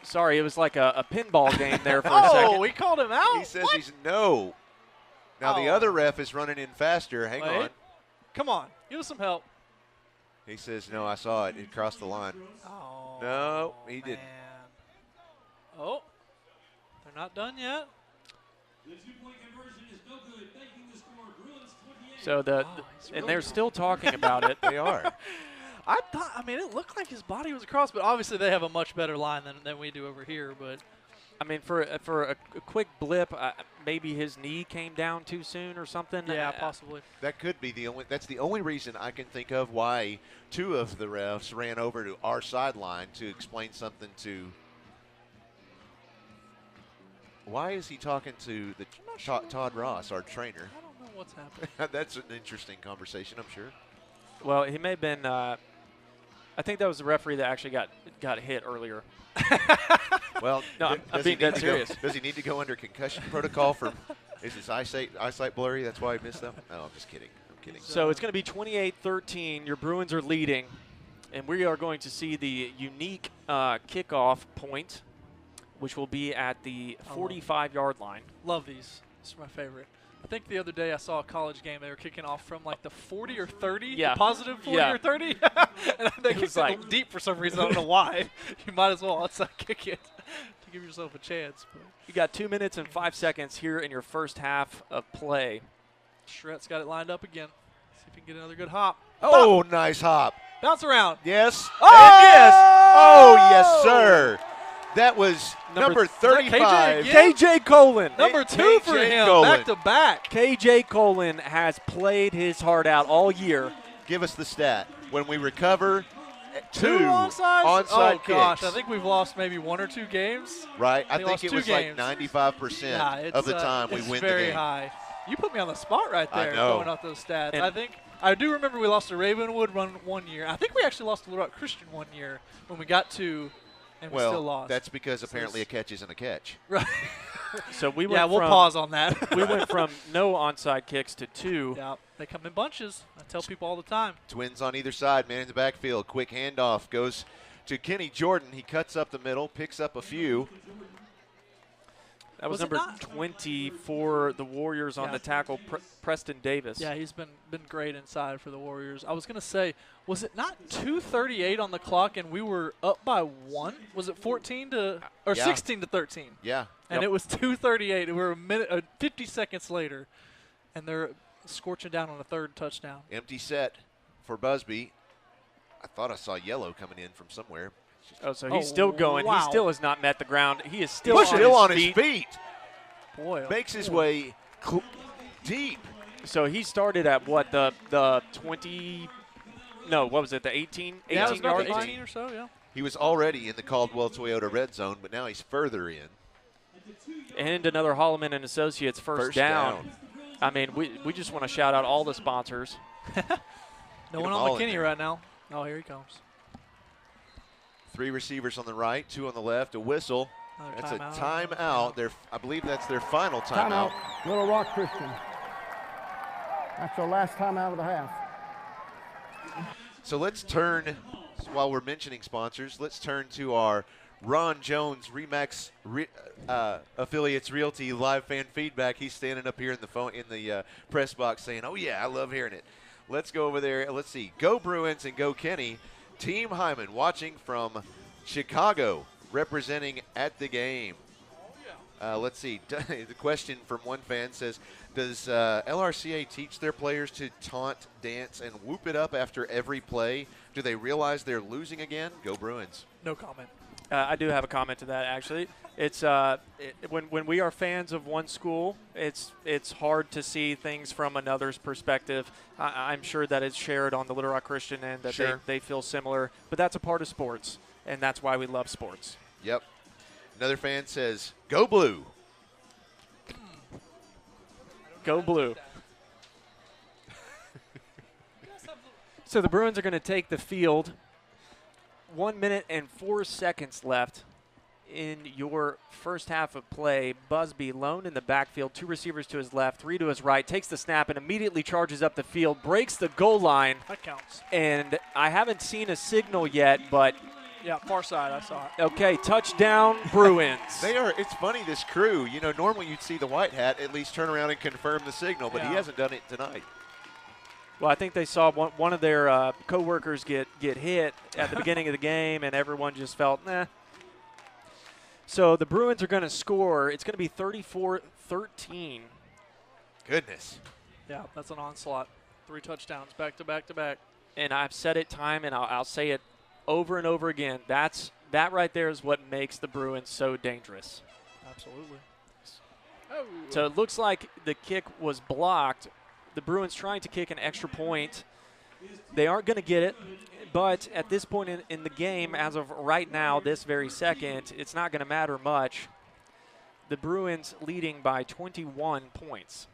Sorry, it was like a pinball game there for a second. Oh, we called him out? He says he's no. Now the other ref is running in faster. Hang on. Come on. Give us some help. He says, no, I saw it. It crossed the line. Oh, no, he didn't. Oh, they're not done yet. So and they're still talking about it. They are. I mean, it looked like his body was across, but obviously they have a much better line than we do over here. But I mean, for a quick blip, maybe his knee came down too soon or something. Yeah, possibly. That could be that's the only reason I can think of why 2 of the refs ran over to our sideline to explain something to Why is he talking to the Todd Ross, our trainer? I don't know what's happening. That's an interesting conversation, I'm sure. Well, he may have been. I think that was the referee that actually got hit earlier. Well, no, I'm being dead serious. Does he need to go under concussion protocol for? Is his eyesight blurry? That's why he missed them. No, I'm just kidding. I'm kidding. So it's going to be 28-13. Your Bruins are leading, and we are going to see the unique kickoff point, which will be at the 45-yard line. Love these. This is my favorite. I think the other day I saw a college game. They were kicking off from like the 40 or 30, yeah. the positive 40 or 30. And they kicked it deep for some reason. I don't know why. You might as well outside kick it to give yourself a chance. But you got 2 minutes and 5 seconds here in your first half of play. Shret's got it lined up again. See if he can get another good hop. Oh, nice hop. Bounce around. Yes. Oh! And yes. Oh, yes, sir. That was number 35. KJ Colin. Number 2 for him, back to back. KJ Colin has played his heart out all year. Give us the stat. When we recover, 2 onside kicks. Gosh, I think we've lost maybe 1 or 2 games. Right. I think it was games. like 95% of the time we win the game. It's very high. You put me on the spot right there going out those stats. And I do remember we lost to Ravenwood one year. I think we actually lost to Little Rock Christian one year when we got to – and we still lost. That's because apparently a catch isn't a catch. Right. So we went we'll pause on that. We went from no onside kicks to 2. Yeah, they come in bunches. I tell people all the time. Twins on either side, man in the backfield. Quick handoff goes to Kenny Jordan. He cuts up the middle, picks up a few. That was number 20 for the Warriors on the tackle, Preston Davis. Yeah, he's been great inside for the Warriors. I was going to say, was it not 2:38 on the clock and we were up by 1? Was it 16 to 13? Yeah. And it was 2:38. We were 50 seconds later, and they're scorching down on a 3rd touchdown. Empty set for Busby. I thought I saw yellow coming in from somewhere. Oh, so he's still going. Wow. He still has not met the ground. He is still on his feet. Boy, makes his way deep. So he started at what, the 20? No, what was it? The 18? Yeah, 18 yard line? 18 or so. Yeah. He was already in the Caldwell Toyota red zone, but now he's further in. And another Holloman and Associates first down. I mean, we just want to shout out all the sponsors. No one on McKinney right now. Oh, here he comes. 3 receivers on the right, 2 on the left, a whistle. That's a timeout. I believe that's their final timeout. Little Rock Christian. That's their last timeout of the half. So let's turn, while we're mentioning sponsors, let's turn to our Ron Jones Remax Affiliates Realty live fan feedback. He's standing up here in the press box saying, "Oh yeah, I love hearing it." Let's go over there. Let's see. Go Bruins and go Kenny. Team Hyman watching from Chicago, representing at the game. Let's see. The question from one fan says, does LRCA teach their players to taunt, dance, and whoop it up after every play? Do they realize they're losing again? Go Bruins. No comment. I do have a comment to that, actually. It's when we are fans of one school, it's hard to see things from another's perspective. I'm sure that it's shared on the Little Rock Christian end that they feel similar, but that's a part of sports, and that's why we love sports. Yep. Another fan says, "Go Blue." Go Blue. So the Bruins are going to take the field. 1 minute and 4 seconds left in your first half of play. Busby lone in the backfield, 2 receivers to his left, 3 to his right, takes the snap and immediately charges up the field, breaks the goal line. That counts. And I haven't seen a signal yet, but yeah, far side, I saw it. Okay, touchdown Bruins. It's funny, this crew, normally you'd see the white hat at least turn around and confirm the signal, but he hasn't done it tonight. Well, I think they saw one of their co-workers get hit at the beginning of the game, and everyone just felt, nah. So the Bruins are going to score. It's going to be 34-13. Goodness. Yeah, that's an onslaught. 3 touchdowns back to back to back. And I've said it time, and I'll say it over and over again. That right there is what makes the Bruins so dangerous. Absolutely. Oh. So it looks like the kick was blocked. The Bruins trying to kick an extra point. They aren't going to get it, but at this point in the game, as of right now, this very second, it's not going to matter much. the Bruins leading by 21 points.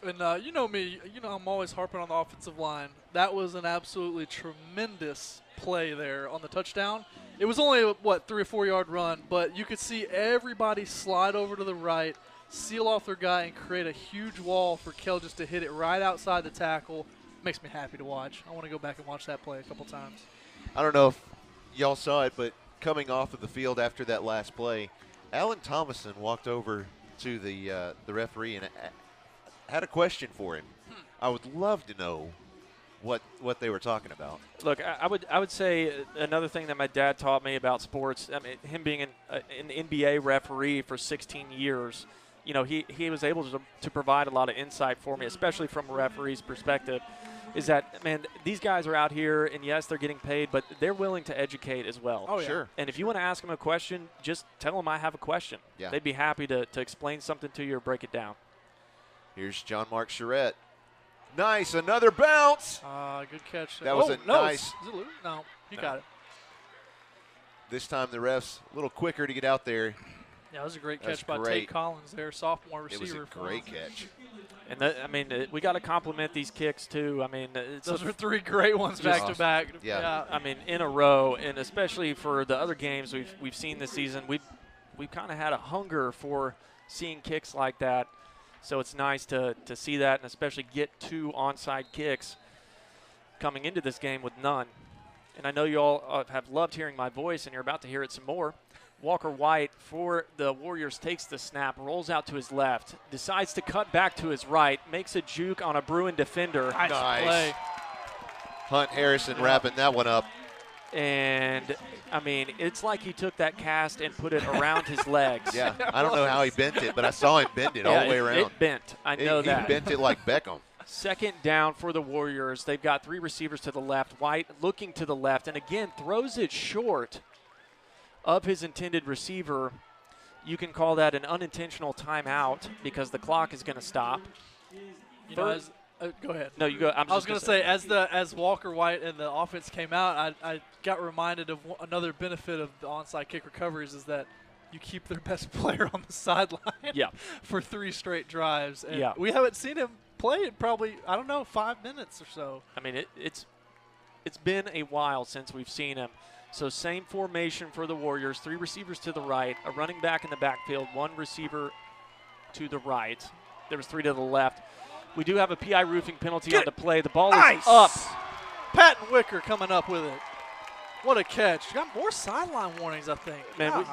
And you know me, I'm always harping on the offensive line. That was an absolutely tremendous play there on the touchdown. It was only a, 3 or 4 yard run, but you could see everybody slide over to the right, seal off their guy, and create a huge wall for Kel just to hit it right outside the tackle. Makes me happy to watch. I want to go back and watch that play a couple times. I don't know if y'all saw it, but coming off of the field after that last play, Alan Thomason walked over to the referee and had a question for him. I would love to know what they were talking about. Look, I would say another thing that my dad taught me about sports. I mean, him being an NBA referee for 16 years, he was able to provide a lot of insight for me, especially from a referee's perspective. Is that, man, these guys are out here, and yes, they're getting paid, but they're willing to educate as well. Oh, yeah. Sure. And if you want to ask them a question, just tell them I have a question. Yeah. They'd be happy to explain something to you or break it down. Here's John Mark Charette. Nice, another bounce. Good catch. That was a nice. Is it loose? No, you got it. This time the refs a little quicker to get out there. Yeah, that was a great catch by Tate Collins there, sophomore receiver. It was a great catch. And we got to compliment these kicks too. I mean, those are 3 great ones back to back. Yeah. I mean, in a row, and especially for the other games we've seen this season, we've kind of had a hunger for seeing kicks like that. So it's nice to see that, and especially get 2 onside kicks coming into this game with none. And I know you all have loved hearing my voice, and you're about to hear it some more. Walker White for the Warriors takes the snap, rolls out to his left, decides to cut back to his right, makes a juke on a Bruin defender. Nice play. Hunt Harrison wrapping that one up. And, I mean, it's like he took that cast and put it around his legs. Yeah, I don't know how he bent it, but I saw him bend it all the way around. It bent. I know that. He bent it like Beckham. Second down for the Warriors. They've got 3 receivers to the left. White looking to the left, and again throws it short of his intended receiver. You can call that an unintentional timeout because the clock is going to stop. Go ahead. No, you go. I was going to say, as Walker White and the offense came out, I got reminded of another benefit of the onside kick recoveries is that you keep their best player on the sideline for 3 straight drives. And we haven't seen him play in probably, 5 minutes or so. I mean, it's been a while since we've seen him. So same formation for the Warriors, 3 receivers to the right, a running back in the backfield, 1 receiver to the right. There was 3 to the left. We do have a PI roofing penalty on the play. The ball is up. Patton Wicker coming up with it. What a catch. Got more sideline warnings, I think. Man,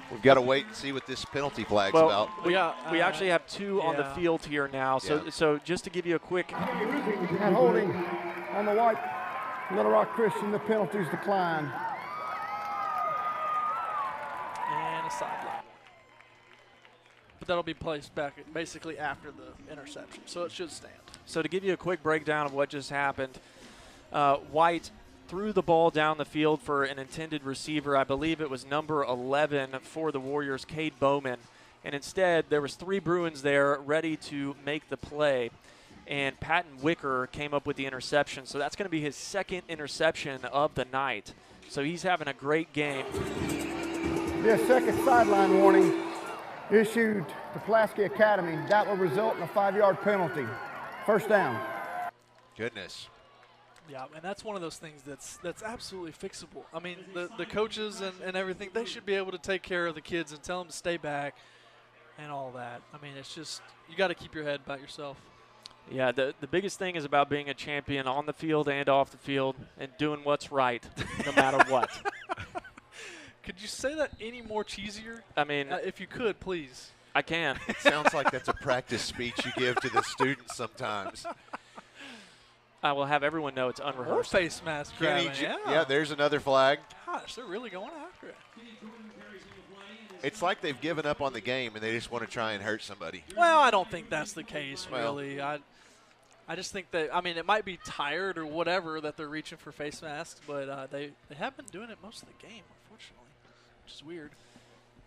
we've got to wait and see what this penalty flag's about. We actually have 2 on the field here now. So just to give you a quick. And holding on the White Little Rock Christian, the penalties decline. And a sideline. But that'll be placed back basically after the interception, so it should stand. So to give you a quick breakdown of what just happened, White threw the ball down the field for an intended receiver. I believe it was number 11 for the Warriors, Cade Bowman. And instead, there was 3 Bruins there ready to make the play. And Patton Wicker came up with the interception. So that's going to be his 2nd interception of the night. So he's having a great game. The 2nd sideline warning issued to Pulaski Academy. That will result in a 5-yard penalty. First down. Goodness. Yeah, and that's one of those things that's absolutely fixable. I mean, the coaches and everything, they should be able to take care of the kids and tell them to stay back and all that. I mean, it's just, you got to keep your head about yourself. Yeah, the biggest thing is about being a champion on the field and off the field and doing what's right no matter what. Could you say that any more cheesier? I mean, if you could, please. I can. It sounds like that's a practice speech you give to the students sometimes. I will have everyone know it's unrehearsed. Or face mask grabbing, yeah, there's another flag. Gosh, they're really going after it. It's like they've given up on the game and they just want to try and hurt somebody. Well, I don't think that's the case, really. I just think that, I mean, it might be tired or whatever that they're reaching for face masks, but they have been doing it most of the game, unfortunately, which is weird.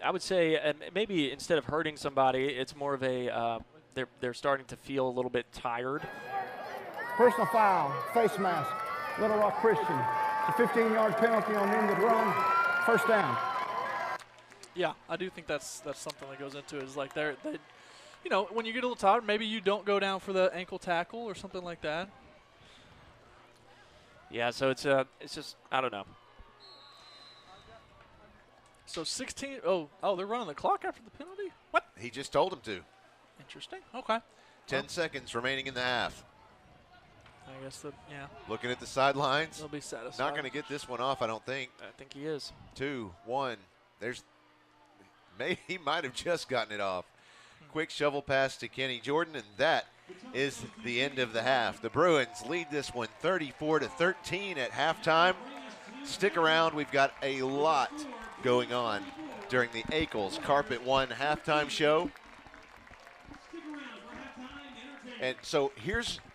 I would say maybe instead of hurting somebody, it's more of a they're starting to feel a little bit tired. Personal foul, face mask, Little Rock Christian. It's a 15-yard penalty on the end of the run. First down. Yeah, I do think that's something that goes into it. Is like they, you know, when you get a little tired, maybe you don't go down for the ankle tackle or something like that. Yeah, so it's just, I don't know. So 16. Oh, they're running the clock after the penalty. What? He just told him to. Interesting. Okay. 10 seconds remaining in the half. I guess yeah. Looking at the sidelines. They'll be satisfied. Not going to get this one off, I don't think. I think he is. 2, 1. He might have just gotten it off. Quick shovel pass to Kenny Jordan, and that is the end of the half. The Bruins lead this one 34-13 at halftime. Stick around. We've got a lot going on during the Ackles Carpet One halftime show. And so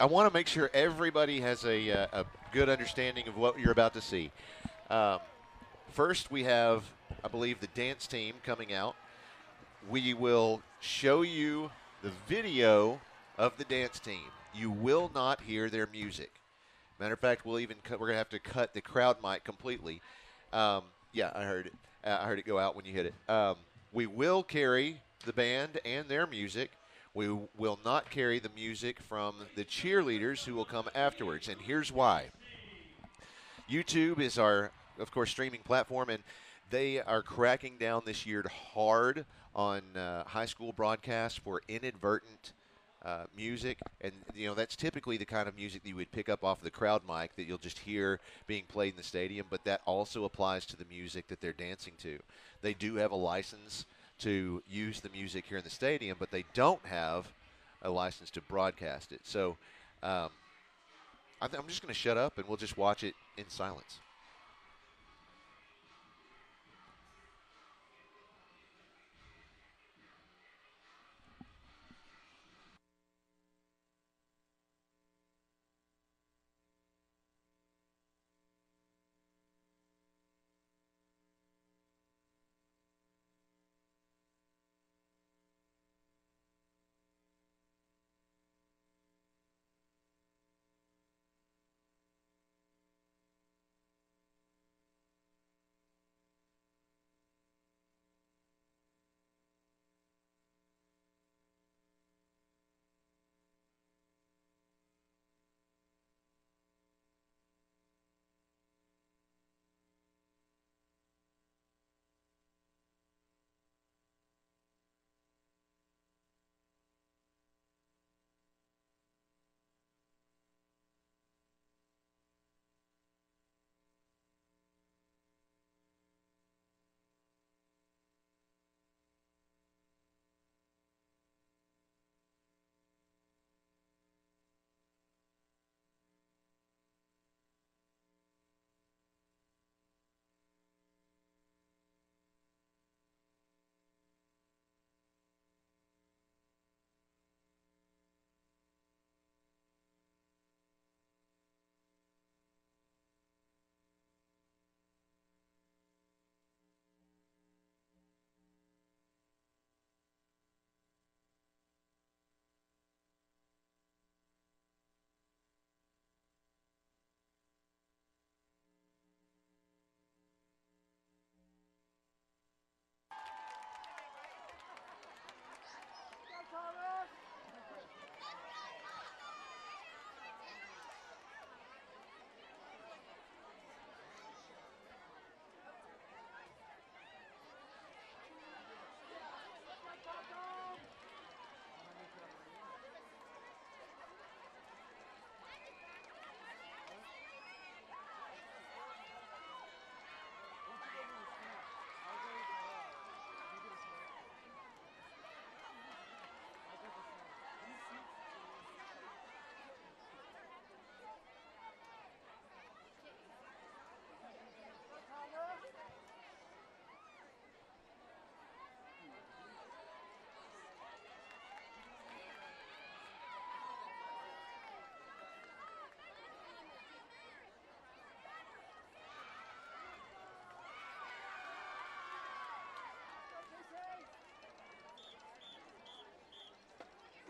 I want to make sure everybody has a good understanding of what you're about to see. First, we have, I believe, the dance team coming out. We will show you the video of the dance team. You will not hear their music. Matter of fact, we're going to have to cut the crowd mic completely. Yeah, I heard it. I heard it go out when you hit it. We will carry the band and their music. We will not carry the music from the cheerleaders who will come afterwards, and here's why. YouTube is our, of course, streaming platform, and they are cracking down this year hard on high school broadcasts for inadvertent music, and that's typically the kind of music that you would pick up off the crowd mic that you'll just hear being played in the stadium, but that also applies to the music that they're dancing to. They do have a license to use the music here in the stadium, but they don't have a license to broadcast it. So I'm just going to shut up and we'll just watch it in silence.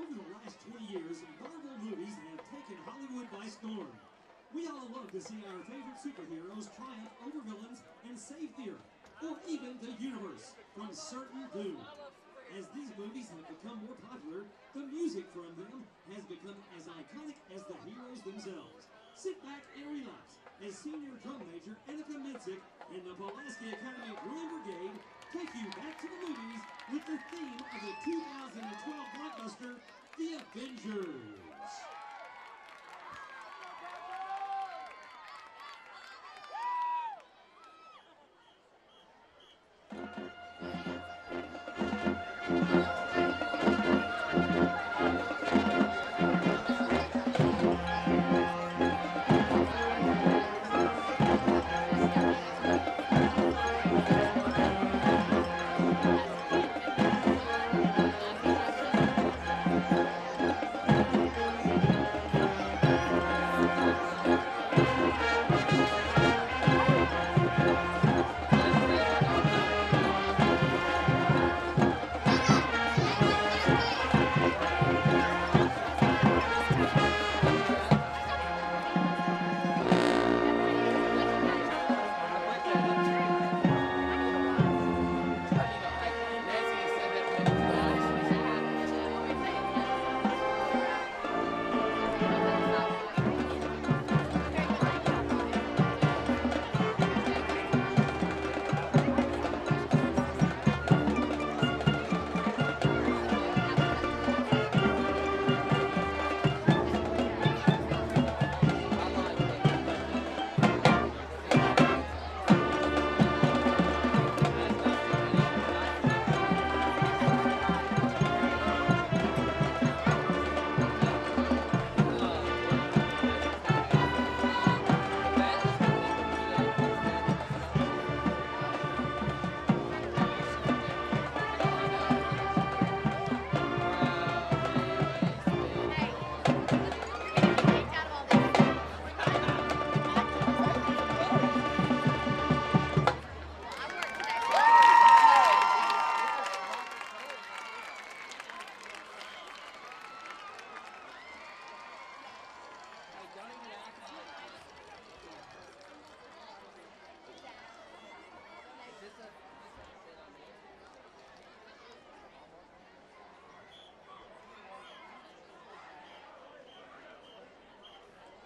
Over the last 20 years, Marvel movies have taken Hollywood by storm. We all love to see our favorite superheroes triumph over villains and save the Earth, or even the universe, from certain doom. As these movies have become more popular, the music from them has become as iconic as the heroes themselves. Sit back and relax as Senior Drum Major Annika Mitzik and the Pulaski Academy Bruin Brigade take you back to the movies with the theme of the 2012 blockbuster, The Avengers.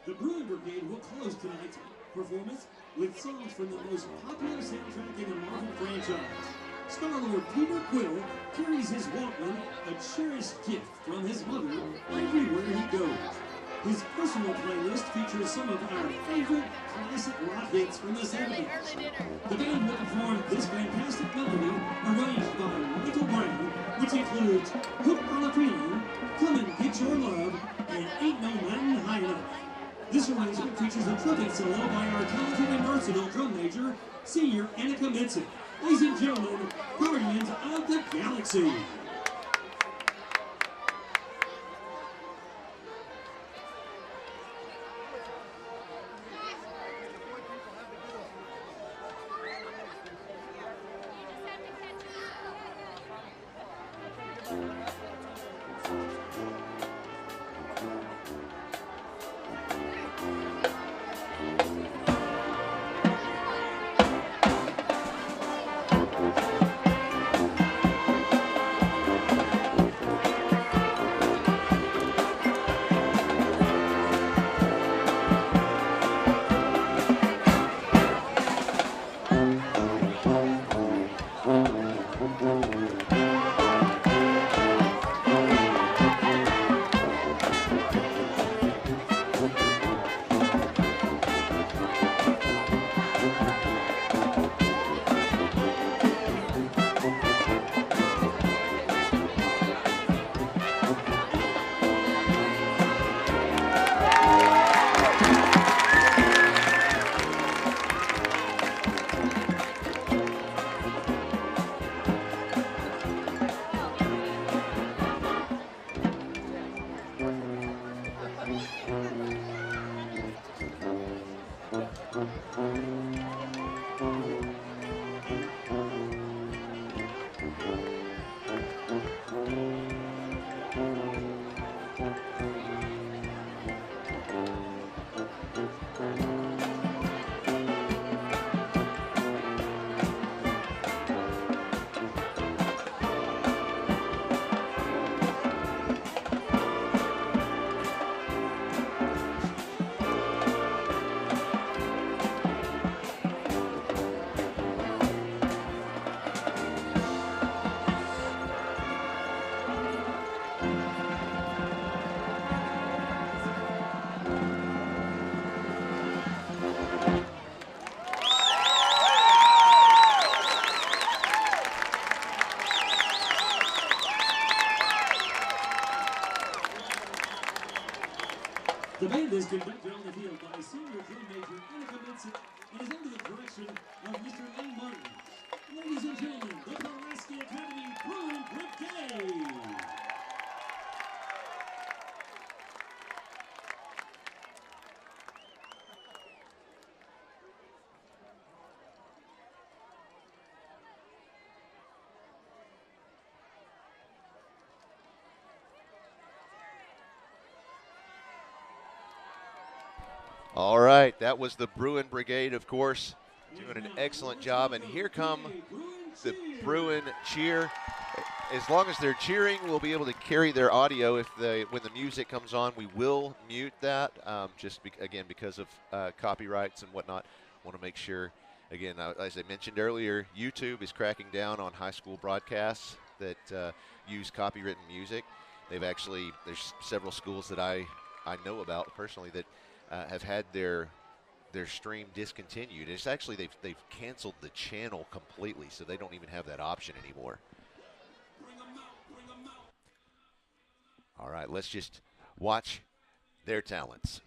The Bruin Brigade will close tonight's performance with songs from the most popular soundtrack in the Marvel franchise. Star-Lord Peter Quill carries his Walkman, a cherished gift from his mother, everywhere he goes. His personal playlist features some of our favorite classic rock hits from the 70s. The band will perform this fantastic melody arranged by Michael Brown, which includes Hooked on a Feeling, Come and Get Your Love, and Ain't No Mountain High Enough. This arrangement features a trumpet solo by our talented and versatile drum major, Senior Annika Mitzik. Ladies and gentlemen, Guardians of the Galaxy. conducted on the field by senior drum major Annika Minson and is under the direction of Mr. Lee Martin. Ladies and gentlemen, the Pulaski Academy Bruin Brigade. All right, that was the Bruin Brigade, of course, doing an excellent job. And here come the Bruin cheer. As long as they're cheering, we'll be able to carry their audio. When the music comes on, we will mute that, again, because of copyrights and whatnot. Want to make sure, again, as I mentioned earlier, YouTube is cracking down on high school broadcasts that use copywritten music. There's several schools that I know about personally that have had their stream discontinued. It's actually they've canceled the channel completely, so they don't even have that option anymore. All right, let's just watch their talents.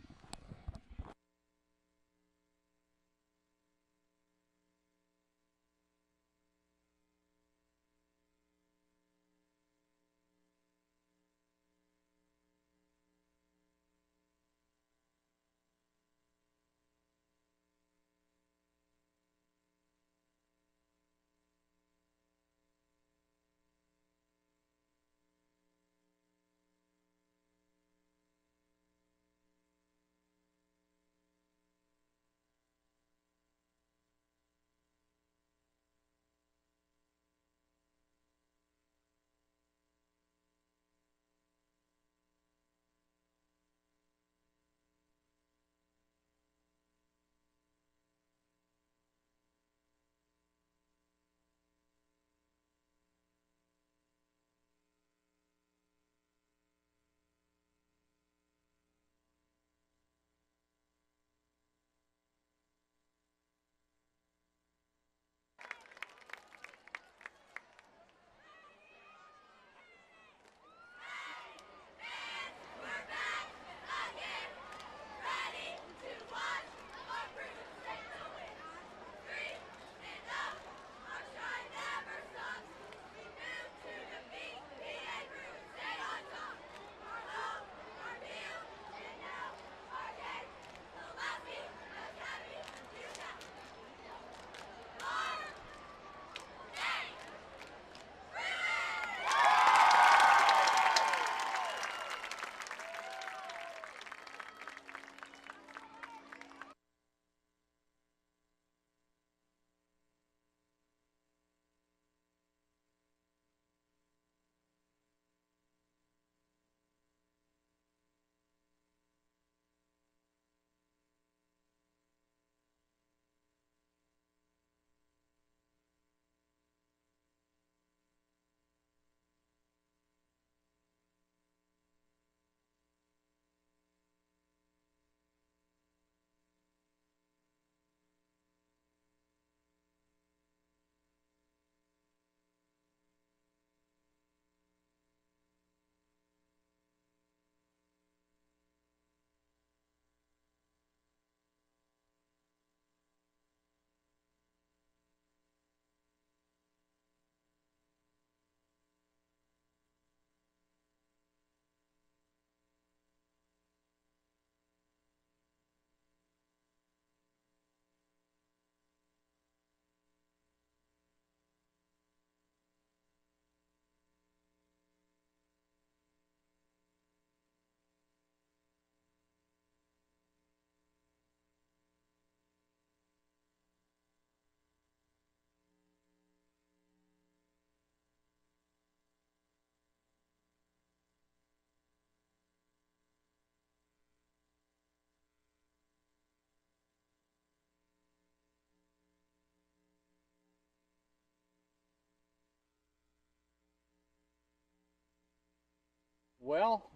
Well,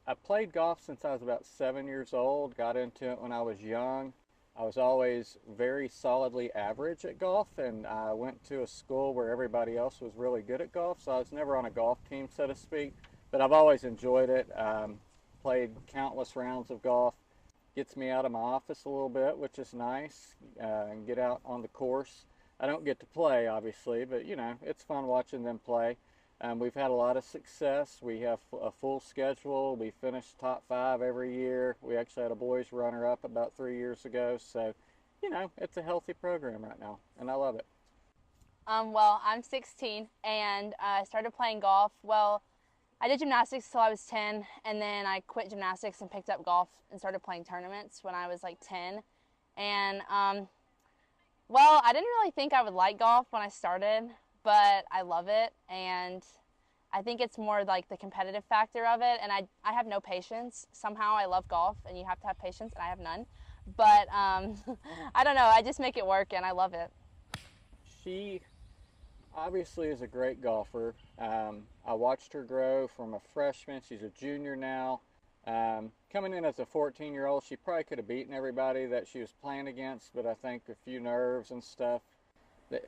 I played golf since I was about 7 years old, got into it when I was young. I was always very solidly average at golf, and I went to a school where everybody else was really good at golf, so I was never on a golf team, so to speak, but I've always enjoyed it. Played countless rounds of golf, Gets me out of my office a little bit, which is nice, and get out on the course. I don't get to play, obviously, but, you know, it's fun watching them play. We've had a lot of success. We have a full schedule. We finish top 5 every year. We actually had a boys runner-up about 3 years ago. So, you know, it's a healthy program right now, and I love it. Well, I'm 16, and I started playing golf. Well, I did gymnastics till I was 10, and then I quit gymnastics and picked up golf and started playing tournaments when I was like 10. And, well, I didn't really think I would like golf when I started, but I love it, and I think it's more like the competitive factor of it, and I have no patience. Somehow I love golf, and you have to have patience, and I have none. But I don't know, I just make it work, and I love it. She obviously is a great golfer. I watched her grow from a freshman. She's a junior now. Coming in as a 14-year-old, she probably could have beaten everybody that she was playing against, but I think a few nerves and stuff,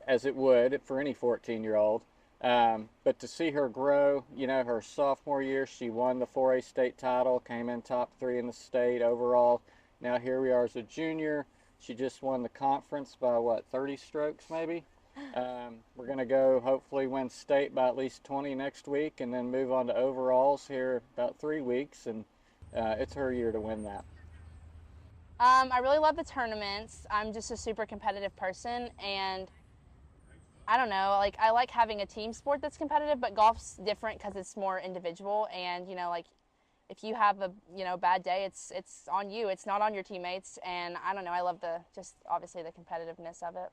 as it would for any 14-year-old. But to see her grow, you know, her sophomore year, she won the 4A state title, came in top 3 in the state overall. Now here we are as a junior. She just won the conference by, what, 30 strokes maybe? We're going to go hopefully win state by at least 20 next week and then move on to overalls here about 3 weeks, and it's her year to win that. I really love the tournaments. I'm just a super competitive person, and I don't know, like I like having a team sport that's competitive, but golf's different because it's more individual, and you know, like if you have a bad day, it's on you. It's not on your teammates, and I don't know, I love just obviously the competitiveness of it.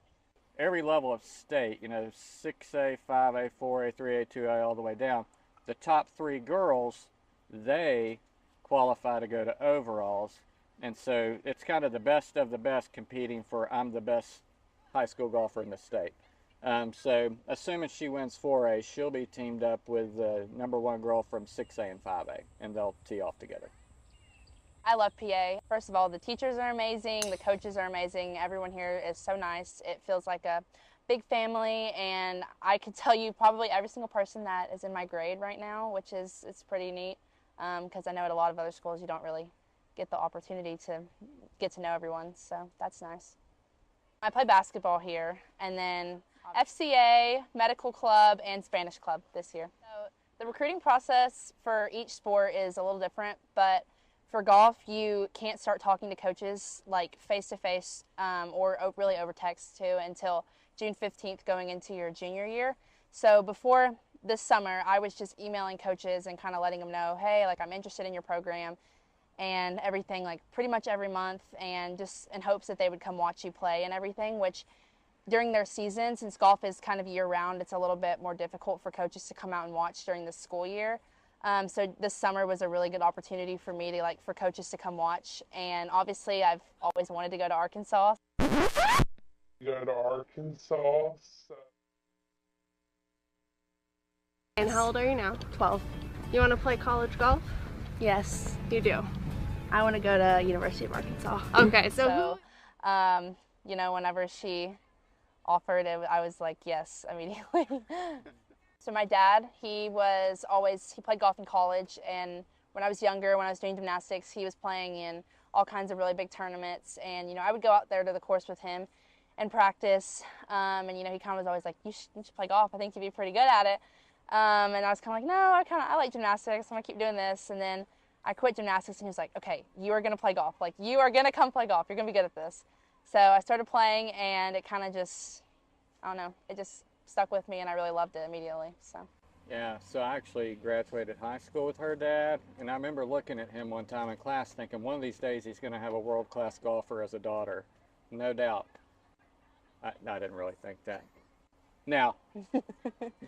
Every level of state, you know, 6A, 5A, 4A, 3A, 2A, all the way down, the top 3 girls, they qualify to go to overalls. And so it's kind of the best of the best competing for I'm the best high school golfer in the state. So assuming she wins 4A, she'll be teamed up with the #1 girl from 6A and 5A, and they'll tee off together. I love PA. First of all, the teachers are amazing, the coaches are amazing, everyone here is so nice. It feels like a big family, and I could tell you probably every single person that is in my grade right now, which is it's pretty neat, because I know at a lot of other schools you don't really get the opportunity to get to know everyone, so that's nice. I play basketball here, and then FCA, medical club, and Spanish club this year. So the recruiting process for each sport is a little different, but for golf, you can't start talking to coaches like face-to-face or really over text too until June 15th going into your junior year. So before this summer, I was just emailing coaches and kind of letting them know, hey, like I'm interested in your program and everything, like pretty much every month, and just in hopes that they would come watch you play and everything, which during their season, since golf is kind of year-round, it's a little bit more difficult for coaches to come out and watch during the school year. So this summer was a really good opportunity for me to for coaches to come watch, and obviously I've always wanted to go to Arkansas. Go to Arkansas. And how old are you now? 12. You want to play college golf? Yes. You do? I want to go to University of Arkansas. Okay, so you know, whenever she offered it, I was like, yes, immediately. So my dad, he played golf in college, and when I was younger, when I was doing gymnastics, he was playing in all kinds of really big tournaments, and, you know, I would go out there to the course with him and practice, and, you know, he kind of was always like, you should play golf, I think you'd be pretty good at it, and I was kind of like, no, I like gymnastics, I'm going to keep doing this, and then I quit gymnastics, and he was like, okay, you are going to play golf, like, you are going to come play golf, you're going to be good at this. So I started playing, and it kind of just, I don't know, it just stuck with me, and I really loved it immediately. So. Yeah, so I actually graduated high school with her dad, and I remember looking at him one time in class thinking one of these days he's going to have a world-class golfer as a daughter. No doubt. I didn't really think that. Now,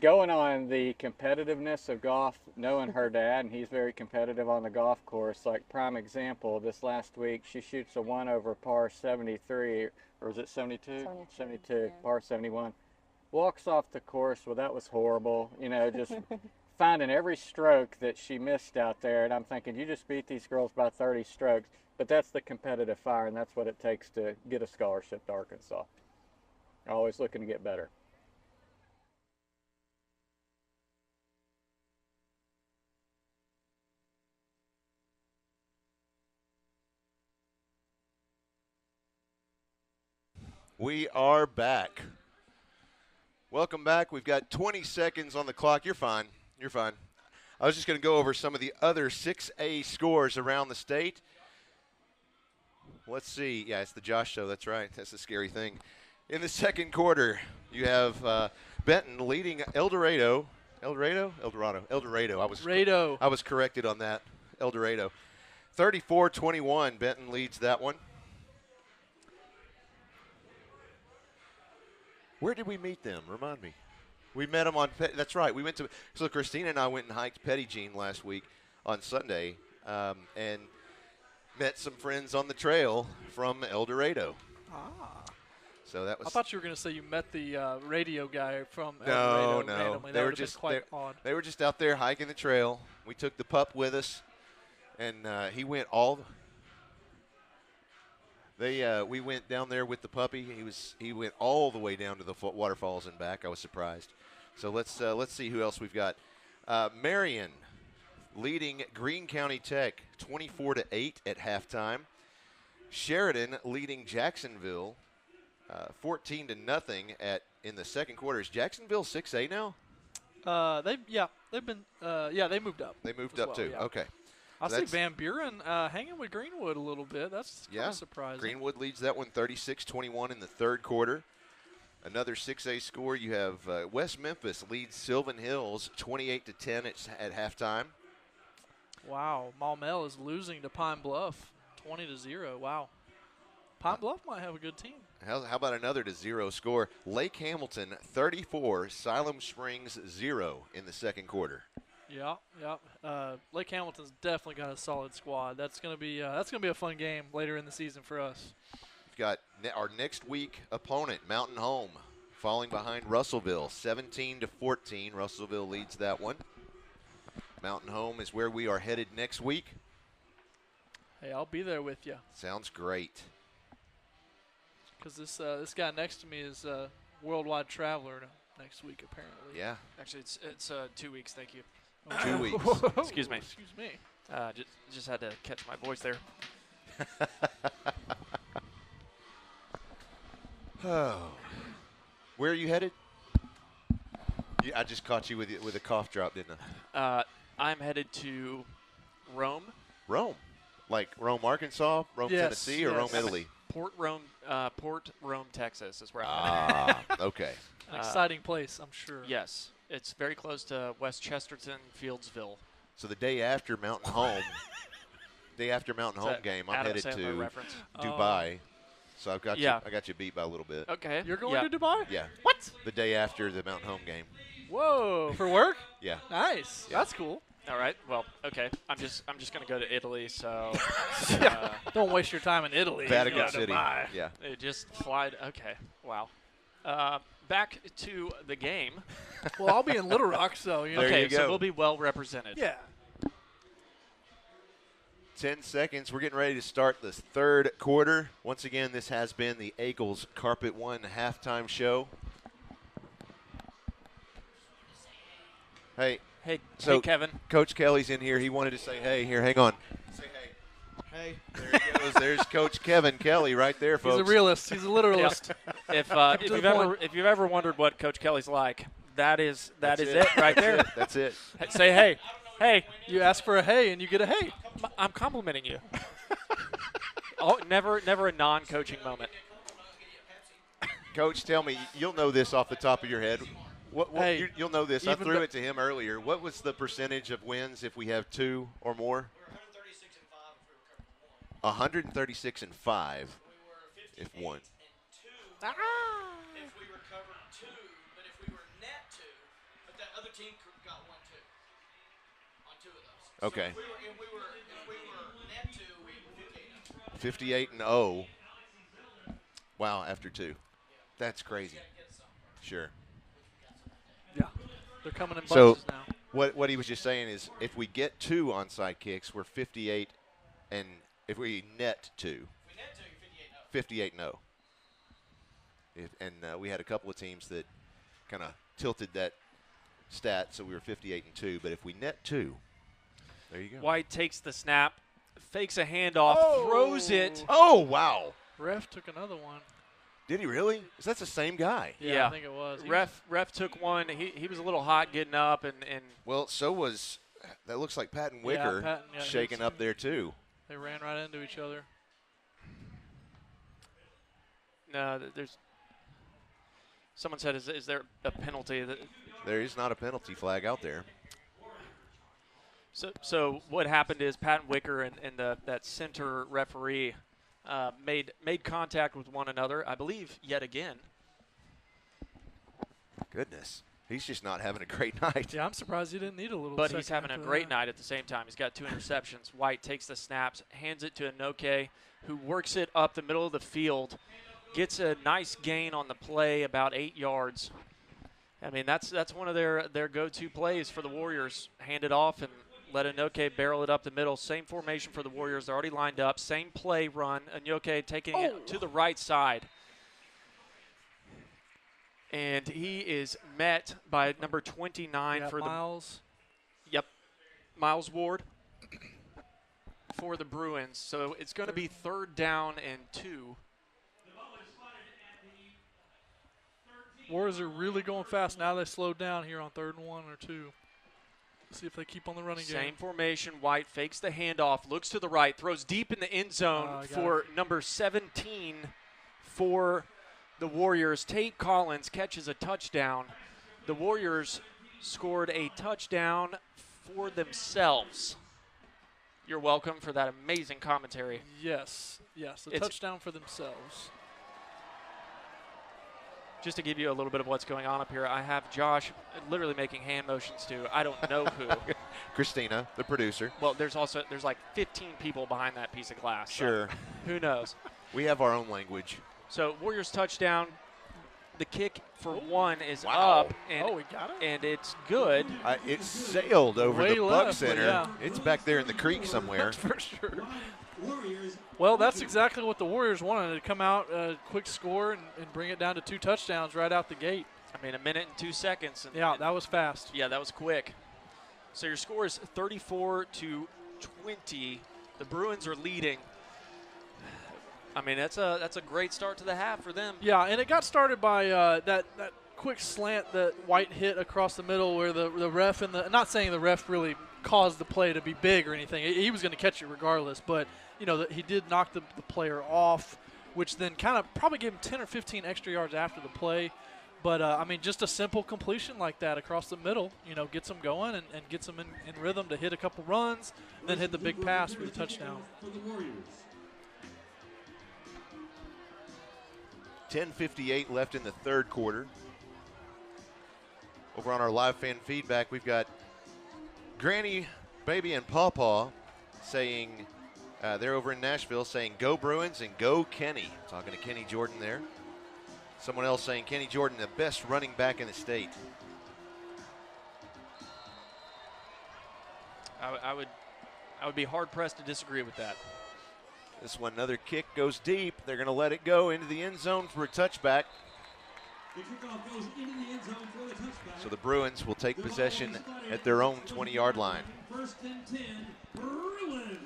going on the competitiveness of golf, knowing her dad, and he's very competitive on the golf course, like prime example, this last week she shoots a 1 over par 73, or is it 72? 72, yeah. Par 71. Walks off the course, well, that was horrible, you know, just finding every stroke that she missed out there, and I'm thinking, you just beat these girls by 30 strokes, but that's the competitive fire, and that's what it takes to get a scholarship to Arkansas. Always looking to get better. We are back. Welcome back. We've got 20 seconds on the clock. You're fine. You're fine. I was just going to go over some of the other 6A scores around the state. Let's see. Yeah, it's the Josh show. That's right. That's the scary thing. In the second quarter, you have Benton leading El Dorado. El Dorado? El Dorado. El Dorado. I was corrected on that. El Dorado. 34-21. Benton leads that one. Where did we meet them? Remind me. We met them on – that's right. We went to – so Christina and I went and hiked Petit Jean last week on Sunday and met some friends on the trail from El Dorado. Ah. So that was – I thought you were going to say you met the radio guy from El Dorado No. randomly. That would have been quite odd. They were just out there hiking the trail. We took the pup with us, and he went all – we went down there with the puppy. He went all the way down to the waterfalls and back. I was surprised. So let's see who else we've got. Marion leading Greene County Tech 24-8 at halftime. Sheridan leading Jacksonville 14-0 in the second quarter. Is Jacksonville 6A now? They moved up. They moved up too. Yeah. Okay. I So see that's- Van Buren hanging with Greenwood a little bit. That's kind of surprising. Greenwood leads that one 36-21 in the third quarter. Another 6A score. You have West Memphis leads Sylvan Hills 28-10 at halftime. Wow, Maumelle is losing to Pine Bluff 20-0. Wow. Pine Bluff might have a good team. How about another 0 score? Lake Hamilton 34, Siloam Springs 0 in the second quarter. Yeah. Lake Hamilton's definitely got a solid squad. That's gonna be a fun game later in the season for us. We've got our next week opponent, Mountain Home, falling behind Russellville 17-14. Russellville leads that one. Mountain Home is where we are headed next week. Hey, I'll be there with you. Sounds great. Because this guy next to me is a worldwide traveler next week apparently. Yeah. Actually, it's 2 weeks. Thank you. 2 weeks. Excuse me. Excuse me. Just had to catch my voice there. Oh. Where are you headed? I just caught you with a cough drop, didn't I? I'm headed to Rome. Rome? Like Rome, Arkansas, Rome, Tennessee, or Rome, Italy? Port Rome, Texas is where I'm headed. Okay. An exciting place, I'm sure. Yes. It's very close to West Chesterton, Fieldsville. So the day after Mountain Home, game, I'm Adam headed Sandler to reference? Dubai. So I've got Yeah. I got you beat by a little bit. Okay. You're going to Dubai? Yeah. What? The day after the Mountain Home game. Whoa, for work? Yeah. Nice. Yeah. That's cool. All right. Well, okay. I'm just gonna go to Italy. So Don't waste your time in Italy. Vatican You go to City. Dubai. Yeah. They just fly. Okay. Wow. Back to the game. Well, I'll be in Little Rock, so you know. There Okay, you go. so we'll be well represented. Yeah. 10 seconds. We're getting ready to start the third quarter. Once again, this has been the Eagles Carpet One halftime show. Hey, Hey, Kevin. Coach Kelly's in here. He wanted to say hey. Here, hang on. Say hey. Hey. There he goes. There's Coach Kevin Kelly right there, folks. He's a realist. He's a literalist. If you've ever wondered what Coach Kelly's like, that is it right there. That's it. Say hey. Hey. You ask for a hey and you get a hey. I'm complimenting you. Oh, never a non-coaching moment. Coach, tell me, you'll know this off the top of your head. Hey, you'll know this. I even threw it to him earlier. What was the percentage of wins if we have 2 or more? 136 and 5 if one. If we recovered 2, but if we were net 2, but that other team got 1 too on 2 of those. Okay. So if we were net 2, we were 58 and 0. Wow, after 2. That's crazy. Sure. Yeah. They're coming in So bunches now. what he was just saying is if we get 2 onside kicks, we're 58, and if we net 2, 58 and 0. And we had a couple of teams that kind of tilted that stat, so we were 58 and 2. But if we net 2, there you go. White takes the snap, fakes a handoff, throws it. Oh, wow. Ref took another one. Did he really? Is that the same guy? Yeah, I think it was. Ref took one. He was a little hot getting up, and well, so was that looks like Patton Wicker shaking up there too. They ran right into each other. No, there's. Someone said, "Is there a penalty?" There is not a penalty flag out there. So what happened is Patton Wicker and that center referee made contact with one another, I believe, yet again. Goodness, he's just not having a great night. Yeah, I'm surprised he didn't need a little. But he's having a great night at the same time. He's got 2 interceptions. White takes the snaps, hands it to Inoke, who works it up the middle of the field, gets a nice gain on the play, about 8 yards. I mean, that's one of their go-to plays for the Warriors. Hand it off and let Inoke barrel it up the middle. Same formation for the Warriors. They're already lined up. Same play run. Inoke taking it to the right side. And he is met by number 29 for Miles. Miles Ward for the Bruins. So it's going to be 3rd down and 2. Warriors are really going fast. Now they slowed down here on 3rd and 1 or 2. See if they keep on the running game. Same formation. White fakes the handoff, looks to the right, throws deep in the end zone for number 17 for the Warriors. Tate Collins catches a touchdown. The Warriors scored a touchdown for themselves. You're welcome for that amazing commentary. Yes, a touchdown for themselves. Just to give you a little bit of what's going on up here, I have Josh literally making hand motions to I don't know who. Christina, the producer. Well, there's like 15 people behind that piece of glass. Sure. So who knows? We have our own language. So Warriors touchdown. The kick for 1 is up, and we got it? And it's good. It sailed over Way the left, Buck Center. yeah. It's back there in the creek somewhere. For sure. Well, that's exactly what the Warriors wanted, to come out, quick score, and bring it down to 2 touchdowns right out the gate. I mean, 1 minute and 2 seconds. Yeah, that was fast. Yeah, that was quick. So your score is 34-20. The Bruins are leading. I mean, that's a great start to the half for them. Yeah, and it got started by that quick slant that White hit across the middle where the ref and not saying the ref really caused the play to be big or anything. He was going to catch it regardless, but he did knock the player off, which then kind of probably gave him 10 or 15 extra yards after the play. But, I mean, just a simple completion like that across the middle, gets them going and gets them in rhythm to hit a couple runs, then hit the big pass for the touchdown. 10:58 left in the 3rd quarter. Over on our live fan feedback, we've got Granny, Baby, and Pawpaw saying, they're over in Nashville, saying, "Go Bruins and go Kenny." Talking to Kenny Jordan there. Someone else saying, "Kenny Jordan, the best running back in the state." I would be hard-pressed to disagree with that. This one, another kick goes deep. They're going to let it go into the end zone for a touchback. The kickoff goes into the end zone for the touchback. So the Bruins will take possession at their own 20-yard line. 1st and 10, Bruins.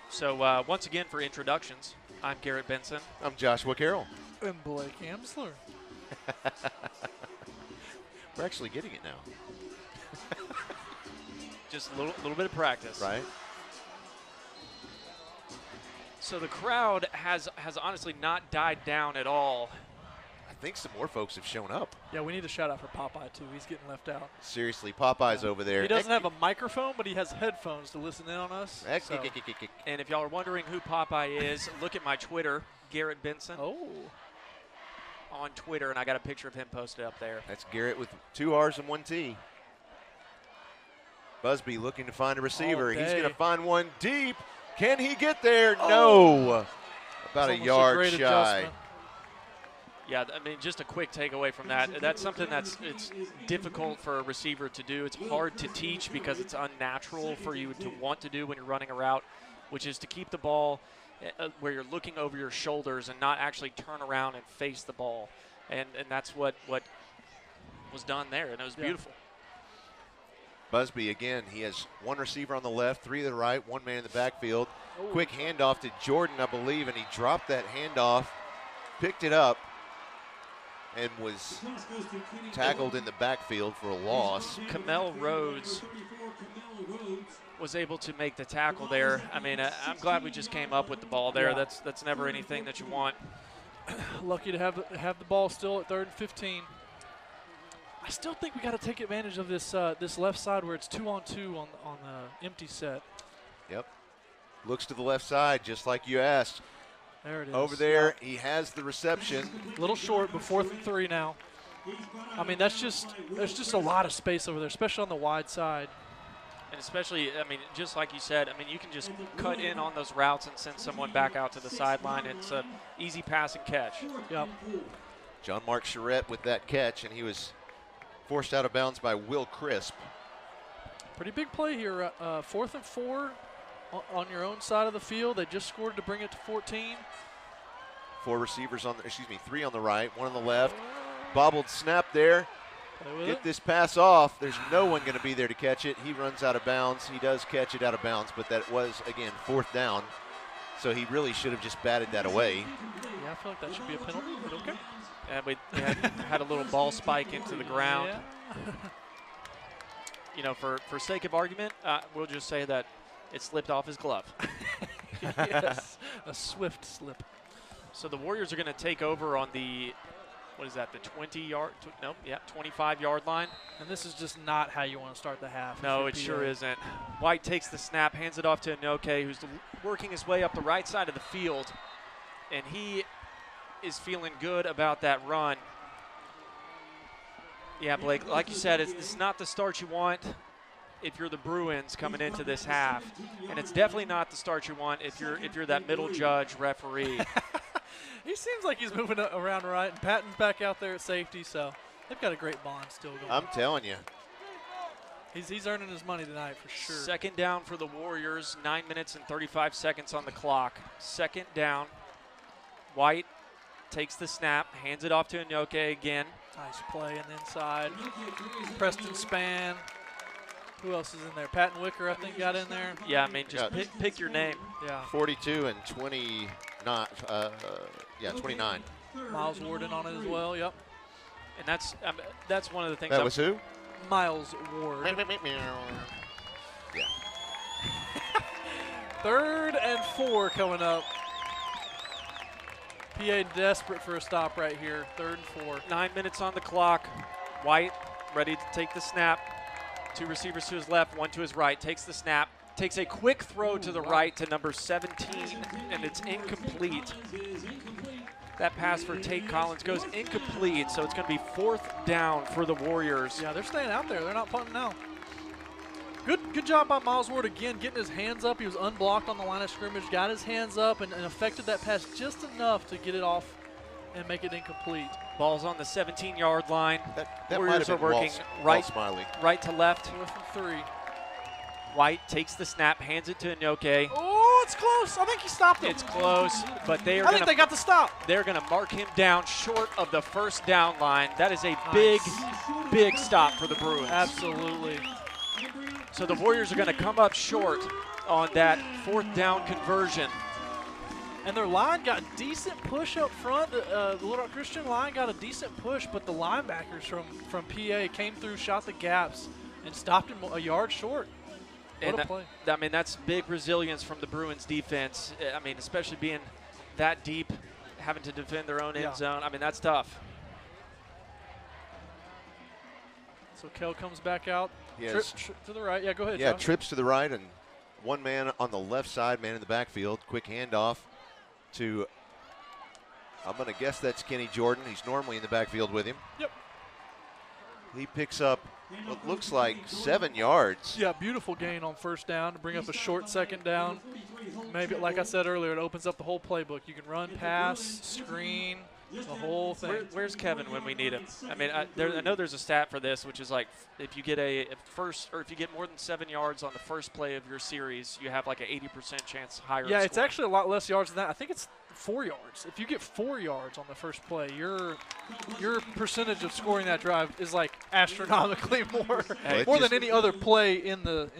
So once again for introductions, I'm Garrett Benson. I'm Joshua Carroll. And Blake Amsler. We're actually getting it now. Just a little bit of practice. Right. So the crowd has honestly not died down at all. I think some more folks have shown up. Yeah, we need a shout out for Popeye, too. He's getting left out. Seriously, Popeye's over there. He doesn't have a microphone, but he has headphones to listen in on us. So. And if y'all are wondering who Popeye is, look at my Twitter, Garrett Benson. Oh. On Twitter, and I got a picture of him posted up there. That's Garrett with 2 R's and 1 T. Busby looking to find a receiver. He's going to find one deep. Can he get there? No. About a yard shy. Adjustment. Yeah, I mean, just a quick takeaway from that. That's something it's difficult for a receiver to do. It's hard to teach because it's unnatural for you to want to do when you're running a route, which is to keep the ball where you're looking over your shoulders and not actually turn around and face the ball. And that's what was done there, and it was beautiful. Busby again, he has one receiver on the left, three to the right, one man in the backfield. Quick handoff to Jordan, I believe, and he dropped that handoff, picked it up, and was tackled in the backfield for a loss. Kamel Rhodes was able to make the tackle there. I mean, I'm glad we just came up with the ball there. Yeah. That's never anything that you want. Lucky to have the ball still at 3rd and 15. I still think we got to take advantage of this this left side where it's 2-on-2 on the empty set. Yep. Looks to the left side, just like you asked. There it is. Over there, he has the reception. A little short, but 4th and 3 now. I mean, there's just a lot of space over there, especially on the wide side. And especially, I mean, just like you said, I mean, you can just cut in on those routes and send someone back out to the sideline. It's an easy pass and catch. Yep. John Mark Charette with that catch, and he was forced out of bounds by Will Crisp. Pretty big play here. 4th and 4 on your own side of the field. They just scored to bring it to 14. Four receivers on, three on the right, one on the left. Bobbled snap there. Get this pass off. There's no one going to be there to catch it. He runs out of bounds. He does catch it out of bounds, but that was, again, 4th down. So he really should have just batted that away. Yeah, I feel like that should be a penalty, but okay. And we had a little ball spike into the ground. Yeah. You know, for sake of argument, we'll just say that it slipped off his glove. Yes, a swift slip. So the Warriors are going to take over on the, what is that, the 25-yard line. And this is just not how you want to start the half. No, it sure isn't. White takes the snap, hands it off to Inoke, who's working his way up the right side of the field. And he is feeling good about that run. Yeah, Blake, like you said, it's not the start you want if you're the Bruins coming into this half. And it's definitely not the start you want if you're that middle judge referee. He seems like he's moving around right, and Patton's back out there at safety, so they've got a great bond still going. I'm telling you. He's earning his money tonight for sure. 2nd down for the Warriors, 9 minutes and 35 seconds on the clock. 2nd down. White takes the snap, hands it off to Inoke again. Nice play in the inside. Preston Spann. Who else is in there? Patton Wicker, I think, got in there. Yeah, I mean, just pick your name. Yeah. 42 and 29. 29. Miles Warden on it as well. Yep. And that's one of the things. That was who? Miles Ward. Yeah. 3rd and 4 coming up. PA desperate for a stop right here. 3rd and 4. 9 minutes on the clock. White ready to take the snap. 2 receivers to his left, 1 to his right. Takes the snap. Takes a quick throw to the right to number 17, and it's incomplete. That pass for Tate Collins goes incomplete, so it's going to be 4th down for the Warriors. Yeah, they're staying out there. They're not punting now. Good job by Miles Ward again, getting his hands up. He was unblocked on the line of scrimmage, got his hands up, and affected that pass just enough to get it off and make it incomplete. Ball's on the 17-yard line. That Warriors are working right to left. 4th and 3. White takes the snap, hands it to Inoke. Oh, it's close. I think he stopped him. It's close, but they are. I think they got the stop. They're going to mark him down short of the 1st down line. That is a big stop for the Bruins. Absolutely. So the Warriors are going to come up short on that 4th down conversion. And their line got a decent push up front. The Little Rock Christian line got a decent push, but the linebackers from PA came through, shot the gaps, and stopped him a yard short. What a play. I mean, that's big resilience from the Bruins defense. I mean, especially being that deep, having to defend their own end zone. I mean, that's tough. So Kell comes back out. Yes. To the right. Yeah, go ahead, Yeah, Josh. trips to the right, and one man on the left side, man in the backfield. Quick handoff to, I'm going to guess that's Kenny Jordan. He's normally in the backfield with him. Yep. He picks up what looks like 7 yards. Yeah, beautiful gain on 1st down to bring up a short 2nd down. Maybe, like I said earlier, it opens up the whole playbook. You can run, pass, screen, the whole thing. Where's Kevin when we need him? I mean, I know there's a stat for this, which is like if you get if you get more than 7 yards on the first play of your series, you have like an 80% chance higher. Yeah, of it's scoring. actually a lot less yards than that. I think it's 4 yards. If you get 4 yards on the first play, your percentage of scoring that drive is like astronomically more than any other play in the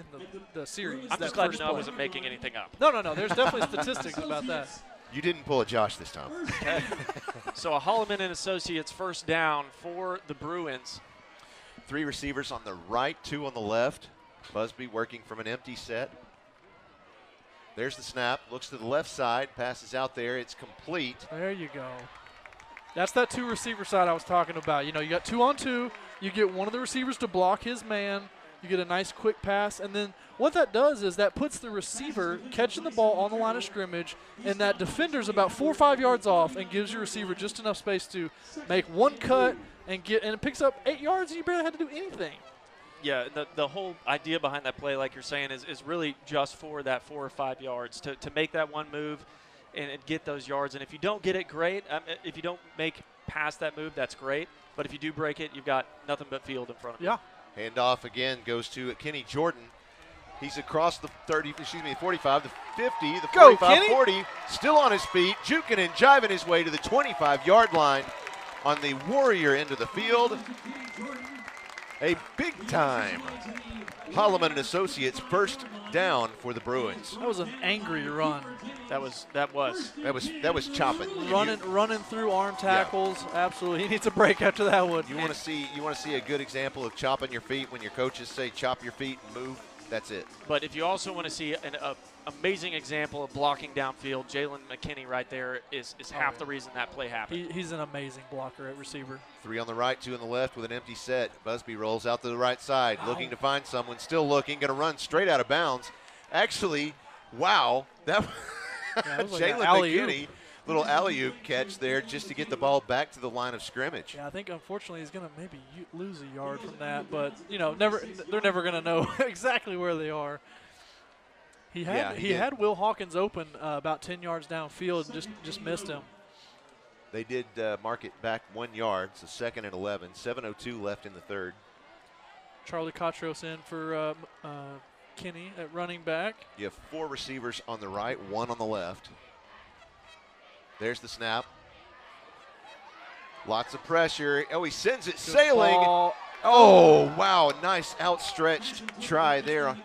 series. I'm just glad to know I wasn't making anything up. No. There's definitely statistics about that. You didn't pull a Josh this time. So a Holloman and Associates first down for the Bruins. 3 receivers on the right, 2 on the left. Busby working from an empty set. There's the snap. Looks to the left side. Passes out there. It's complete. There you go. That's that 2 receiver side I was talking about. You got 2 on 2. You get one of the receivers to block his man. You get a nice quick pass. And then what that does is that puts the receiver catching the ball on the line of scrimmage, and that defender's about 4 or 5 yards off and gives your receiver just enough space to make one cut and it picks up 8 yards, and you barely had to do anything. Yeah, the whole idea behind that play, like you're saying, is really just for that 4 or 5 yards to make that one move and get those yards. And if you don't get it, great. If you don't make past that move, that's great. But if you do break it, you've got nothing but field in front of you. Yeah. Handoff again goes to Kenny Jordan. He's across the 45, the 50, the 45, 40, still on his feet, juking and jiving his way to the 25-yard line on the Warrior end of the field. A big-time Holloman and Associates first down for the Bruins. That was an angry run. That was chopping. Running through arm tackles. Yeah. Absolutely. He needs a break after that one. You want to see a good example of chopping your feet when your coaches say chop your feet and move. That's it. But if you also want to see an amazing example of blocking downfield, Jalen McKinney right there is half the reason that play happened. He's an amazing blocker at receiver. 3 on the right, 2 on the left with an empty set. Busby rolls out to the right side, looking to find someone, still looking, going to run straight out of bounds. Actually, wow, that was Jalen McKinney. Little alley-oop catch there just to get the ball back to the line of scrimmage. Yeah, I think unfortunately he's going to maybe lose a yard from that, but they're never going to know exactly where they are. He had Will Hawkins open about 10 yards downfield and just missed him. They did mark it back 1 yard, so 2nd and 11. 7:02 left in the third. Charlie Cotros in for Kenny at running back. You have 4 receivers on the right, 1 on the left. There's the snap. Lots of pressure. Oh, he sends it sailing. Ball. Oh, wow. Nice outstretched try there.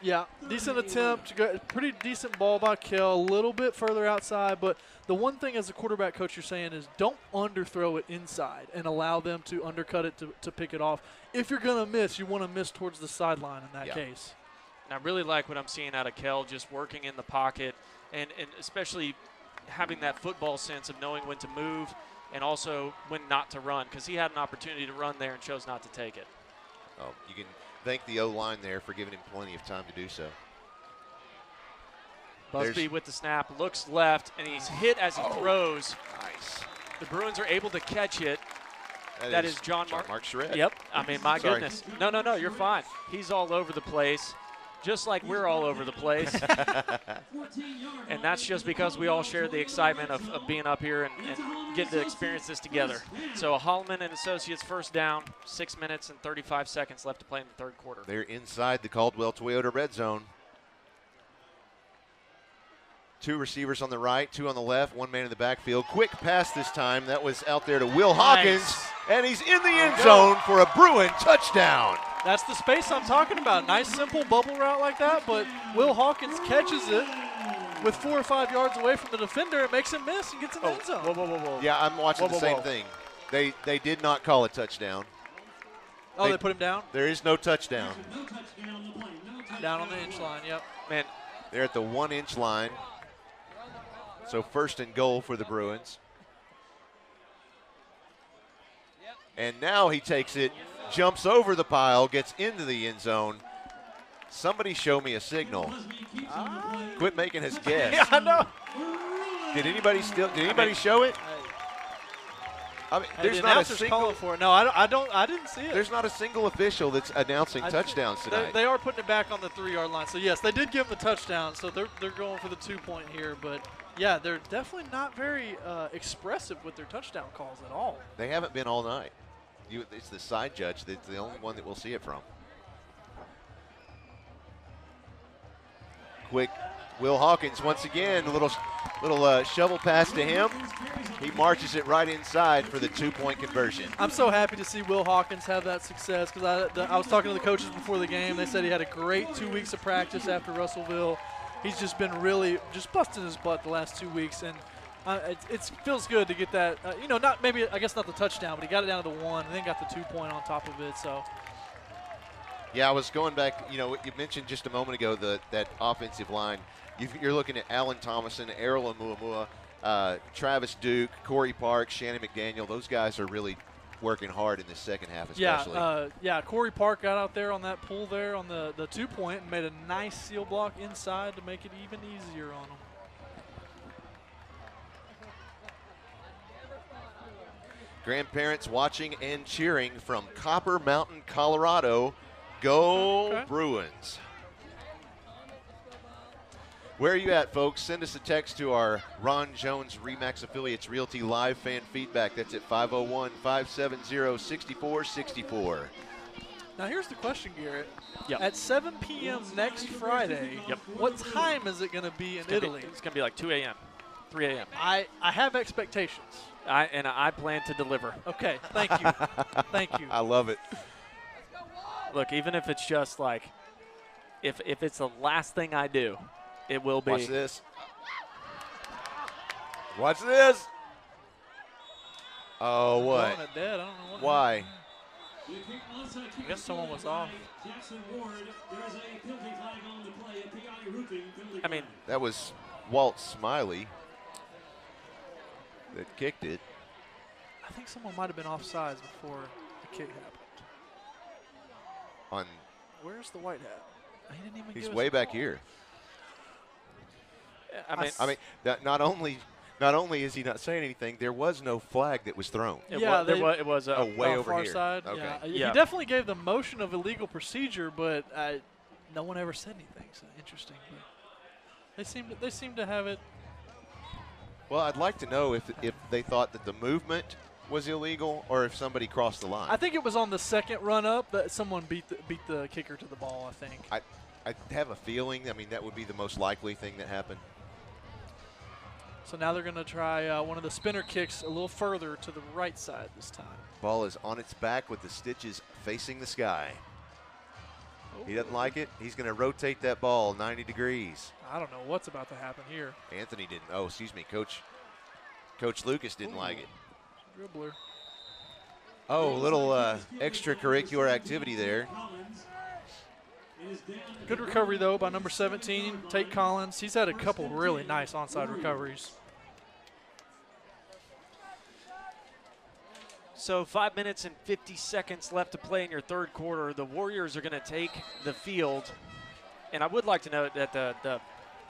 Yeah, decent attempt. Pretty decent ball by Kell. A little bit further outside. But the one thing as a quarterback coach you're saying is don't underthrow it inside and allow them to undercut it to pick it off. If you're going to miss, you want to miss towards the sideline in that case. And I really like what I'm seeing out of Kell, just working in the pocket. And especially having that football sense of knowing when to move and also when not to run, because he had an opportunity to run there and chose not to take it. Oh, you can thank the O-line there for giving him plenty of time to do so. Busby with the snap, looks left, and he's hit as he throws. Nice. The Bruins are able to catch it. That is John Mark Shred. Yep. I mean, my goodness. No, you're fine. He's all over the place. Just like we're all over the place. And that's just because we all share the excitement of being up here and getting to experience this together. So a Holloman and Associates first down, 6 minutes and 35 seconds left to play in the third quarter. They're inside the Caldwell Toyota red zone. 2 receivers on the right, 2 on the left, 1 man in the backfield. Quick pass this time. That was out there to Will Hawkins. And he's in the end zone for a Bruin touchdown. That's the space I'm talking about. Nice, simple bubble route like that, but Will Hawkins catches it with 4 or 5 yards away from the defender. It makes him miss and gets in the end zone. Whoa. Yeah, I'm watching the same thing. They did not call a touchdown. Oh, they put him down? There is no touchdown. Down on the inch line, yep. Man, they're at the 1-inch line. So 1st and goal for the Bruins. And now he takes it, jumps over the pile, gets into the end zone. Somebody show me a signal. Quit making his guess. Yeah, I know. Did anybody show it? I mean, there's not a single calling for it. No, I didn't see it. There's not a single official that's announcing touchdowns tonight. They are putting it back on the 3-yard line. So yes, they did give him the touchdown. So they're going for the 2-point here, but yeah, they're definitely not very expressive with their touchdown calls at all. They haven't been all night. It's the side judge that's the only one that we'll see it from. Quick Will Hawkins once again, a little shovel pass to him. He marches it right inside for the 2-point conversion. I'm so happy to see Will Hawkins have that success because I was talking to the coaches before the game. They said he had a great 2 weeks of practice after Russellville. He's just been really just busting his butt the last 2 weeks, and it feels good to get that. Not maybe I guess not the touchdown, but he got it down to the 1 and then got the 2-point on top of it. So. Yeah, I was going back. You mentioned just a moment ago that offensive line. You're looking at Alan Thomason, Errol Amuamua, Travis Duke, Corey Park, Shannon McDaniel. Those guys are really working hard in the second half especially. Yeah, Corey Park got out there on that pull there on the 2-point and made a nice seal block inside to make it even easier on them. Grandparents watching and cheering from Copper Mountain, Colorado. Go Bruins. Where are you at, folks? Send us a text to our Ron Jones RE/MAX Affiliates Realty Live fan feedback. That's at 501-570-6464. Now, here's the question, Garrett. Yep. At 7 p.m. next Friday, what time is it going to be in Italy? It's going to be like 2 a.m., 3 a.m. I have expectations. I plan to deliver. Okay, thank you. Thank you. I love it. Look, even if it's just like, if it's the last thing I do, it will be. Watch this. Watch this. Oh, what? Dead. I don't know what Why? I guess someone was off. I mean, that was Walt Smiley that kicked it. I think someone might have been offsides before the kick happened. Where's the white hat? He didn't even He's give way us back ball. here. I mean, that not only is he not saying anything, there was no flag that was thrown. It was way over far here. Side. Okay. Yeah. He definitely gave the motion of illegal procedure, but no one ever said anything. So interesting. But they seem to have it. Well, I'd like to know if they thought that the movement was illegal or if somebody crossed the line. I think it was on the second run up that someone beat the kicker to the ball. I think. I have a feeling. I mean, that would be the most likely thing that happened. So now they're going to try one of the spinner kicks a little further to the right side this time. Ball is on its back with the stitches facing the sky. He doesn't like it. He's going to rotate that ball 90 degrees. I don't know what's about to happen here. Anthony didn't. Oh, excuse me. Coach Lucas didn't like it. Dribbler. Oh, a little extracurricular activity there. Good recovery, though, by number 17, Tate Collins. He's had a couple really nice onside recoveries. So 5 minutes and 50 seconds left to play in your third quarter. The Warriors are going to take the field. And I would like to note that the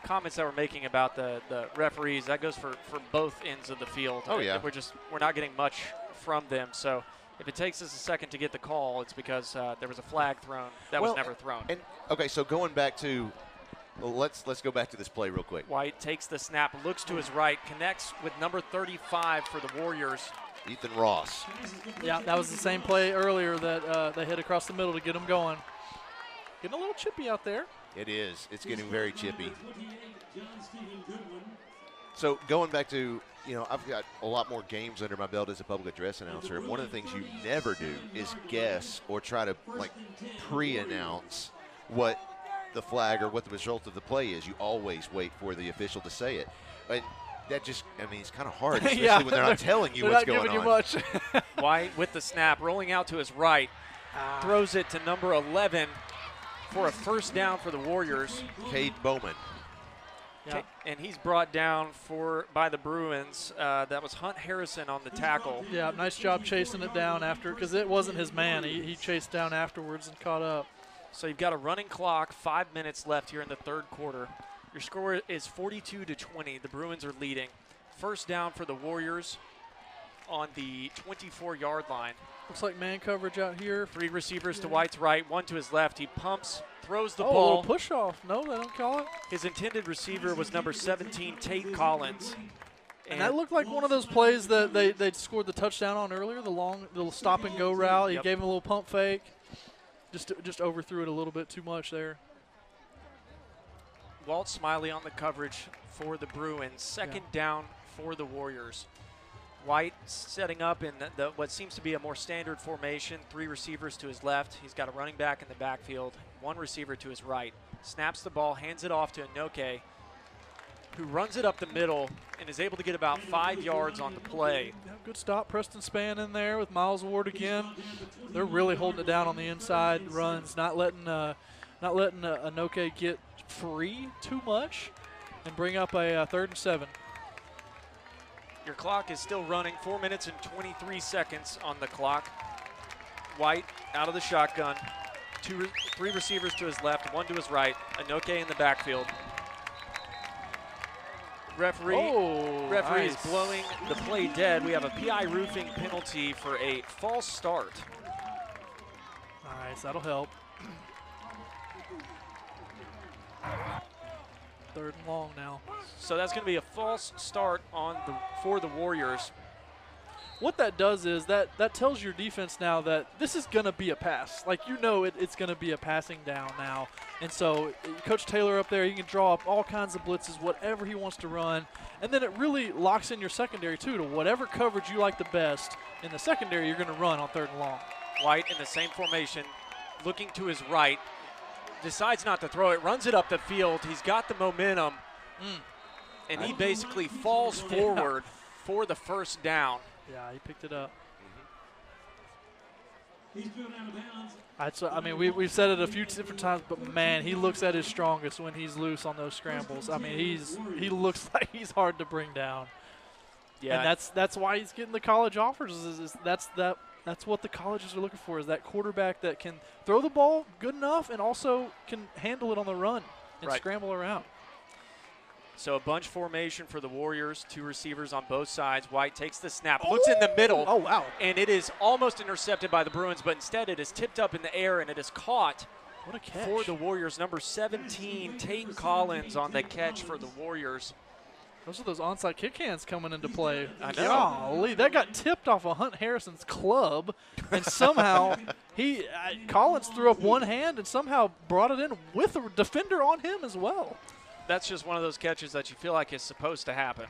comments that we're making about the referees, that goes for both ends of the field. Oh, yeah. We're not getting much from them. So if it takes us a second to get the call, it's because there was a flag thrown that was never thrown. And okay, so going back to let's go back to this play real quick. White takes the snap, looks to his right, connects with number 35 for the Warriors. Ethan Ross. Yeah, that was the same play earlier that they hit across the middle to get them going. Getting a little chippy out there. It is. It's getting very chippy. So going back to, I've got a lot more games under my belt as a public address announcer. And one of the things you never do is guess or try to pre-announce what the flag or what the result of the play is. You always wait for the official to say it. But that it's kind of hard, especially when they're not telling you what's going on. They're not giving you much. White with the snap, rolling out to his right, throws it to number 11 for a first down for the Warriors. Cade Bowman. Yeah. And he's brought down by the Bruins. That was Hunt Harrison on the tackle. Yeah, nice job chasing it down after, because it wasn't his man. He chased down afterwards and caught up. So you've got a running clock, 5 minutes left here in the third quarter. Your score is 42-20. The Bruins are leading. First down for the Warriors on the 24-yard line. Looks like man coverage out here. 3 receivers to White's right, 1 to his left. He pumps, throws the ball. ball. A little push off. No, they don't call it. His intended receiver was number 17, Tate Collins. And that looked like one of those plays that they scored the touchdown on earlier, the long little stop and go route. He gave him a little pump fake. Just overthrew it a little bit too much there. Walt Smiley on the coverage for the Bruins. Second down for the Warriors. White setting up in what seems to be a more standard formation. 3 receivers to his left. He's got a running back in the backfield. 1 receiver to his right. Snaps the ball, hands it off to Inoke, who runs it up the middle and is able to get about 5 yards on the play. Yeah, good stop. Preston Spann in there with Miles Ward again. They're really holding it down on the inside runs, not letting Inoke get free too much, and bring up a 3rd and 7. Your clock is still running. 4 minutes and 23 seconds on the clock. White out of the shotgun. 3 receivers to his left, 1 to his right. Inoke in the backfield. Referee nice. is blowing the play dead. We have a PI roofing penalty for a false start. Nice, that'll help. 3rd and long now. So that's going to be a false start for the Warriors. What that does is that tells your defense now that this is going to be a pass. Like, you know it's going to be a passing down now. And so Coach Taylor up there, he can draw up all kinds of blitzes, whatever he wants to run. And then it really locks in your secondary, too, to whatever coverage you like the best. In the secondary, you're going to run on 3rd and long. White in the same formation, looking to his right, decides not to throw it, runs it up the field. He's got the momentum, and he basically falls forward for the first down. Yeah, he picked it up. He's thrown out of bounds. I mean, we've said it a few different times, but, man, he looks at his strongest when he's loose on those scrambles. I mean, he looks like he's hard to bring down. Yeah. And that's why he's getting the college offers. That's what the colleges are looking for, is that quarterback that can throw the ball good enough and also can handle it on the run and scramble around. So a bunch formation for the Warriors, 2 receivers on both sides. White takes the snap, looks in the middle. Oh, wow. And it is almost intercepted by the Bruins, but instead it is tipped up in the air and it is caught what a catch. For the Warriors. Number 17, Tate Collins on the catch for the Warriors. Those are those onside kick hands coming into play. I know. Golly, that got tipped off of Hunt Harrison's club, and somehow Collins threw up one hand and somehow brought it in with a defender on him as well. That's just one of those catches that you feel like is supposed to happen.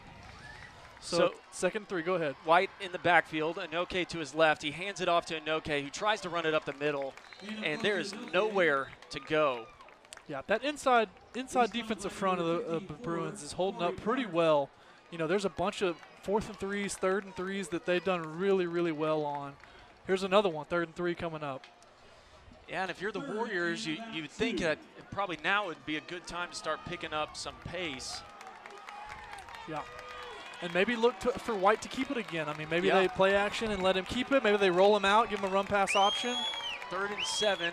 So 2nd 3, go ahead. White in the backfield, Inoke to his left. He hands it off to Inoke, who tries to run it up the middle, and there is nowhere to go. Yeah, that inside defensive front of the Bruins is holding up pretty well. You know, there's a bunch of 4th and 3s, 3rd and 3s that they've done really, really well on. Here's another one, 3rd and 3 coming up. Yeah, and if you're the Warriors, you'd think that probably now would be a good time to start picking up some pace. Yeah. And maybe look for White to keep it again. I mean, maybe they play action and let him keep it. Maybe they roll him out, give him a run-pass option. 3rd and 7.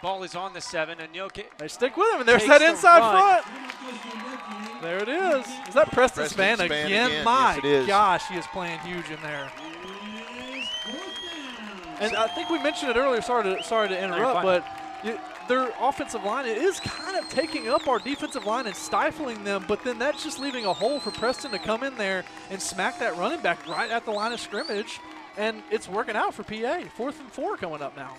Ball is on the 7, and Inoke. They stick with him, and there's that inside front. There it is. Is that Preston Spann again? My gosh, he is playing huge in there. And I think we mentioned it earlier. Sorry to interrupt, but their offensive line is kind of taking up our defensive line and stifling them, but then that's just leaving a hole for Preston to come in there and smack that running back right at the line of scrimmage, and it's working out for PA. 4th and 4 coming up now.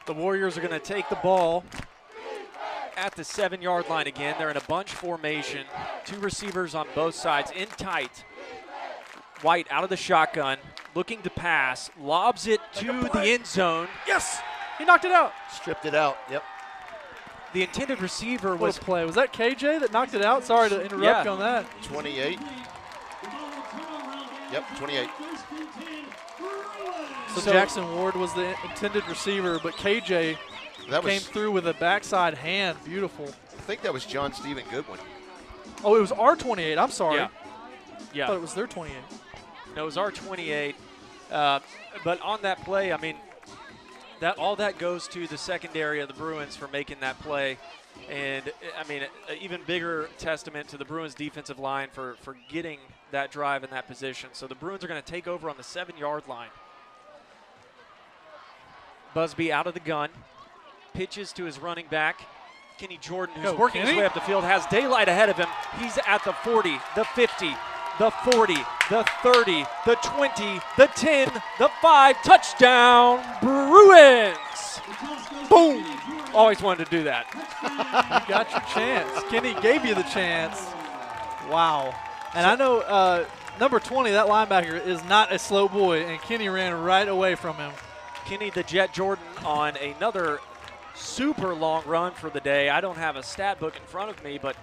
The Warriors are going to take the ball at the 7-yard line again. They're in a bunch formation. 2 receivers on both sides in tight. White out of the shotgun, looking to pass, lobs it to the end zone. Yes! He knocked it out. Stripped it out, yep. The intended receiver was play. Was that KJ that knocked it out? Sorry to interrupt you on that. 28. Yep, 28. So Jackson Ward was the intended receiver, but KJ came through with a backside hand. Beautiful. I think that was John Stephen Goodwin. Oh, it was our 28. I'm sorry. Yeah. I thought it was their 28. No, it was our 28. But on that play, I mean, all that goes to the secondary of the Bruins for making that play. And, I mean, an even bigger testament to the Bruins' defensive line for getting that drive in that position. So the Bruins are going to take over on the 7-yard line. Busby out of the gun, pitches to his running back, Kenny Jordan, who's working his way up the field, has daylight ahead of him. He's at the 40, the 50, the 40, the 30, the 20, the 10, the 5. Touchdown, Bruins! Boom! Always wanted to do that. You got your chance. Kenny gave you the chance. Wow. And I know number 20, that linebacker, is not a slow boy, and Kenny ran right away from him. Kenny the Jet Jordan on another super long run for the day. I don't have a stat book in front of me, but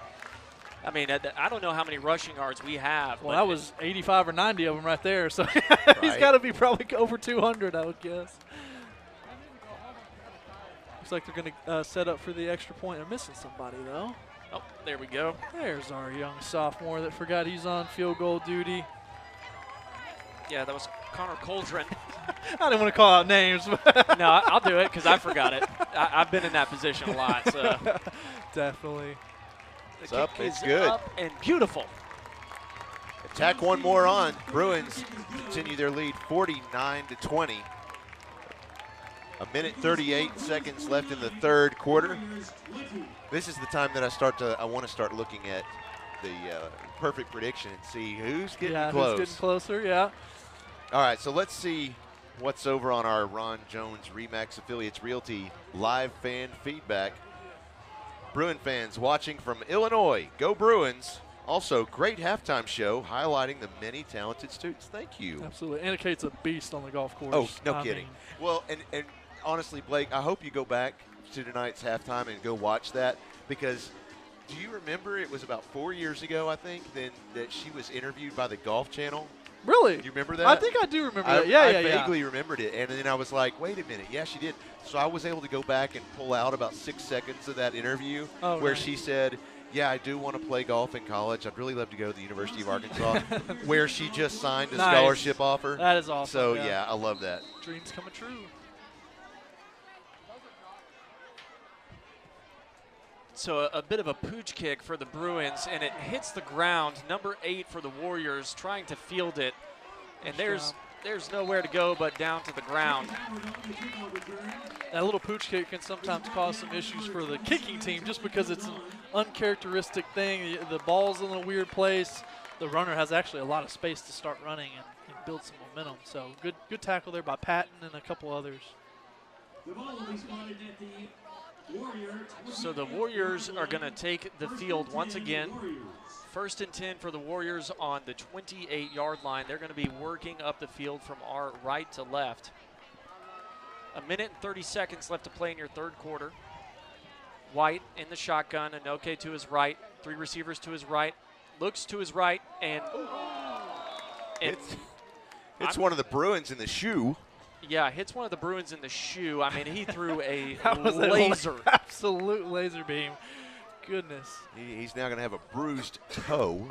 I mean, I don't know how many rushing yards we have. Well, that was 85 or 90 of them right there, so he's Right. got to be probably over 200, I would guess. Looks like they're going to set up for the extra point. They're missing somebody, though. Oh, there we go. There's our young sophomore that forgot he's on field goal duty. Yeah, that was Connor Coldren. I didn't want to call out names. No, I'll do it because I forgot it. I've been in that position a lot. So. Definitely. It's up. Kick It's is good. Up and beautiful. Attack one more on. Bruins continue their lead 49-20. A minute 38 seconds left in the third quarter. This is the time that I want to start looking at the perfect prediction and see who's getting close. Who's getting closer, yeah. All right, so let's see what's over on our Ron Jones Remax Affiliates Realty live fan feedback. Bruin fans watching from Illinois, go Bruins. Also, great halftime show highlighting the many talented students. Thank you. Absolutely. And Kate's a beast on the golf course. Oh, no I kidding. mean, Well, and honestly, Blake, I hope you go back to tonight's halftime and go watch that, because do you remember it was about 4 years ago, I think, that she was interviewed by the Golf Channel? Really? Do you remember that? I think I do remember that. Yeah, I yeah, vaguely remembered it, and then I was like, wait a minute. Yeah, she did. So I was able to go back and pull out about 6 seconds of that interview where she said, yeah, I do want to play golf in college. I'd really love to go to the University of Arkansas, where she just signed a scholarship offer. That is awesome. So, yeah, I love that. Dreams coming true. So a bit of a pooch kick for the Bruins, and it hits the ground. Number 8 for the Warriors, trying to field it, and there's nowhere to go but down to the ground. That little pooch kick can sometimes cause some issues for the kicking team just because it's an uncharacteristic thing. The ball's in a weird place. The runner has actually a lot of space to start running and build some momentum. So good tackle there by Patton and a couple others. The ball will be spotted at the So the Warriors are going to take the field once again. 1st and 10 for the Warriors on the 28-yard line. They're going to be working up the field from our right to left. A minute and 30 seconds left to play in your third quarter. White in the shotgun, Anoke to his right, 3 receivers to his right, looks to his right, and it's one of the Bruins in the shoe. Yeah, hits one of the Bruins in the shoe. I mean, he threw a That was laser. An absolute laser beam. Goodness. He's now going to have a bruised toe.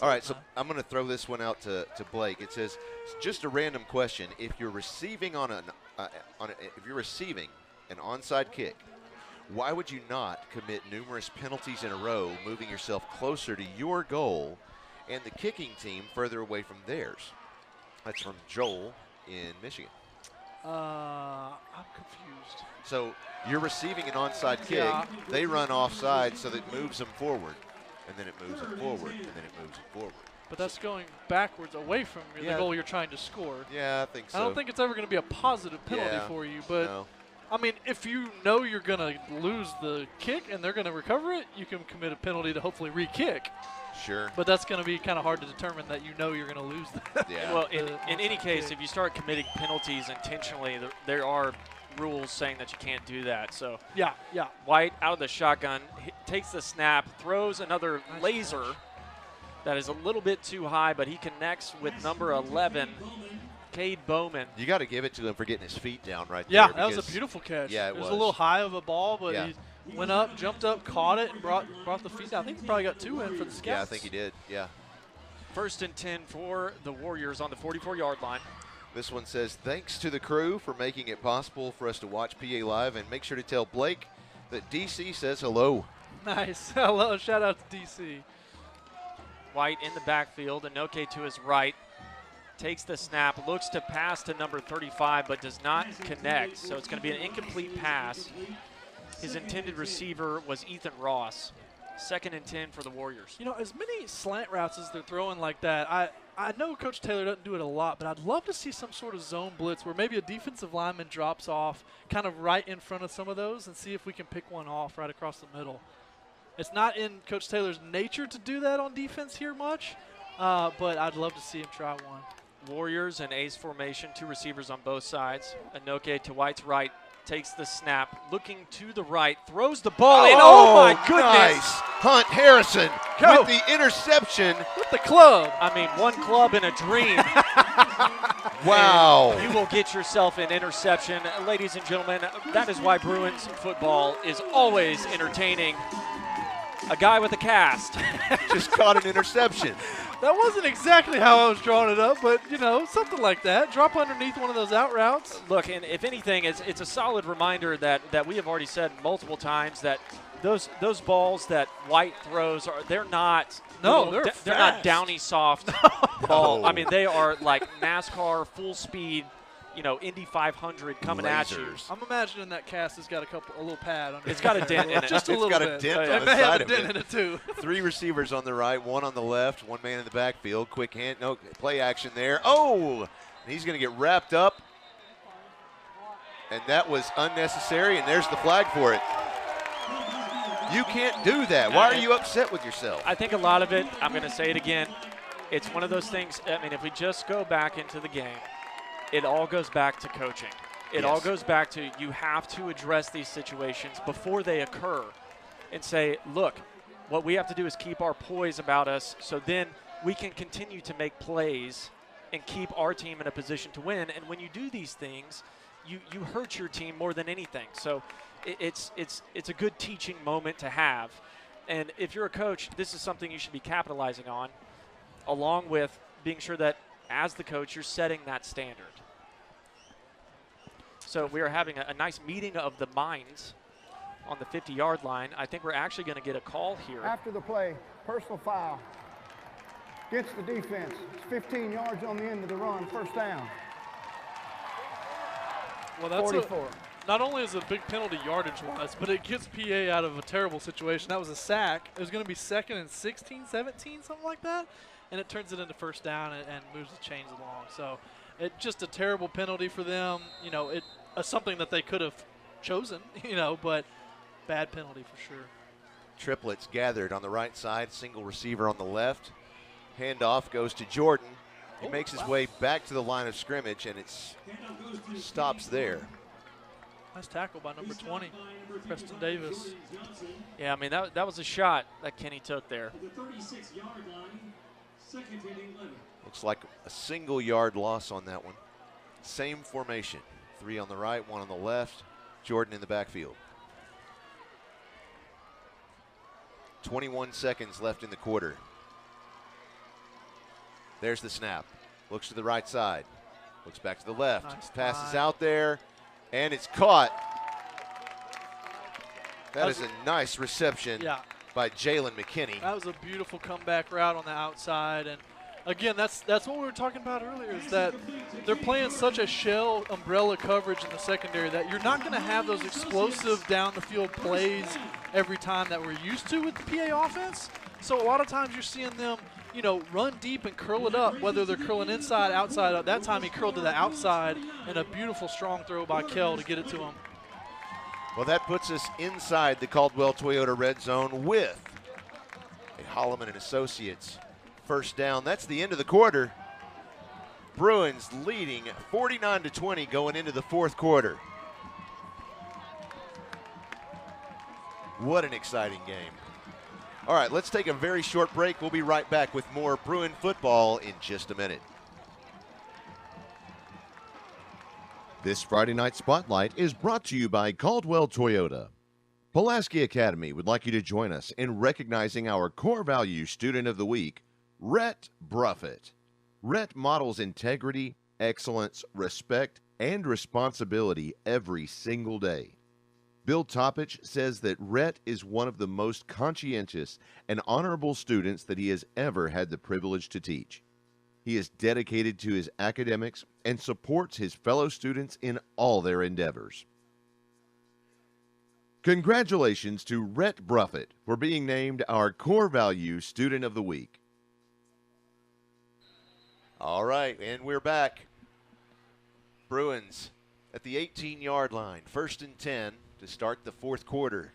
All right, so I'm going to throw this one out to Blake. It says, just a random question: if you're receiving if you're receiving an onside kick, why would you not commit numerous penalties in a row, moving yourself closer to your goal and the kicking team further away from theirs? That's from Joel in Michigan. I'm confused. So you're receiving an onside kick. They run offside, so that moves them forward. And then it moves them forward, and then it moves them forward. But that's going backwards away from the goal you're trying to score. Yeah, I think so. I don't think it's ever going to be a positive penalty for you. But, I mean, if you know you're going to lose the kick and they're going to recover it, you can commit a penalty to hopefully re-kick. Sure. But that's going to be kind of hard to determine that you know you're going to lose that. Yeah. Well, in any case, if you start committing penalties intentionally, there are rules saying that you can't do that. So yeah. White out of the shotgun, takes the snap, throws another laser that is a little bit too high, but he connects with number 11, Cade Bowman. You got to give it to him for getting his feet down right there. Yeah, that was a beautiful catch. Yeah, it was a little high of a ball, but he went up, jumped up, caught it, and brought the feet down. I think he probably got 2 in for the Scouts. Yeah, I think he did, yeah. 1st and 10 for the Warriors on the 44-yard line. This one says, thanks to the crew for making it possible for us to watch PA Live, and make sure to tell Blake that DC says hello. Nice. Hello. Shout out to DC. White in the backfield, Anoke to his right. Takes the snap, looks to pass to number 35, but does not connect. So it's going to be an incomplete pass. His intended receiver was Ethan Ross. 2nd and 10 for the Warriors. You know, as many slant routes as they're throwing like that, I know Coach Taylor doesn't do it a lot, but I'd love to see some sort of zone blitz where maybe a defensive lineman drops off kind of right in front of some of those and see if we can pick one off right across the middle. It's not in Coach Taylor's nature to do that on defense here much, but I'd love to see him try one. Warriors in ace formation, 2 receivers on both sides. Anoke to White's right, takes the snap, looking to the right, throws the ball in. Oh my goodness! Nice. Hunt Harrison with the interception. With the club. I mean, one club in a dream. Wow. And you will get yourself an interception. Ladies and gentlemen, that is why Bruins football is always entertaining. A guy with a cast just caught an interception. That wasn't exactly how I was drawing it up, but, you know, something like that. Drop underneath one of those out routes. Look, and if anything, it's a solid reminder that we have already said multiple times that those balls that White throws they're not they're not downy soft ball. I mean, they are like NASCAR full speed, you know, Indy 500 coming at you. I'm imagining that cast has got a little pad on it. It's got a dent in it. Just a little bit. It's got a dent it on the may side have a of dent it. in it, too. 3 receivers on the right, 1 on the left, 1 man in the backfield. Quick hand, no play action there. Oh, he's going to get wrapped up. And that was unnecessary, and there's the flag for it. You can't do that. Why are you upset with yourself? I think a lot of it, I'm going to say it again, it's one of those things, I mean, if we just go back into the game, it all goes back to coaching. It all goes back to you have to address these situations before they occur and say, look, what we have to do is keep our poise about us so then we can continue to make plays and keep our team in a position to win. And when you do these things, you hurt your team more than anything. So it's a good teaching moment to have. And if you're a coach, this is something you should be capitalizing on, along with being sure that as the coach, you're setting that standard. So we are having a nice meeting of the minds on the 50-yard line. I think we're actually going to get a call here. After the play, personal foul against the defense. It's 15 yards on the end of the run, first down. Well, that's 44. Not only is it a big penalty yardage-wise, but it gets PA out of a terrible situation. That was a sack. It was going to be 2nd and 16, 17, something like that, and it turns it into first down and moves the chains along. So it's just a terrible penalty for them. You know, something that they could have chosen, you know, but bad penalty for sure. Triplets gathered on the right side, single receiver on the left. Handoff goes to Jordan. He makes his way back to the line of scrimmage, and it stops there. Nice tackle by number 20, Preston Davis. Yeah, I mean, that was a shot that Kenny took there. Looks like a single yard loss on that one. Same formation. 3 on the right, 1 on the left. Jordan in the backfield. 21 seconds left in the quarter. There's the snap. Looks to the right side. Looks back to the left. Nice Passes line. out there, and it's caught. That is a nice reception by Jalen McKinney. That was a beautiful comeback route on the outside. And, again, that's what we were talking about earlier is that they're playing such a shell umbrella coverage in the secondary that you're not going to have those explosive down-the-field plays every time that we're used to with the PA offense. So a lot of times you're seeing them, you know, run deep and curl it up, whether they're curling inside, outside. That time he curled to the outside, and a beautiful strong throw by Kell to get it to him. Well, that puts us inside the Caldwell Toyota red zone with a Holloman and Associates first down. That's the end of the quarter. Bruins leading 49-20 going into the fourth quarter. What an exciting game. All right, let's take a very short break. We'll be right back with more Bruin football in just a minute. This Friday Night Spotlight is brought to you by Caldwell Toyota. Pulaski Academy would like you to join us in recognizing our core value student of the week, Rhett Bruffett. Rhett models integrity, excellence, respect, and responsibility every single day. Bill Toppich says that Rhett is one of the most conscientious and honorable students that he has ever had the privilege to teach. He is dedicated to his academics and supports his fellow students in all their endeavors. Congratulations to Rhett Bruffett for being named our Core Value Student of the Week. All right, and we're back. Bruins at the 18-yard line, 1st and 10 to start the fourth quarter.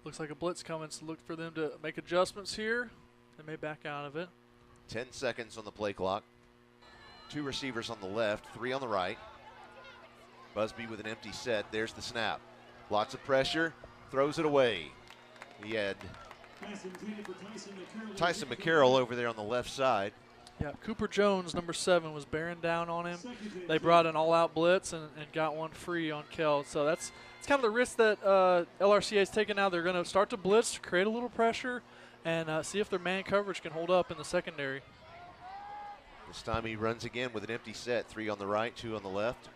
Looks like a blitz coming, so look for them to make adjustments here. They may back out of it. 10 seconds on the play clock. 2 receivers on the left, 3 on the right. Busby with an empty set. There's the snap. Lots of pressure. Throws it away. He had Tyson McCarroll over there on the left side. Yeah, Cooper Jones, number 7, was bearing down on him. They brought an all-out blitz and got one free on Kell. So it's kind of the risk that LRCA is taking now. They're going to start to blitz, create a little pressure, and see if their man coverage can hold up in the secondary. This time he runs again with an empty set. 3 on the right, 2 on the left.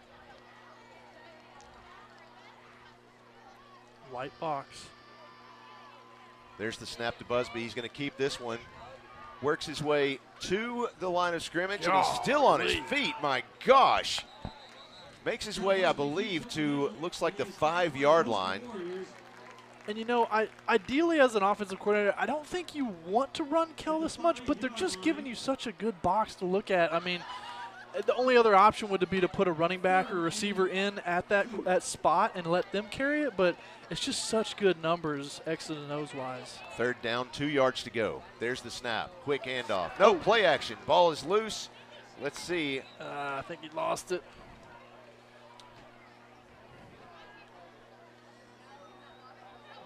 White box. There's the snap to Busby. He's going to keep this one. Works his way to the line of scrimmage, and he's still on his feet. My gosh. Makes his way, I believe, to looks like the 5-yard line. And, you know, ideally as an offensive coordinator, I don't think you want to run Kell this much, but they're just giving you such a good box to look at. I mean, the only other option would be to put a running back or a receiver in at that spot and let them carry it, but it's just such good numbers, X and O's wise. 3rd down, 2 yards to go. There's the snap. Quick handoff. No play action. Ball is loose. Let's see. I think he lost it.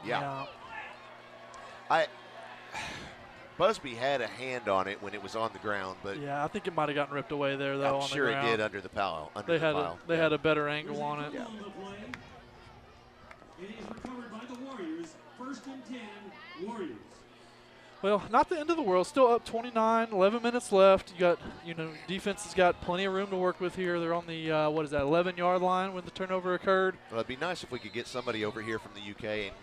Yeah. Busby had a hand on it when it was on the ground, but yeah, I think it might have gotten ripped away there, though. I'm sure it did under the pile. They had a better angle on it. Yeah. It is recovered by the Warriors. 1st and 10, Warriors. Well, not the end of the world. Still up 29, 11 minutes left. You got, defense has got plenty of room to work with here. They're on the 11-yard line when the turnover occurred. Well, it'd be nice if we could get somebody over here from the UK and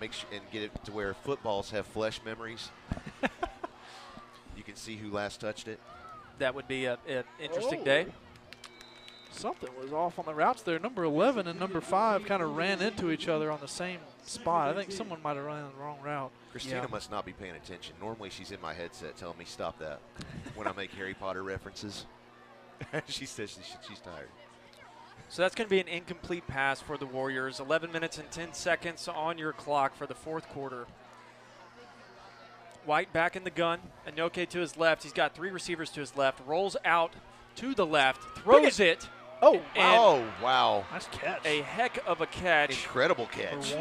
get it to where footballs have flesh memories. You can see who last touched it. That would be an interesting day. Something was off on the routes there. Number 11 and number 5 kind of ran into each other on the same spot. I think someone might have run the wrong route. Christina must not be paying attention. Normally she's in my headset telling me stop that when I make Harry Potter references. She says she's tired. So that's going to be an incomplete pass for the Warriors. 11 minutes and 10 seconds on your clock for the fourth quarter. White back in the gun. Anoke to his left. He's got 3 receivers to his left. Rolls out to the left. Throws it. Oh, wow. Nice catch. A heck of a catch. Incredible catch.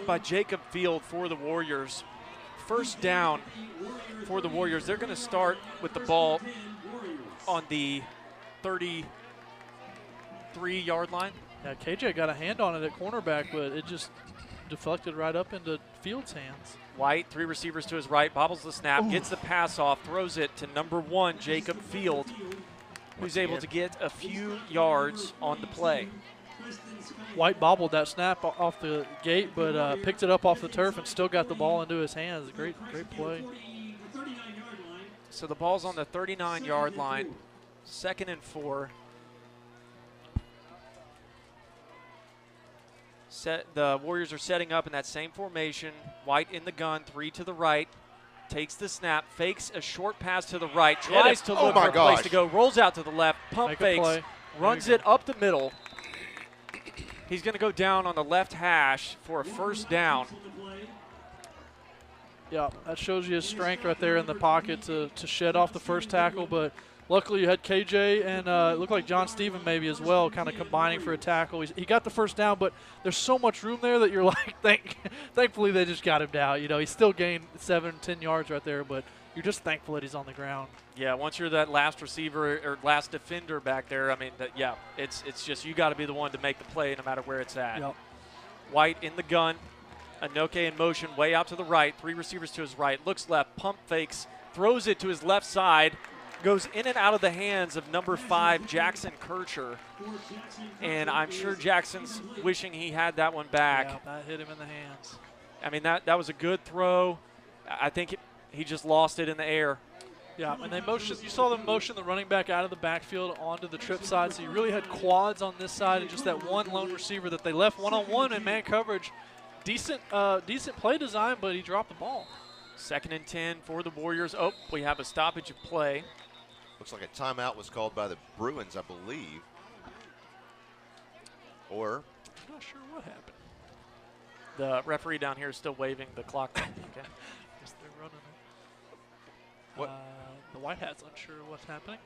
By Jacob Field for the Warriors. 1st down for the Warriors. They're going to start with the ball on the 33-yard line. Yeah, KJ got a hand on it at cornerback, but it just deflected right up into Field's hands. White, 3 receivers to his right, bobbles the snap, gets the pass off, throws it to number 1, Jacob Field, who's able to get a few yards on the play. White bobbled that snap off the gate, but picked it up off the turf and still got the ball into his hands. Great play. So the ball's on the 39-yard line, 2nd and 4. The Warriors are setting up in that same formation. White in the gun, 3 to the right. Takes the snap, fakes a short pass to the right, tries to look for a place to go, rolls out to the left, pump fakes, runs it up the middle. He's going to go down on the left hash for a 1st down. Yeah, that shows you his strength right there in the pocket to shed off the first tackle, but luckily you had KJ and it looked like John Stephen maybe as well, kind of combining for a tackle. He got the 1st down, but there's so much room there that you're like, thankfully they just got him down. He still gained 7-10 yards right there, but you're just thankful that he's on the ground. Yeah, once you're that last receiver or last defender back there, I mean, it's just you got to be the one to make the play no matter where it's at. Yep. White in the gun, Anoke in motion, way out to the right, 3 receivers to his right, looks left, pump fakes, throws it to his left side, goes in and out of the hands of number 5, Jackson Kircher. And I'm sure Jackson's wishing he had that one back. Yeah, that hit him in the hands. I mean, that was a good throw. I think he just lost it in the air. Yeah, and they motion. You saw them motion the running back out of the backfield onto the trip side, so you really had quads on this side and just that one lone receiver that they left one-on-one in man coverage. Decent play design, but he dropped the ball. 2nd and 10 for the Warriors. Oh, we have a stoppage of play. Looks like a timeout was called by the Bruins, I believe. Or I'm not sure what happened. The referee down here is still waving the clock. Okay. Guess they're running it. What? The White Hat's unsure what's happening.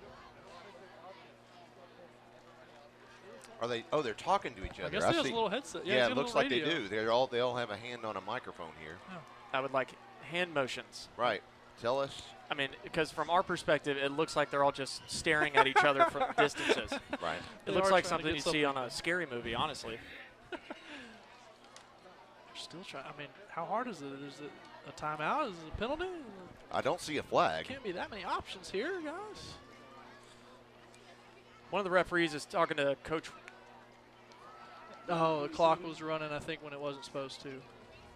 Are they? Oh, they're talking to each other. I guess he has a little headset. Yeah, it looks like they do. They all have a hand on a microphone here. Oh. I would like hand motions. Right. Tell us. I mean, because from our perspective, it looks like they're all just staring at each other from distances. Right. It looks like something you see on a scary movie, honestly. They're still trying. I mean, how hard is it? Is it a timeout? Is it a penalty? I don't see a flag. Can't be that many options here, guys. One of the referees is talking to Coach. Oh, the clock was running, I think, when it wasn't supposed to.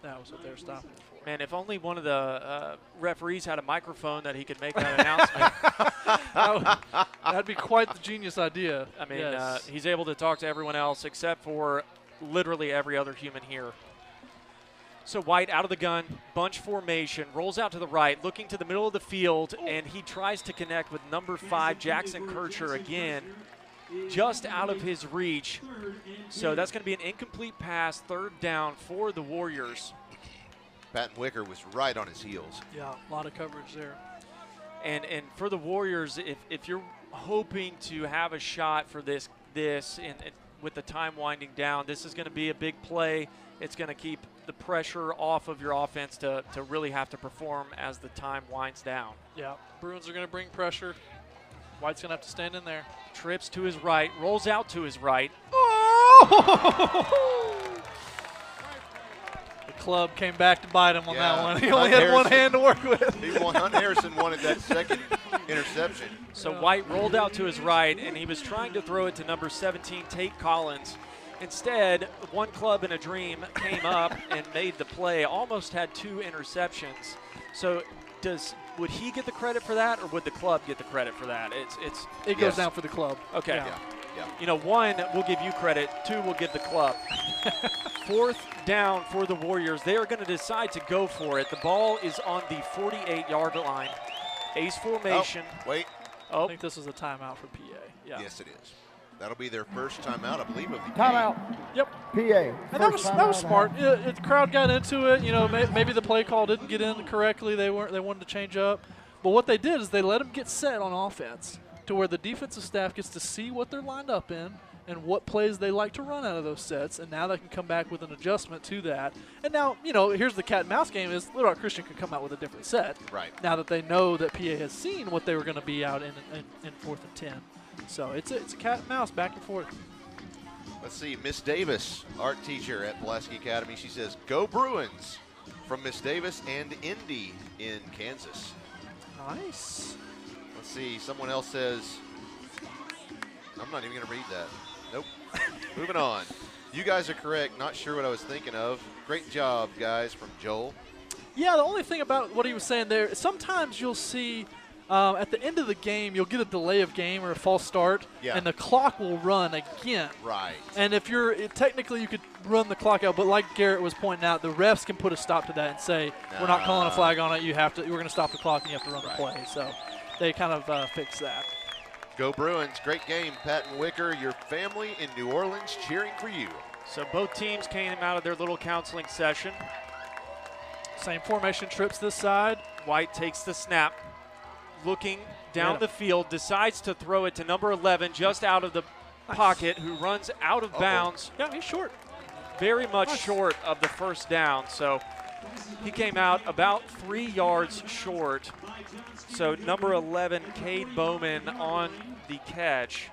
That was what they were stopping it for. Man, if only one of the referees had a microphone that he could make that announcement. That'd be quite the genius idea. I mean, yes. he's able to talk to everyone else except for literally every other human here. So White out of the gun, bunch formation, rolls out to the right, looking to the middle of the field, and he tries to connect with number 5, Jackson Kircher again, just out of his reach. So that's going to be an incomplete pass, 3rd down for the Warriors. Patton Wicker was right on his heels. Yeah, a lot of coverage there. And for the Warriors, if you're hoping to have a shot for this and with the time winding down, this is going to be a big play. It's going to keep the pressure off of your offense to really have to perform as the time winds down. Yeah, Bruins are going to bring pressure. White's going to have to stand in there. Trips to his right, rolls out to his right. The club came back to bite him on that one. He Hunt only had Harrison, one hand to work with. Hunt Harrison wanted that second interception. So White rolled out to his right, and he was trying to throw it to number 17, Tate Collins. Instead, one club in a dream came up and made the play, almost had 2 interceptions. So would he get the credit for that, or would the club get the credit for that? It goes down for the club. Okay. Yeah. You know, 1, we'll give you credit. 2, we'll give the club. 4th down for the Warriors. They are going to decide to go for it. The ball is on the 48-yard line. Ace formation. Oh, wait. I think this is a timeout for PA. Yeah. Yes, it is. That'll be their first timeout, I believe, of the Timeout. Yep. PA. And that was smart. The crowd got into it. You know, maybe the play call didn't get in correctly. They wanted to change up. But what they did is they let them get set on offense to where the defensive staff gets to see what they're lined up in and what plays they like to run out of those sets. And now they can come back with an adjustment to that. And now, you know, here's the cat and mouse game is Little Rock Christian can come out with a different set. Right. Now that they know that PA has seen what they were going to be out in 4th and 10. So it's a cat and mouse back and forth. Let's see, Miss Davis, art teacher at Pulaski Academy. She says, "Go Bruins," from Miss Davis and Indy in Kansas. Nice. Let's see, someone else says, I'm not even going to read that. Nope. Moving on. You guys are correct. Not sure what I was thinking of. Great job, guys, from Joel. Yeah, the only thing about what he was saying there, sometimes you'll see at the end of the game, you'll get a delay of game or a false start, and the clock will run again. Right. And if technically you could run the clock out, but like Garrett was pointing out, the refs can put a stop to that and say, we're not calling a flag on it. We're going to stop the clock and you have to run the play. So they kind of fix that. Go Bruins. Great game. Patton Wicker, your family in New Orleans cheering for you. So both teams came out of their little counseling session. Same formation, trips this side. White takes the snap. Looking down the field, decides to throw it to number 11 just out of the pocket, who runs out of bounds. Yeah, he's short. Very much short of the first down. So he came out about 3 yards short. So number 11, Cade Bowman on the catch.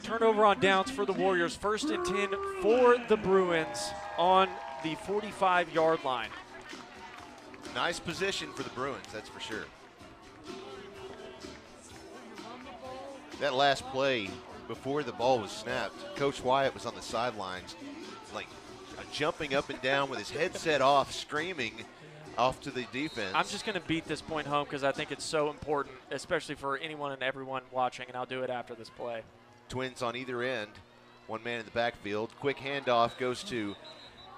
Turnover on downs for the Warriors. 1st and 10 for the Bruins on the 45-yard line. Nice position for the Bruins, that's for sure. That last play before the ball was snapped, Coach Wyatt was on the sidelines, like jumping up and down with his headset off, screaming. Off to the defense. I'm just going to beat this point home because I think it's so important, especially for anyone and everyone watching, and I'll do it after this play. Twins on either end. One man in the backfield. Quick handoff goes to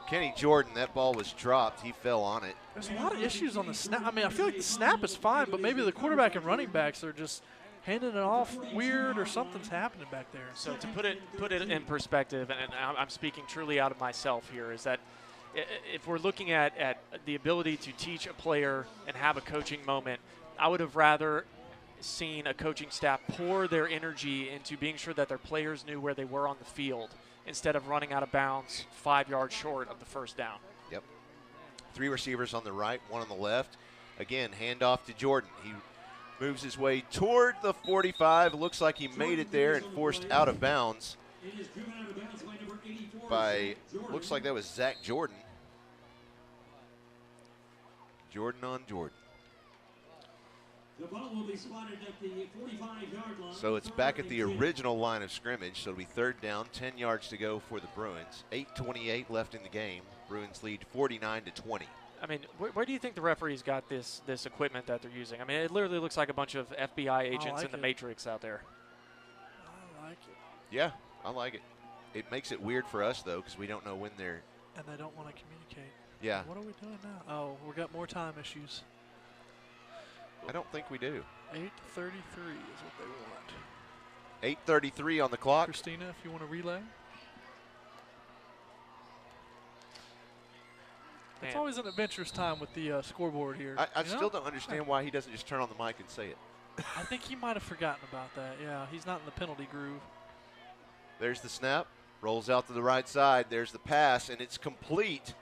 Kenny Jordan. That ball was dropped. He fell on it. There's a lot of issues on the snap. I mean, I feel like the snap is fine, but maybe the quarterback and running backs are just handing it off weird or something's happening back there. So to put it in perspective, and I'm speaking truly out of myself here, is that if we're looking at the ability to teach a player and have a coaching moment, I would have rather seen a coaching staff pour their energy into being sure that their players knew where they were on the field instead of running out of bounds 5 yards short of the first down. Yep. 3 receivers on the right, 1 on the left. Again, handoff to Jordan. He moves his way toward the 45. Looks like he made it there and forced out of bounds by, looks like that was Zach Jordan. Jordan on Jordan. The ball will be spotted at the 45-yard line. So it's back at the original line of scrimmage. So it'll be 3rd down, 10 yards to go for the Bruins. 8:28 left in the game. Bruins lead 49-20. I mean, where do you think the referees got this equipment that they're using? I mean, it literally looks like a bunch of FBI agents in the Matrix out there. I like it. Yeah, I like it. It makes it weird for us, though, because we don't know when they're. And they don't want to communicate. Yeah. What are we doing now? Oh, we got more time issues. I don't think we do. 8:33 is what they want. 8:33 on the clock. Christina, if you want to relay. It's always an adventurous time with the scoreboard here. I still don't understand why he doesn't just turn on the mic and say it. I think he might have forgotten about that. Yeah, he's not in the penalty groove. There's the snap. Rolls out to the right side. There's the pass, and it's complete.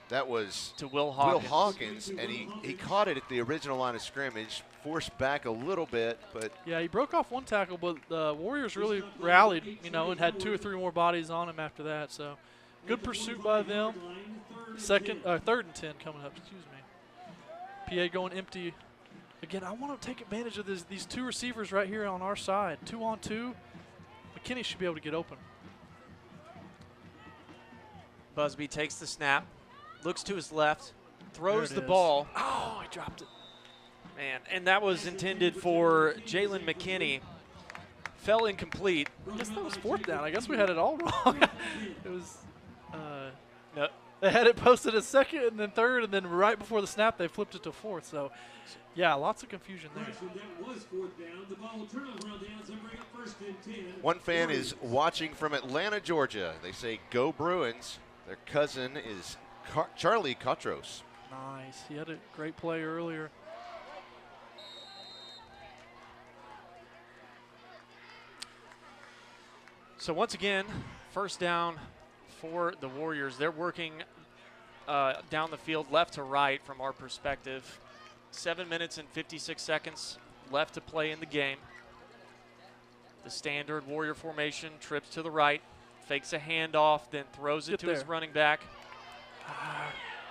That was to Will Hawkins. And he caught it at the original line of scrimmage, forced back a little bit, but. Yeah, he broke off one tackle, but the Warriors really rallied, and had 2 or 3 more bodies on him after that. So good pursuit by them. 3rd and 10 coming up, excuse me. PA going empty. Again, I want to take advantage of these 2 receivers right here on our side. 2 on 2. McKinney should be able to get open. Busby takes the snap. Looks to his left, throws the ball. Oh, he dropped it. Man, and that was intended for Jalen McKinney. Fell incomplete. I guess that was 4th down. I guess we had it all wrong. It was, no. They had it posted as 2nd and then 3rd, and then right before the snap, they flipped it to 4th. So, yeah, lots of confusion there. That was 4th down. The ball will turn over on downs and bring up 1st and 10. One fan is watching from Atlanta, Georgia. They say, "Go Bruins." Their cousin is Charlie Cotros. Nice. He had a great play earlier. So once again, 1st down for the Warriors. They're working down the field left to right from our perspective. 7 minutes and 56 seconds left to play in the game. The standard Warrior formation, trips to the right, fakes a handoff, then throws it to his running back.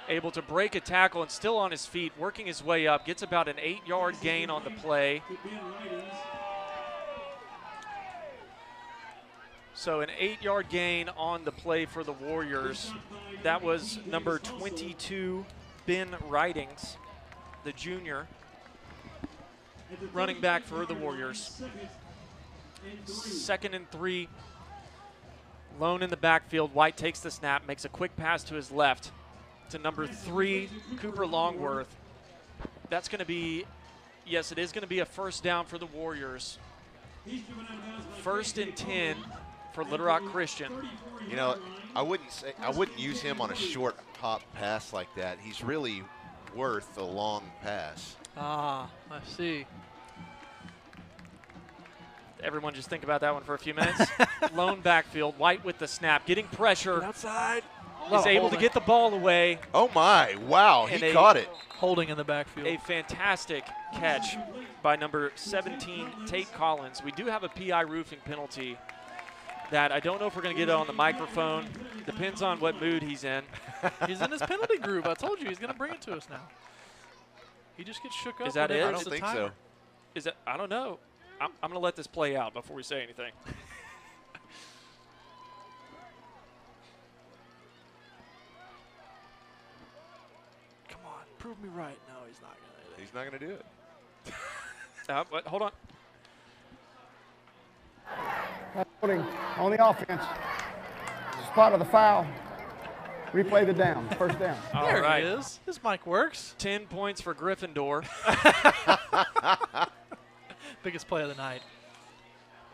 Able to break a tackle and still on his feet, working his way up, gets about an 8-yard gain on the play. So an 8-yard gain on the play for the Warriors. That was number 22, Ben Ridings, the junior, running back for the Warriors. 2nd and 3. Lone in the backfield. White takes the snap, makes a quick pass to his left to number 3, Cooper Longworth. That's going to be, yes, it is going to be a 1st down for the Warriors. 1st and 10 for Little Rock Christian. You know, I wouldn't use him on a short hop pass like that. He's really worth a long pass. Ah, I see. Everyone just think about that one for a few minutes. Lone backfield, White with the snap, getting pressure. Outside. Is able to get the ball away. Oh my, wow, he caught it. Holding in the backfield. A fantastic catch by number 17, Tate Collins. We do have a PI roofing penalty that I don't know if we're going to get it on the microphone. Depends on what mood he's in. He's in his penalty groove. I told you he's going to bring it to us now. He just gets shook up. Is that it? I don't think so. Is it? I don't know. I'm going to let this play out before we say anything. Prove me right. No, he's not going to. He's not going to do it. But hold on. Holding on the offense. Spot of the foul. Replay the down. First down. There it is. This mic works. 10 points for Gryffindor. Biggest play of the night.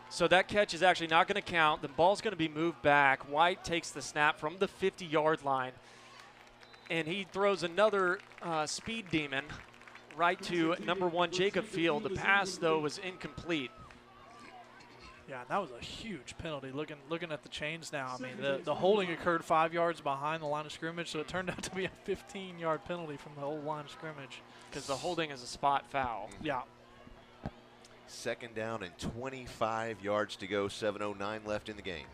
So that catch is actually not going to count. The ball's going to be moved back. White takes the snap from the 50-yard line, and he throws another speed demon right to number 1 Jacob Field. The pass, though, was incomplete. Yeah, that was a huge penalty. Looking at the chains now, I mean, the holding occurred 5 yards behind the line of scrimmage, so it turned out to be a 15-yard penalty from the whole line of scrimmage. Because the holding is a spot foul. Yeah. Second down and 25 yards to go, 7:09 left in the game.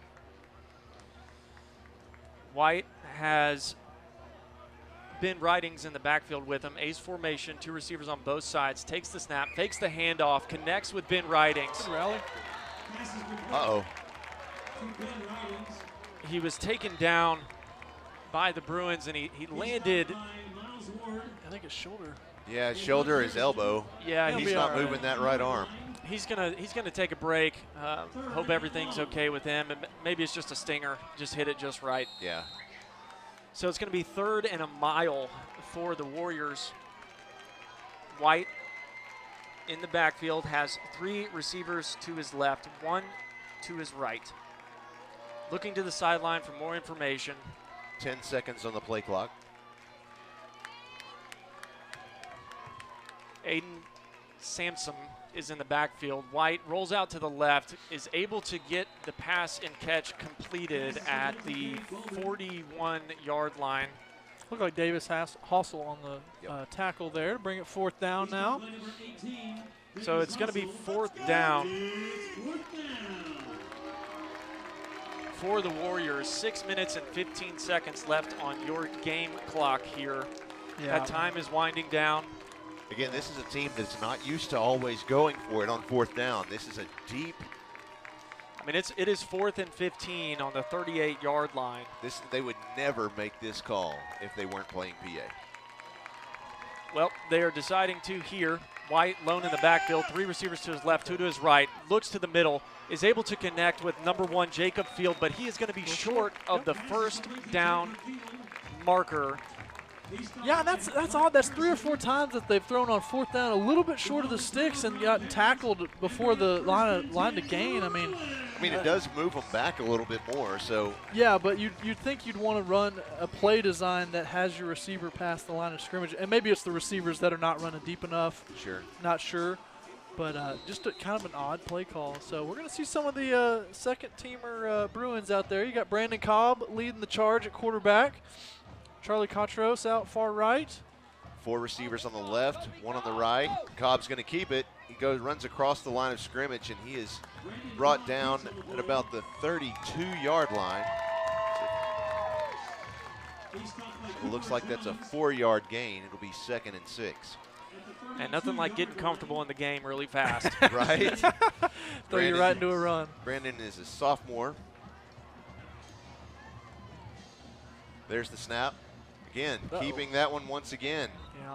White has Ben Ridings in the backfield with him. Ace formation, 2 receivers on both sides. Takes the snap, fakes the handoff, connects with Ben Ridings. Good rally. Uh-oh. He was taken down by the Bruins, and he landed. I think his shoulder. Yeah, his shoulder, his elbow. Yeah, he's not moving that right arm. He's gonna take a break. Hope everything's okay with him, and maybe it's just a stinger. Just hit it just right. Yeah. So it's going to be 3rd and a mile for the Warriors. White in the backfield has 3 receivers to his left, 1 to his right. Looking to the sideline for more information. 10 seconds on the play clock. Aiden Sampson is in the backfield. White rolls out to the left, is able to get the pass and catch completed at the 41-yard line. Looked like Davis Hossel on the tackle there to bring it 4th down now. So it's going to be 4th down for the Warriors. 6 minutes and 15 seconds left on your game clock here. Yeah. That time is winding down. Again, this is a team that's not used to always going for it on 4th down. This is a deep. I mean, it is 4th and 15 on the 38-yard line. They would never make this call if they weren't playing PA. Well, they are deciding to here. White lone in the backfield, 3 receivers to his left, 2 to his right, looks to the middle, is able to connect with number 1 Jacob Field, but he is going to be short of the 1st down marker. Yeah, that's odd. That's 3 or 4 times that they've thrown on 4th down, a little bit short of the sticks and gotten tackled before the line to gain. I mean, it does move them back a little bit more. So yeah, but you'd think you'd want to run a play design that has your receiver past the line of scrimmage, and maybe it's the receivers that are not running deep enough. Sure. Not sure, but just kind of an odd play call. So we're going to see some of the second-teamer Bruins out there. You got Brandon Cobb leading the charge at quarterback. Charlie Cotros out far right. 4 receivers on the left, 1 on the right. Cobb's going to keep it. He runs across the line of scrimmage, and he is brought down at about the 32-yard line. So it looks like that's a 4-yard gain. It'll be 2nd and 6. And nothing like getting comfortable in the game really fast. Right? Throw you right into a run. Brandon is a sophomore. There's the snap. Again, keeping that one once again. Yeah.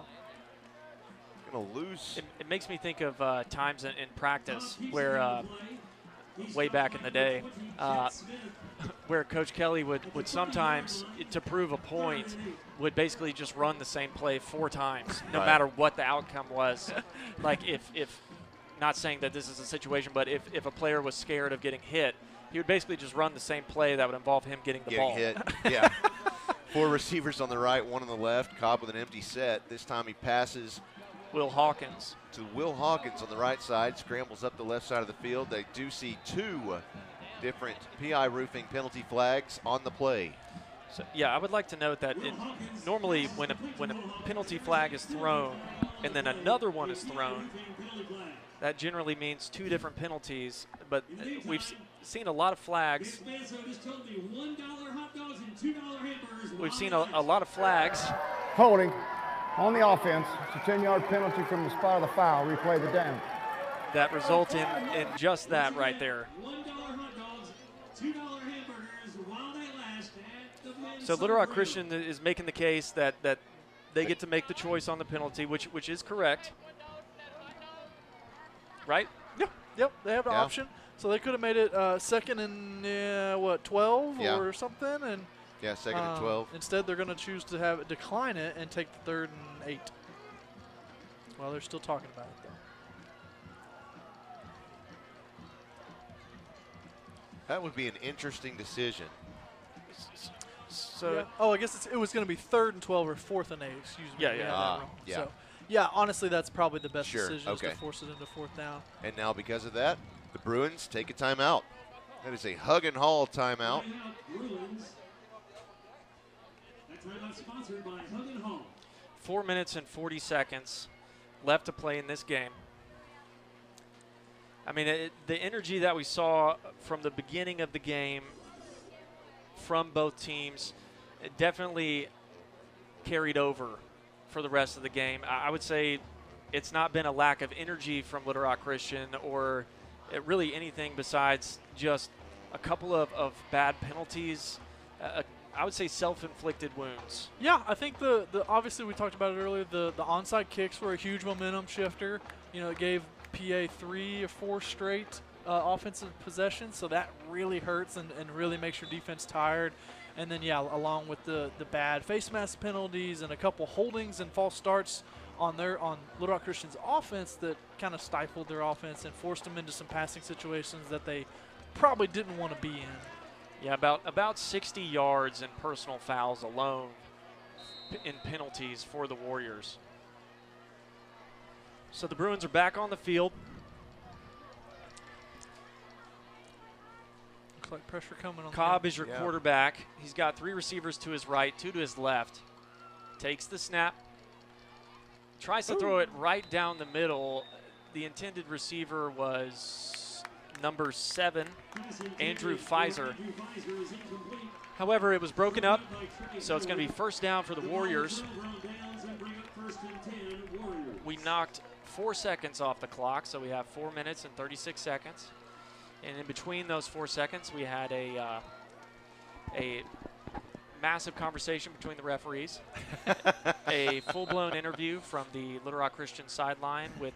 Going to lose. It makes me think of times in practice where, way back in the day, where Coach Kelly would sometimes, to prove a point, would basically just run the same play 4 times, no matter what the outcome was. Like if, not saying that this is a situation, but if a player was scared of getting hit, he would basically just run the same play that would involve him getting the ball. Hit, yeah. 4 receivers on the right, 1 on the left. Cobb with an empty set. This time he passes Will Hawkins to Will Hawkins on the right side. Scrambles up the left side of the field. They do see 2 different PI roofing penalty flags on the play. So, yeah, I would like to note that normally when a penalty flag is thrown and then another one is thrown, that generally means 2 different penalties. But we've seen a lot of flags. We've seen a lot of flags. Holding on the offense. It's a 10-yard penalty from the spot of the foul. Replay the down. That result in just that right there. So Little Rock Christian is making the case that they get to make the choice on the penalty, which is correct. Right? Yep, they have an option. So they could have made it second and 12 or something, and second and 12. Instead, they're going to choose to decline it and take the 3rd and 8. Well, they're still talking about it though. That would be an interesting decision. So, I guess it was going to be 3rd and 12 or 4th and 8. Excuse me. So, honestly, that's probably the best decision is to force it into 4th down. And now because of that, the Bruins take a timeout. That is a hug and haul timeout. Bruins. That timeout sponsored by Hug and Haul. 4 minutes and 40 seconds left to play in this game. I mean, the energy that we saw from the beginning of the game from both teams definitely carried over for the rest of the game. I would say it's not been a lack of energy from Little Rock Christian or really anything besides just a couple of bad penalties. I would say self-inflicted wounds. Yeah, I think the obviously we talked about it earlier. The onside kicks were a huge momentum shifter. It gave PA 3 or 4 straight offensive possessions, so that really hurts and really makes your defense tired. And then, along with the bad face mask penalties and a couple holdings and false starts on Little Rock Christian's offense that kind of stifled their offense and forced them into some passing situations that they probably didn't want to be in. Yeah, about 60 yards in personal fouls alone in penalties for the Warriors. So the Bruins are back on the field. Looks like pressure coming on. Cobb is your quarterback. He's got 3 receivers to his right, 2 to his left. Takes the snap. Tries to throw it right down the middle. The intended receiver was number 7, Andrew Pfizer. However, it was broken up, so it's going to be first down for the Warriors. We knocked 4 seconds off the clock, so we have 4 minutes and 36 seconds. And in between those 4 seconds, we had a massive conversation between the referees, a full-blown interview from the Little Rock Christian sideline with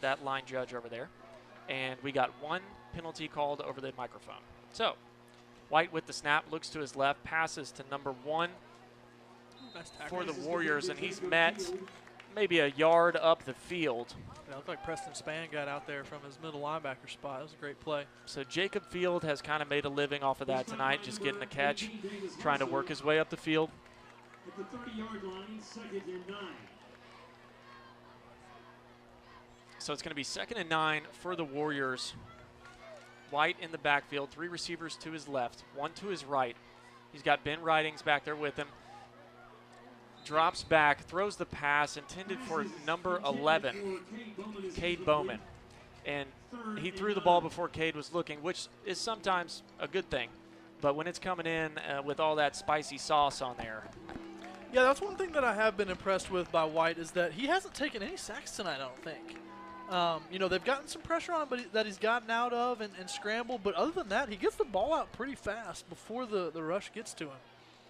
that line judge over there, and we got 1 penalty called over the microphone. So White with the snap, looks to his left, passes to number 1 for the Warriors, and he's met maybe a yard up the field. It looked like Preston Spann got out there from his middle linebacker spot. It was a great play. So Jacob Field has kind of made a living off of that tonight, just getting a catch, trying to work his way up the field. At the 30-yard line, 2nd and 9. So it's going to be 2nd and 9 for the Warriors. White in the backfield, 3 receivers to his left, 1 to his right. He's got Ben Ridings back there with him. Drops back, throws the pass intended for number 11, Cade Bowman. And he threw the ball before Cade was looking, which is sometimes a good thing. But when it's coming in with all that spicy sauce on there. Yeah, that's one thing that I have been impressed with by White is that he hasn't taken any sacks tonight, I don't think. They've gotten some pressure on him that he's gotten out of and scrambled. But other than that, he gets the ball out pretty fast before the rush gets to him.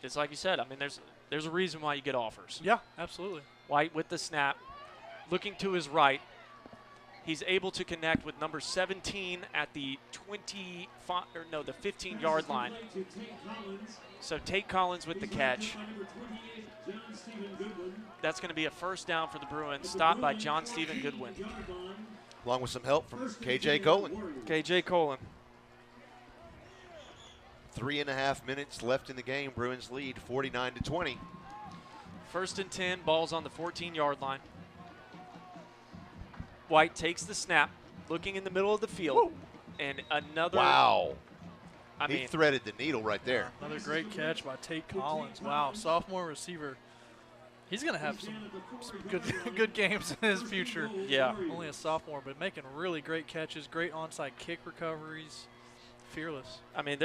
It's like you said. I mean, there's a reason why you get offers. Yeah, absolutely. White with the snap, looking to his right. He's able to connect with number 17 at the 15-yard line. So Tate Collins with the catch. That's going to be a first down for the Bruins, stopped by John Stephen Goodwin. Along with some help from K.J. Colin. K.J. Colin. 3.5 minutes left in the game. Bruins lead 49-20. 1st and 10, ball's on the 14-yard line. White takes the snap, looking in the middle of the field, and another. Wow. He threaded the needle right there. Another great catch by Tate Collins. Wow, sophomore receiver. He's going to have some good games in his future. Yeah. Only a sophomore, but making really great catches, great onside kick recoveries. Fearless. I mean,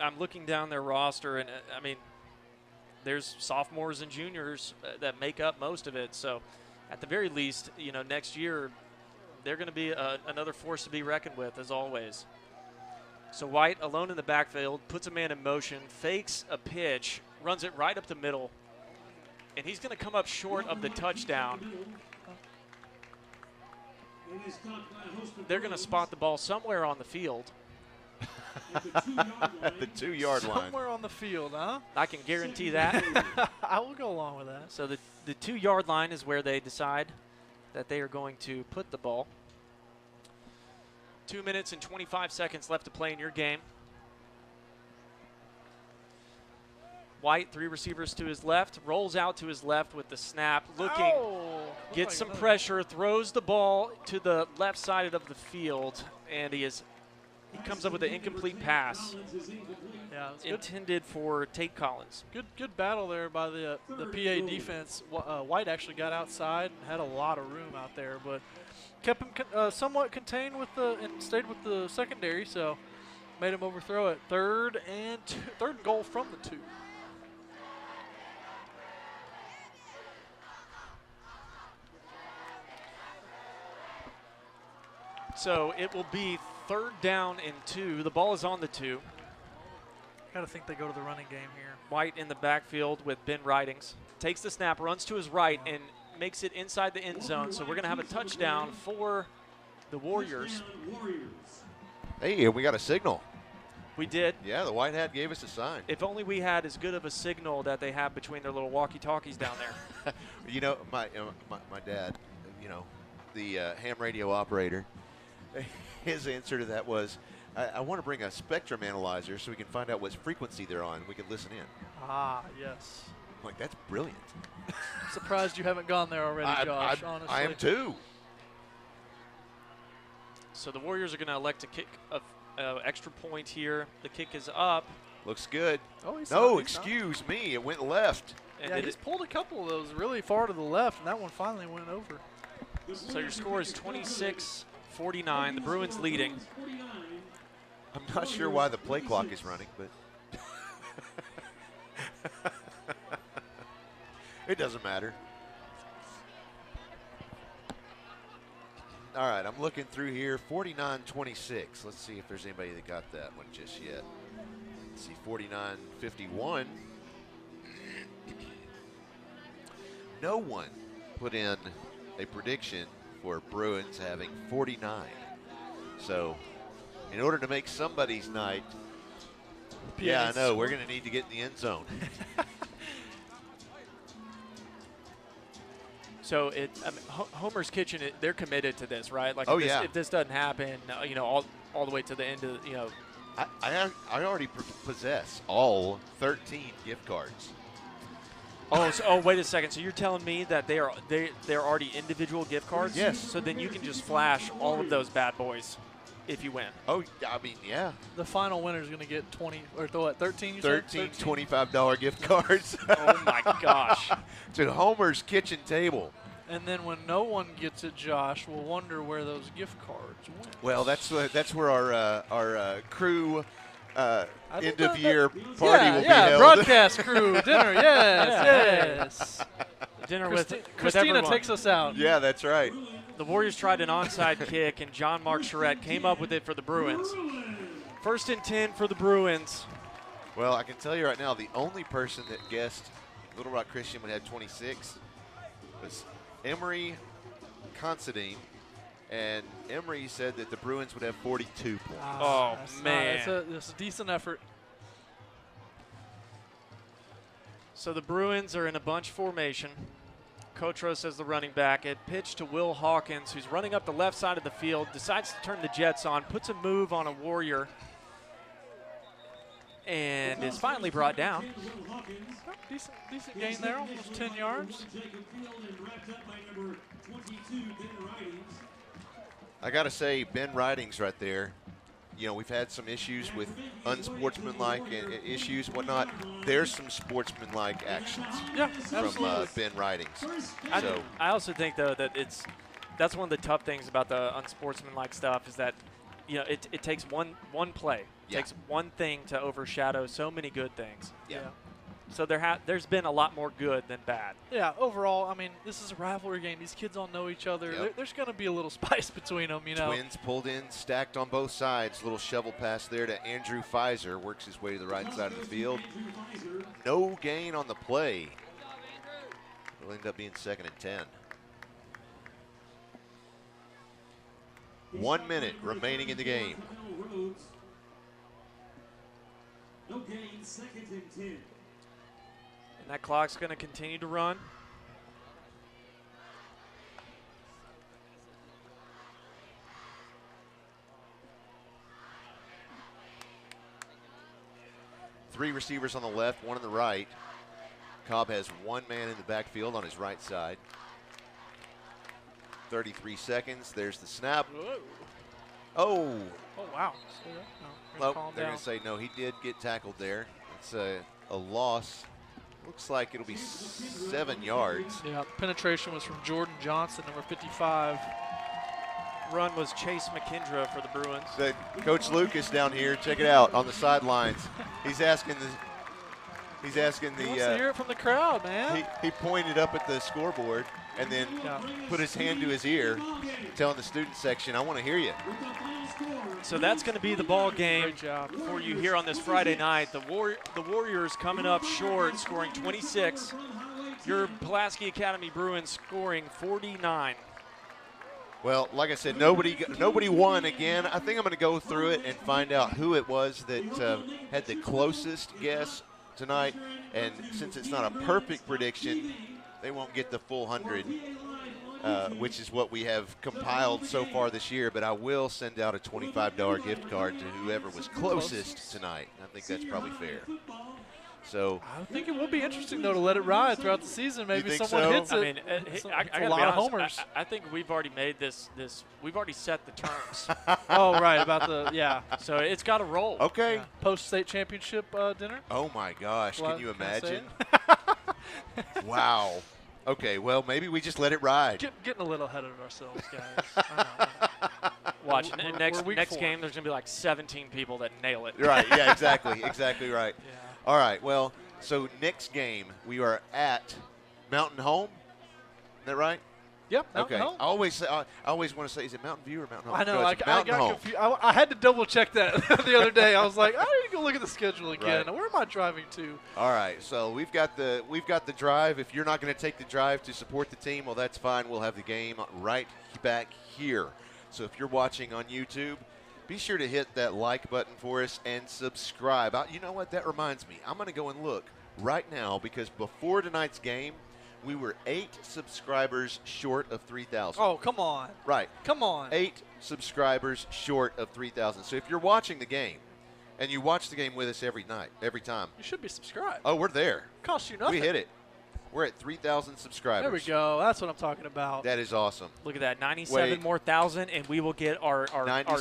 I'm looking down their roster, and there's sophomores and juniors that make up most of it. So, at the very least, next year, they're going to be another force to be reckoned with, as always. So White alone in the backfield, puts a man in motion, fakes a pitch, runs it right up the middle. And he's going to come up short of the touchdown. They're going to spot the ball somewhere on the field. The 2-yard line. Somewhere on the field, huh? I can guarantee that. I will go along with that. So the 2-yard line is where they decide that they are going to put the ball. 2 minutes and 25 seconds left to play in your game. White, 3 receivers to his left, rolls out to his left with the snap, looking, gets some pressure, throws the ball to the left side of the field, and he comes up with an incomplete pass. Yeah, intended for Tate Collins. Good battle there by the PA defense. White actually got outside and had a lot of room out there, but kept him somewhat contained and stayed with the secondary, so made him overthrow it. Third goal from the 2. So it will be 3rd down and 2. The ball is on the 2. Got to think they go to the running game here. White in the backfield with Ben Ridings. Takes the snap, runs to his right, and makes it inside the end zone. So we're going to have a touchdown for the Warriors. Hey, we got a signal. We did. Yeah, the white hat gave us a sign. If only we had as good of a signal that they have between their little walkie-talkies down there. You know, my dad, you know, the ham radio operator, his answer to that was, I want to bring a spectrum analyzer so we can find out what frequency they're on. We can listen in. Ah, yes. I'm like, that's brilliant. I'm surprised you haven't gone there already, Josh, honestly. I am too. So the Warriors are going to elect to kick an extra point here. The kick is up. Looks good. Oh, no, excuse me. It went left. And yeah, he's pulled a couple of those really far to the left, and that one finally went over. So your score is 26-49. The Bruins leading. I'm not sure why the play clock is running, but it doesn't matter. All right, I'm looking through here. 49-26. Let's see if there's anybody that got that one just yet. Let's see, 49-51. No one put in a prediction for Bruins having 49. So in order to make somebody's night, yeah, I know, we're going to need to get in the end zone. So Homer's Kitchen, they're committed to this, right? Like, if this doesn't happen, you know, all the way to the end of, you know. I already possess all 13 gift cards. Oh, wait a second. So you're telling me that they're already individual gift cards? Yes. So then you can just flash all of those bad boys if you win. Oh, I mean, yeah. The final winner is going to get 20 or what? 13. You 13 said? $25 gift cards. Oh my gosh. To Homer's Kitchen table. And then when no one gets it, Josh, we'll wonder where those gift cards went. Well, that's where our crew end of year party will be held. Broadcast crew dinner. Yes. Dinner with Christina everyone. takes us out. Yeah, that's right. The Warriors tried an onside kick, and John Mark Charette came up with it for the Bruins. 1st and 10 for the Bruins. Well, I can tell you right now, the only person that guessed Little Rock Christian would have 26 was Emery Considine, and Emery said that the Bruins would have 42 points. Oh, man. That's a decent effort. So the Bruins are in a bunch formation. Kotros as the running back. It pitched to Will Hawkins, who's running up the left side of the field, decides to turn the Jets on, puts a move on a Warrior, and is finally brought down. Decent gain there, almost 10 yards. I got to say, Ben Ridings right there. You know, we've had some issues with unsportsmanlike issues and whatnot. There's some sportsmanlike actions from Ben Ridings. I also think, though, that that's one of the tough things about the unsportsmanlike stuff is that, you know, it takes one play. It takes one thing to overshadow so many good things. Yeah. So there's been a lot more good than bad. Yeah, overall, I mean, this is a rivalry game. These kids all know each other. Yep. There's going to be a little spice between them, you know. Twins pulled in, stacked on both sides. Little shovel pass there to Andrew Pfizer. Works his way to the right side of the field. No gain on the play. It'll end up being 2nd and 10. 1 minute remaining in the game. No gain, 2nd and 10. And that clock's going to continue to run. Three receivers on the left, one on the right. Cobb has one man in the backfield on his right side. 33 seconds. There's the snap. Whoa. Oh. Oh, wow. Oh, they're going to say no. He did get tackled there. It's a loss. Looks like it'll be 7 yards. Yeah, penetration was from Jordan Johnson, number 55. Run was Chase McKendra for the Bruins. Coach Lucas down here, check it out on the sidelines. He's asking the. He wants to hear it from the crowd, man. He pointed up at the scoreboard and then put his hand to his ear, telling the student section, "I want to hear you." So that's going to be the ball game for you here on this Friday night. The Warriors coming up short, scoring 26. Your Pulaski Academy Bruins scoring 49. Well, like I said, nobody won again. I think I'm going to go through it and find out who it was that had the closest guess tonight. And since it's not a perfect prediction, they won't get the full 100, which is what we have compiled so far this year. But I will send out a $25 gift card to whoever was closest tonight. I think that's probably fair. So I think it will be interesting, though, to let it ride throughout the season. Maybe someone hits it. I mean, I got a lot of homers. I think we've already made this. We've already set the terms. Oh, right, about the So it's got to roll. Okay. Yeah. Post-state championship dinner. Oh my gosh! Well, can you can I say imagine? Wow. Okay. Well, maybe we just let it ride. Getting a little ahead of ourselves, guys. I know. Watch next game. There's gonna be like 17 people that nail it. Right. Yeah. Exactly. Exactly right. Yeah. All right. Well, so next game we are at Mountain Home. Is that right? Yep. Mountain okay. Home. I always want to say, is it Mountain View or Mountain Home? I know. No, I got confused. I had to double check that the other day. I was like, I need to go look at the schedule again. Right. Where am I driving to? All right. So we've got the drive. If you're not going to take the drive to support the team, well, that's fine. We'll have the game right back here. So if you're watching on YouTube, be sure to hit that like button for us and subscribe. You know what? That reminds me. I'm going to go and look right now because before tonight's game, we were 8 subscribers short of 3,000. Oh, come on. Right. Come on. 8 subscribers short of 3,000. So if you're watching the game, and you watch the game with us every time. You should be subscribed. Oh, we're there. Costs you nothing. We hit it. We're at 3,000 subscribers. There we go. That's what I'm talking about. That is awesome. Look at that. 97 more thousand, and we will get our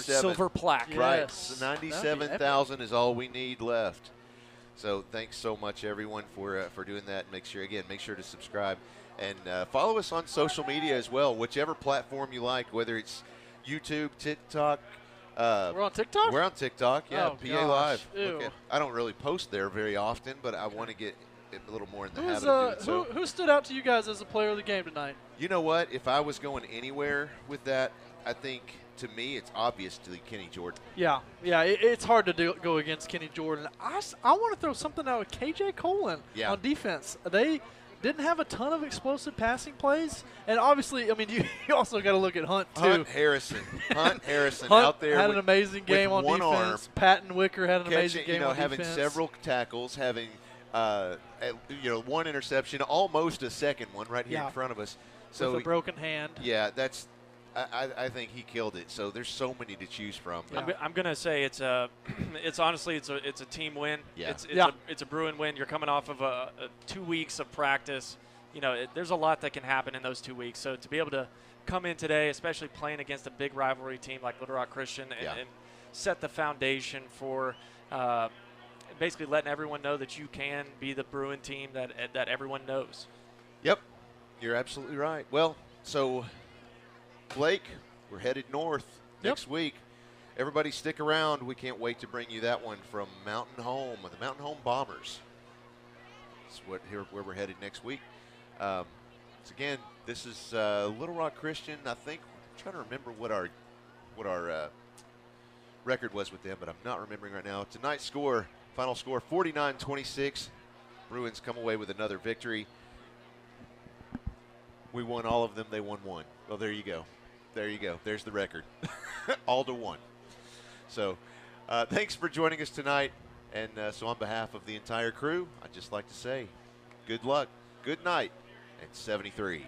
silver plaque. Yes. Right. So 97,000 is all we need left. So thanks so much, everyone, for doing that. Make sure to subscribe. And follow us on social media as well, whichever platform you like, whether it's YouTube, TikTok. We're on TikTok? We're on TikTok, yeah, Oh, PA gosh. Live. Ew. I don't really post there very often, but I want to get a little more in the habit of doing so. Who stood out to you guys as a player of the game tonight? You know what? If I was going anywhere with that, I think to me it's obviously Kenny Jordan. Yeah, it's hard to go against Kenny Jordan. I want to throw something out with KJ Colin on defense. They didn't have a ton of explosive passing plays, and obviously, I mean, you also got to look at Hunt too. Hunt Harrison Hunt out there had an amazing game on one defense. Arm, Patton Wicker had an amazing game on having defense. several tackles, having one interception, almost a second one right here in front of us. So with a broken hand. Yeah, that's. I think he killed it. So there's so many to choose from. Yeah. I'm gonna say it's honestly it's a team win. Yeah. It's a Bruin win. You're coming off of a 2 weeks of practice. You know, there's a lot that can happen in those 2 weeks. So to be able to come in today, especially playing against a big rivalry team like Little Rock Christian, and set the foundation for basically letting everyone know that you can be the Bruin team that everyone knows. Yep, you're absolutely right. Well, so Blake, we're headed north next week. Everybody stick around. We can't wait to bring you that one from Mountain Home, the Mountain Home Bombers. That's where we're headed next week. So again, this is Little Rock Christian. I think I'm trying to remember what our record was with them, but I'm not remembering right now. Tonight's final score, 49-26. Bruins come away with another victory. We won all of them. They won one. Well, there you go. There you go. There's the record. All to one. So thanks for joining us tonight. And so on behalf of the entire crew, I'd just like to say good luck, good night, and 73.